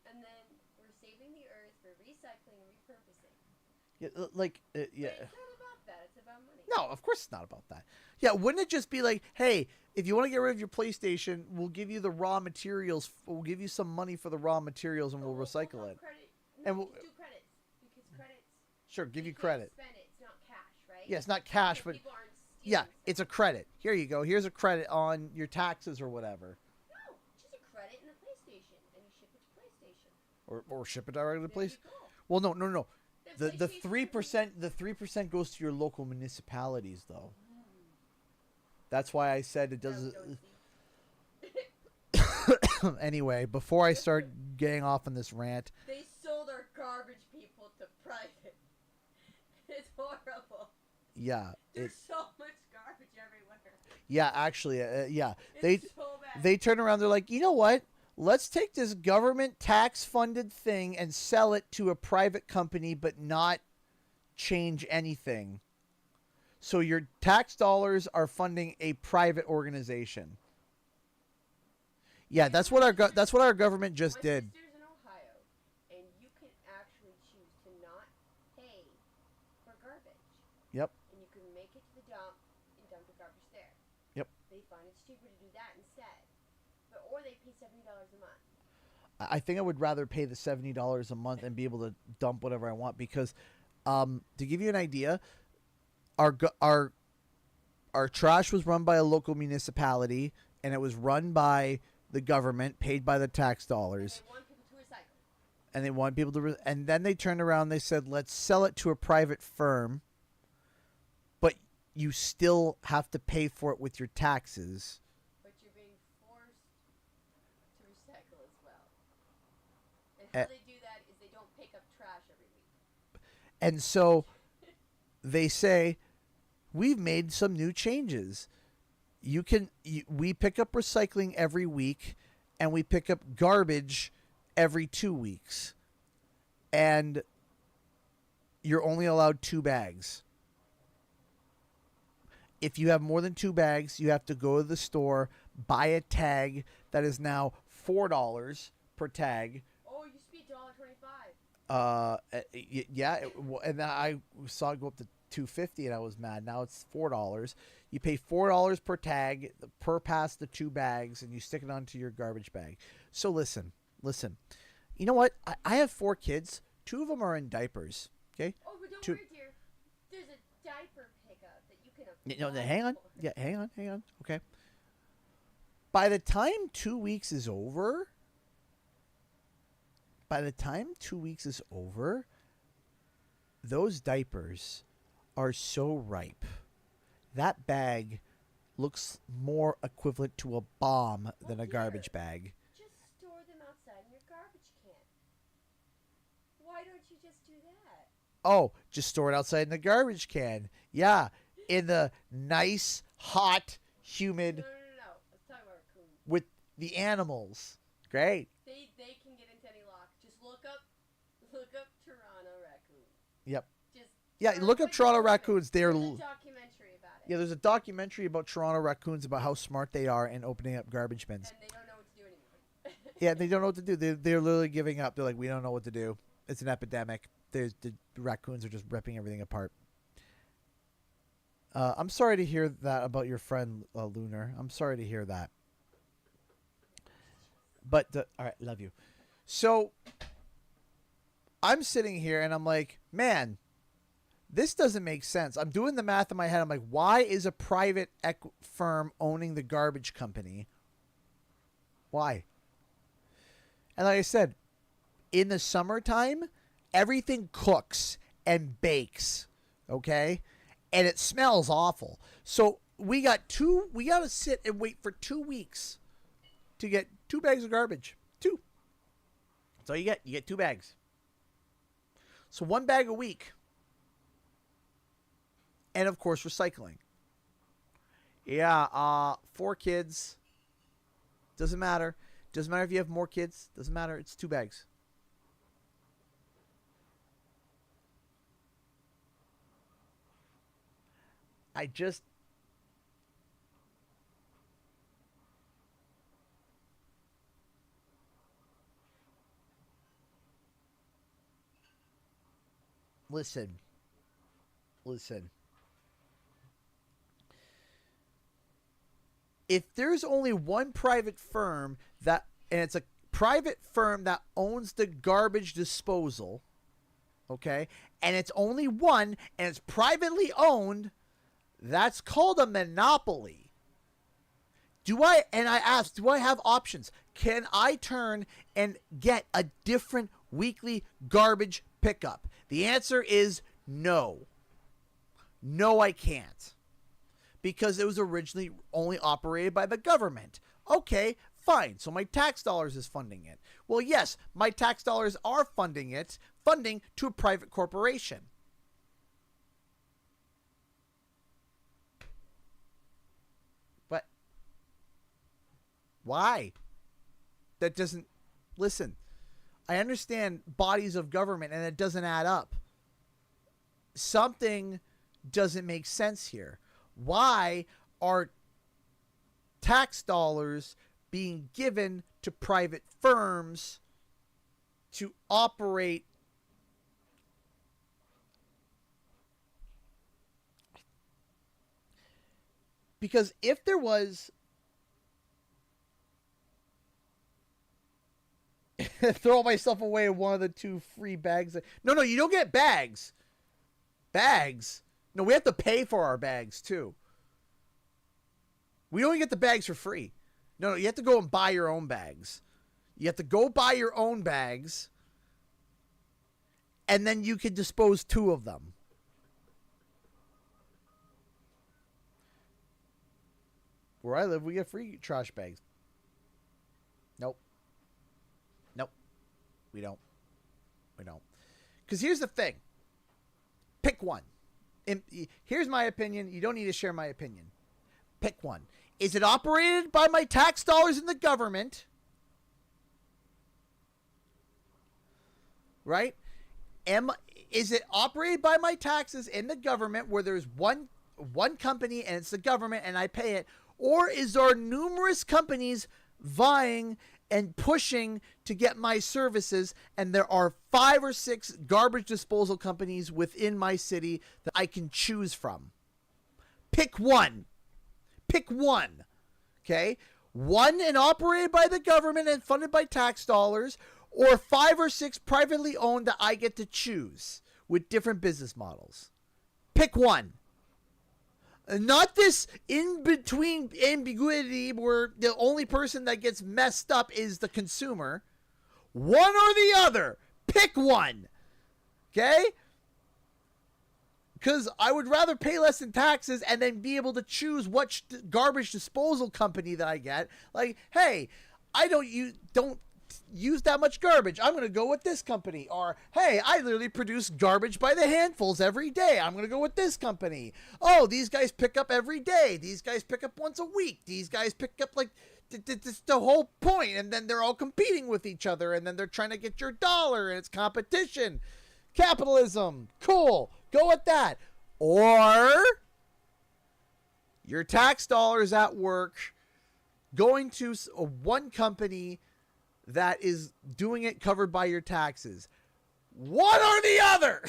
And then we're saving the earth for recycling and repurposing. Yeah, yeah. But it's not about that. It's about money. No, of course it's not about that. Yeah, wouldn't it just be like, hey, if you want to get rid of your PlayStation, we'll give you the raw materials. We'll give you some money for the raw materials, and we'll recycle it. Credit. No, And we'll just do credits. Because credits. Sure, give you can't credit. Spend it. It's not cash, right? Yeah, it's not cash, Because but people aren't stealing yeah, stuff. it's a credit. Here you go. Here's a credit on your taxes or whatever, No, just a credit in the PlayStation, and you ship it to PlayStation. or ship it directly to There place. you go. Well, no. Then The PlayStation- 3% goes to your local municipalities, though. That's why I said it doesn't. Anyway, before I start getting off on this rant, They sold our garbage people to private. It's horrible. yeah, There's so much garbage everywhere. yeah, actually, yeah, It's so bad. they turn around. They're like, you know what? Let's take this government tax-funded thing and sell it to a private company, but not change anything. So your tax dollars are funding a private organization. Yeah, that's what our government just My did. sister's in Ohio, and you can actually choose to not pay for garbage. Yep. And you can make it to the dump and dump the garbage there. Yep. They find it's cheaper to do that instead. Or they pay $70 a month. I think I would rather pay the $70 a month and be able to dump whatever I want, because to give you an idea, our trash was run by a local municipality, and it was run by the government, paid by the tax dollars. They want people to recycle. And they want people to and then they turned around and they said, let's sell it to a private firm, but you still have to pay for it with your taxes. But you're being forced to recycle as well. And how they do that is they don't pick up trash every week. And so they say, we've made some new changes. We pick up recycling every week, and we pick up garbage every 2 weeks. And you're only allowed 2 bags. If you have more than 2 bags, you have to go to the store, buy a tag that is now $4 per tag. Oh, it used to be $1.25. Yeah, and then I saw it go up to $2.50, and I was mad. Now it's $4. You pay $4 per tag per pass the 2 bags, and you stick it onto your garbage bag. So listen. You know what? I have 4 kids. 2 of them are in diapers. Okay. Oh, but don't 2. worry, dear. There's a diaper pickup that you can apply. No, hang on. Yeah, hang on. Okay. By the time 2 weeks is over, those diapers are so ripe. That bag looks more equivalent to a bomb than a garbage bag. Just store them outside in your garbage can. Why don't you just do that? Oh, just store it outside in the garbage can. Yeah, in the nice, hot, humid No. Let's talk about raccoons. with the animals. Great. They can get into any lock. Just look up Toronto raccoon. Yep. Just Yeah, look up Toronto raccoons. They're There's a documentary about it. yeah. There's a documentary about Toronto raccoons about how smart they are in opening up garbage bins. And they don't know what to do anymore. Yeah, they don't know what to do. They're literally giving up. They're like, we don't know what to do. It's an epidemic. the raccoons are just ripping everything apart. I'm sorry to hear that about your friend Lunar. I'm sorry to hear that. But all right, love you. So I'm sitting here and I'm like, man, this doesn't make sense. I'm doing the math in my head. I'm like, why is a private firm owning the garbage company? Why? And like I said, in the summertime, everything cooks and bakes, okay? And it smells awful. So we got to sit and wait for 2 weeks to get 2 bags of garbage. 2. That's all you get. You get 2 bags. So 1 bag a week. And of course, recycling. Yeah, 4 kids. Doesn't matter. Doesn't matter if you have more kids. Doesn't matter. It's 2 bags. I just... Listen. If there's only one private firm and it's a private firm that owns the garbage disposal, okay, and it's only one and it's privately owned, that's called a monopoly. I asked, do I have options? Can I turn and get a different weekly garbage pickup? The answer is no. No, I can't. Because it was originally only operated by the government. Okay, fine. So my tax dollars is funding it. Well, yes, my tax dollars are funding to a private corporation. But why? That doesn't... Listen, I understand bodies of government and it doesn't add up. Something doesn't make sense here. Why are tax dollars being given to private firms to operate? Because if there was... throw myself away in one of the 2 free bags. No, you don't get bags. Bags? No, we have to pay for our bags, too. We don't get the bags for free. No, you have to go and buy your own bags. You have to go buy your own bags, and then you can dispose 2 of them. Where I live, we get free trash bags. Nope. We don't. Because here's the thing. Pick one. Here's my opinion. You don't need to share my opinion. Pick one. Is it operated by my tax dollars in the government? Right? Is it operated by my taxes in the government where there's one company and it's the government and I pay it? Or is there numerous companies vying and pushing to get my services, and there are 5 or 6 garbage disposal companies within my city that I can choose from? Pick one. Okay? One and operated by the government and funded by tax dollars, or 5 or 6 privately owned that I get to choose with different business models. Pick one. Not this in-between ambiguity where the only person that gets messed up is the consumer. One or the other. Pick one. Okay? Because I would rather pay less in taxes and then be able to choose what garbage disposal company that I get. Like, hey, I don't use that much garbage. I'm going to go with this company. Or, hey, I literally produce garbage by the handfuls every day. I'm going to go with this company. Oh, these guys pick up every day. These guys pick up once a week. These guys pick up like the whole point. And then they're all competing with each other. And then they're trying to get your dollar. And it's competition. Capitalism. Cool. Go with that. Or your tax dollars at work going to one company that is doing it covered by your taxes. One or the other.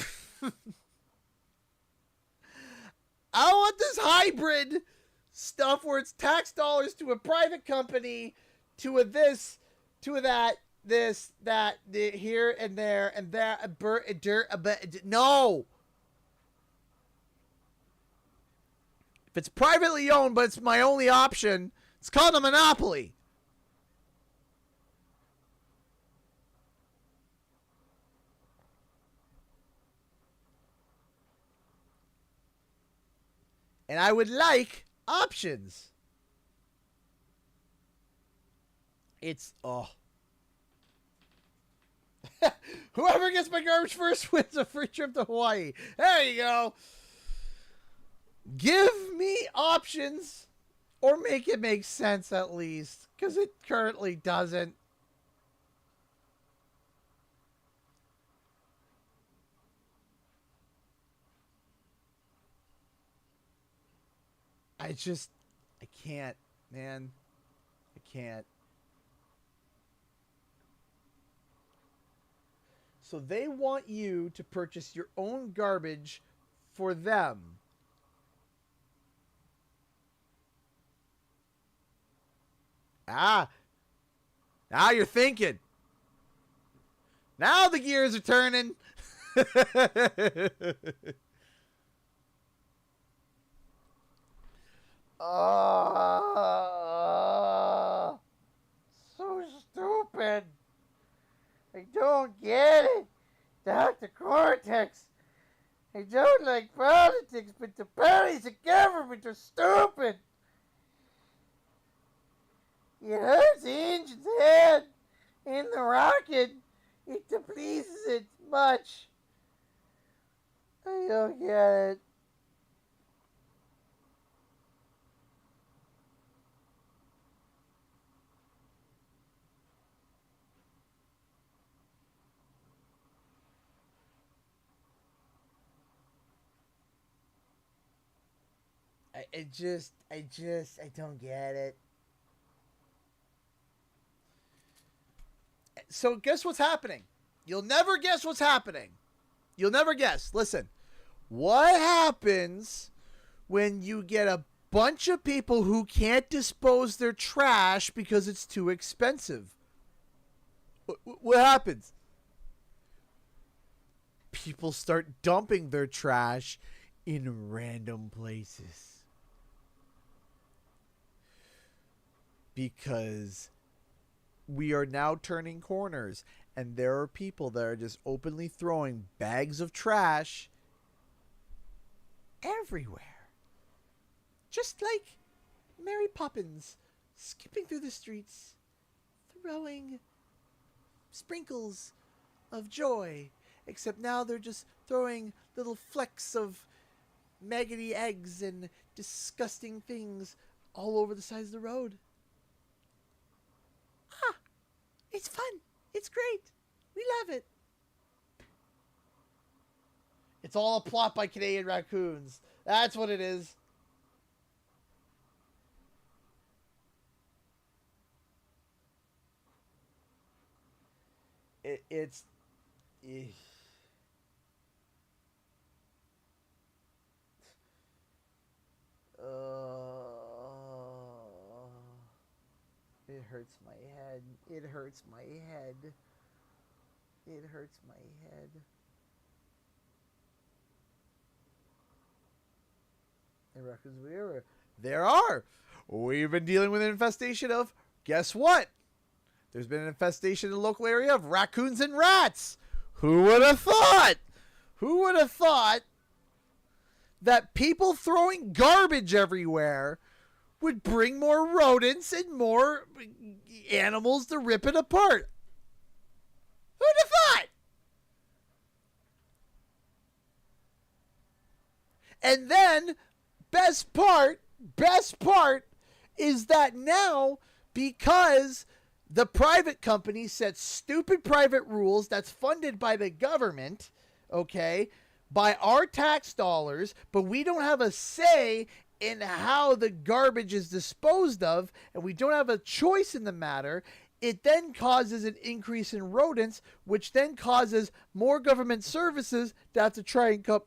I want this hybrid stuff where it's tax dollars to a private company, to a this, to a that, this, that, here and there, and that, no. If it's privately owned, but it's my only option, it's called a monopoly. And I would like options. It's, whoever gets my garbage first wins a free trip to Hawaii. There you go. Give me options, or make it make sense at least, because it currently doesn't. I can't, man. I can't. So they want you to purchase your own garbage for them. Now you're thinking. Now the gears are turning. So stupid. I don't get it. Dr. Cortex. I don't like politics, but the parties of government are stupid. It hurts the engine's head. In the rocket, it depletes it much. I don't get it. I don't get it. So guess what's happening? You'll never guess what's happening. You'll never guess. Listen, what happens when you get a bunch of people who can't dispose their trash because it's too expensive? What happens? People start dumping their trash in random places. Because we are now turning corners, and there are people that are just openly throwing bags of trash everywhere. Just like Mary Poppins skipping through the streets, throwing sprinkles of joy. Except now they're just throwing little flecks of maggoty eggs and disgusting things all over the sides of the road. It's fun. It's great. We love it. It's all a plot by Canadian raccoons. That's what it is. It's... It hurts my head. It hurts my head. It hurts my head. There are. We've been dealing with an infestation of, guess what? There's been an infestation in the local area of raccoons and rats. Who would have thought? Who would have thought that people throwing garbage everywhere would bring more rodents and more animals to rip it apart? Who'd have thought? And then, best part is that now, because the private company sets stupid private rules that's funded by the government, okay, by our tax dollars, but we don't have a say in how the garbage is disposed of, and we don't have a choice in the matter, it then causes an increase in rodents, which then causes more government services to have to try and come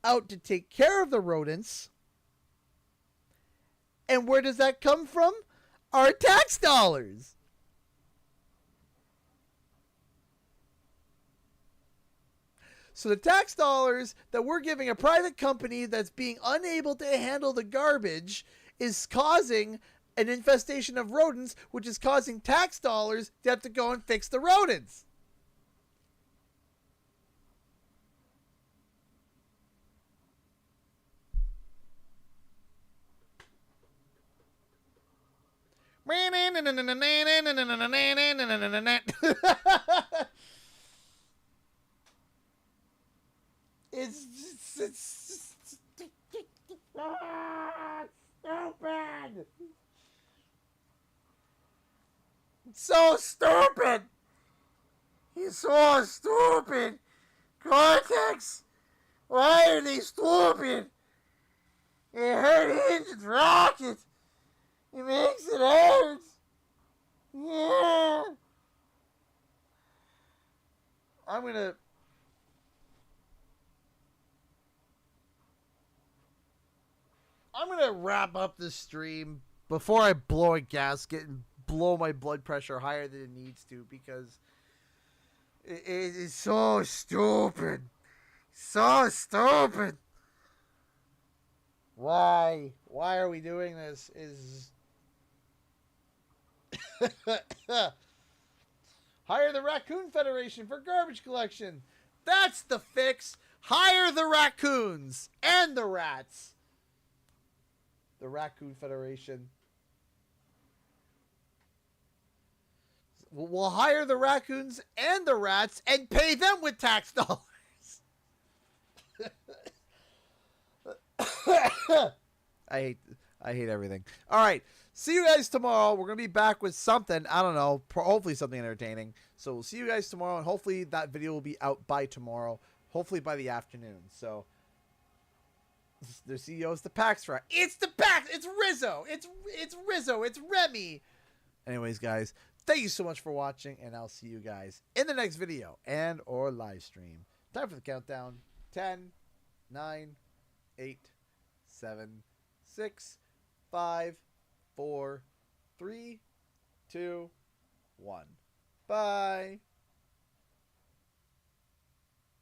out to take care of the rodents. And where does that come from? Our tax dollars. So the tax dollars that we're giving a private company that's being unable to handle the garbage is causing an infestation of rodents, which is causing tax dollars to have to go and fix the rodents. It's stupid. It's so stupid. He's so stupid. Cortex. Why are they stupid? It hurt Engine's rocket. It makes it hurt. Yeah. I'm gonna wrap up this stream before I blow a gasket and blow my blood pressure higher than it needs to, because it is so stupid. So stupid. Why? Why are we doing this? Hire the Raccoon Federation for garbage collection. That's the fix. Hire the raccoons and the rats. The Raccoon Federation. We'll hire the raccoons and the rats and pay them with tax dollars. I hate everything. All right. See you guys tomorrow. We're going to be back with something. I don't know. Hopefully something entertaining. So we'll see you guys tomorrow. And hopefully that video will be out by tomorrow. Hopefully by the afternoon. So the CEO is the PAX right. It's the PAX. It's Rizzo. It's Rizzo. It's Remy. Anyways, guys, thank you so much for watching. And I'll see you guys in the next video and or live stream. Time for the countdown. 10, 9, 8, 7, 6, 5, 4, 3, 2, 1. Bye.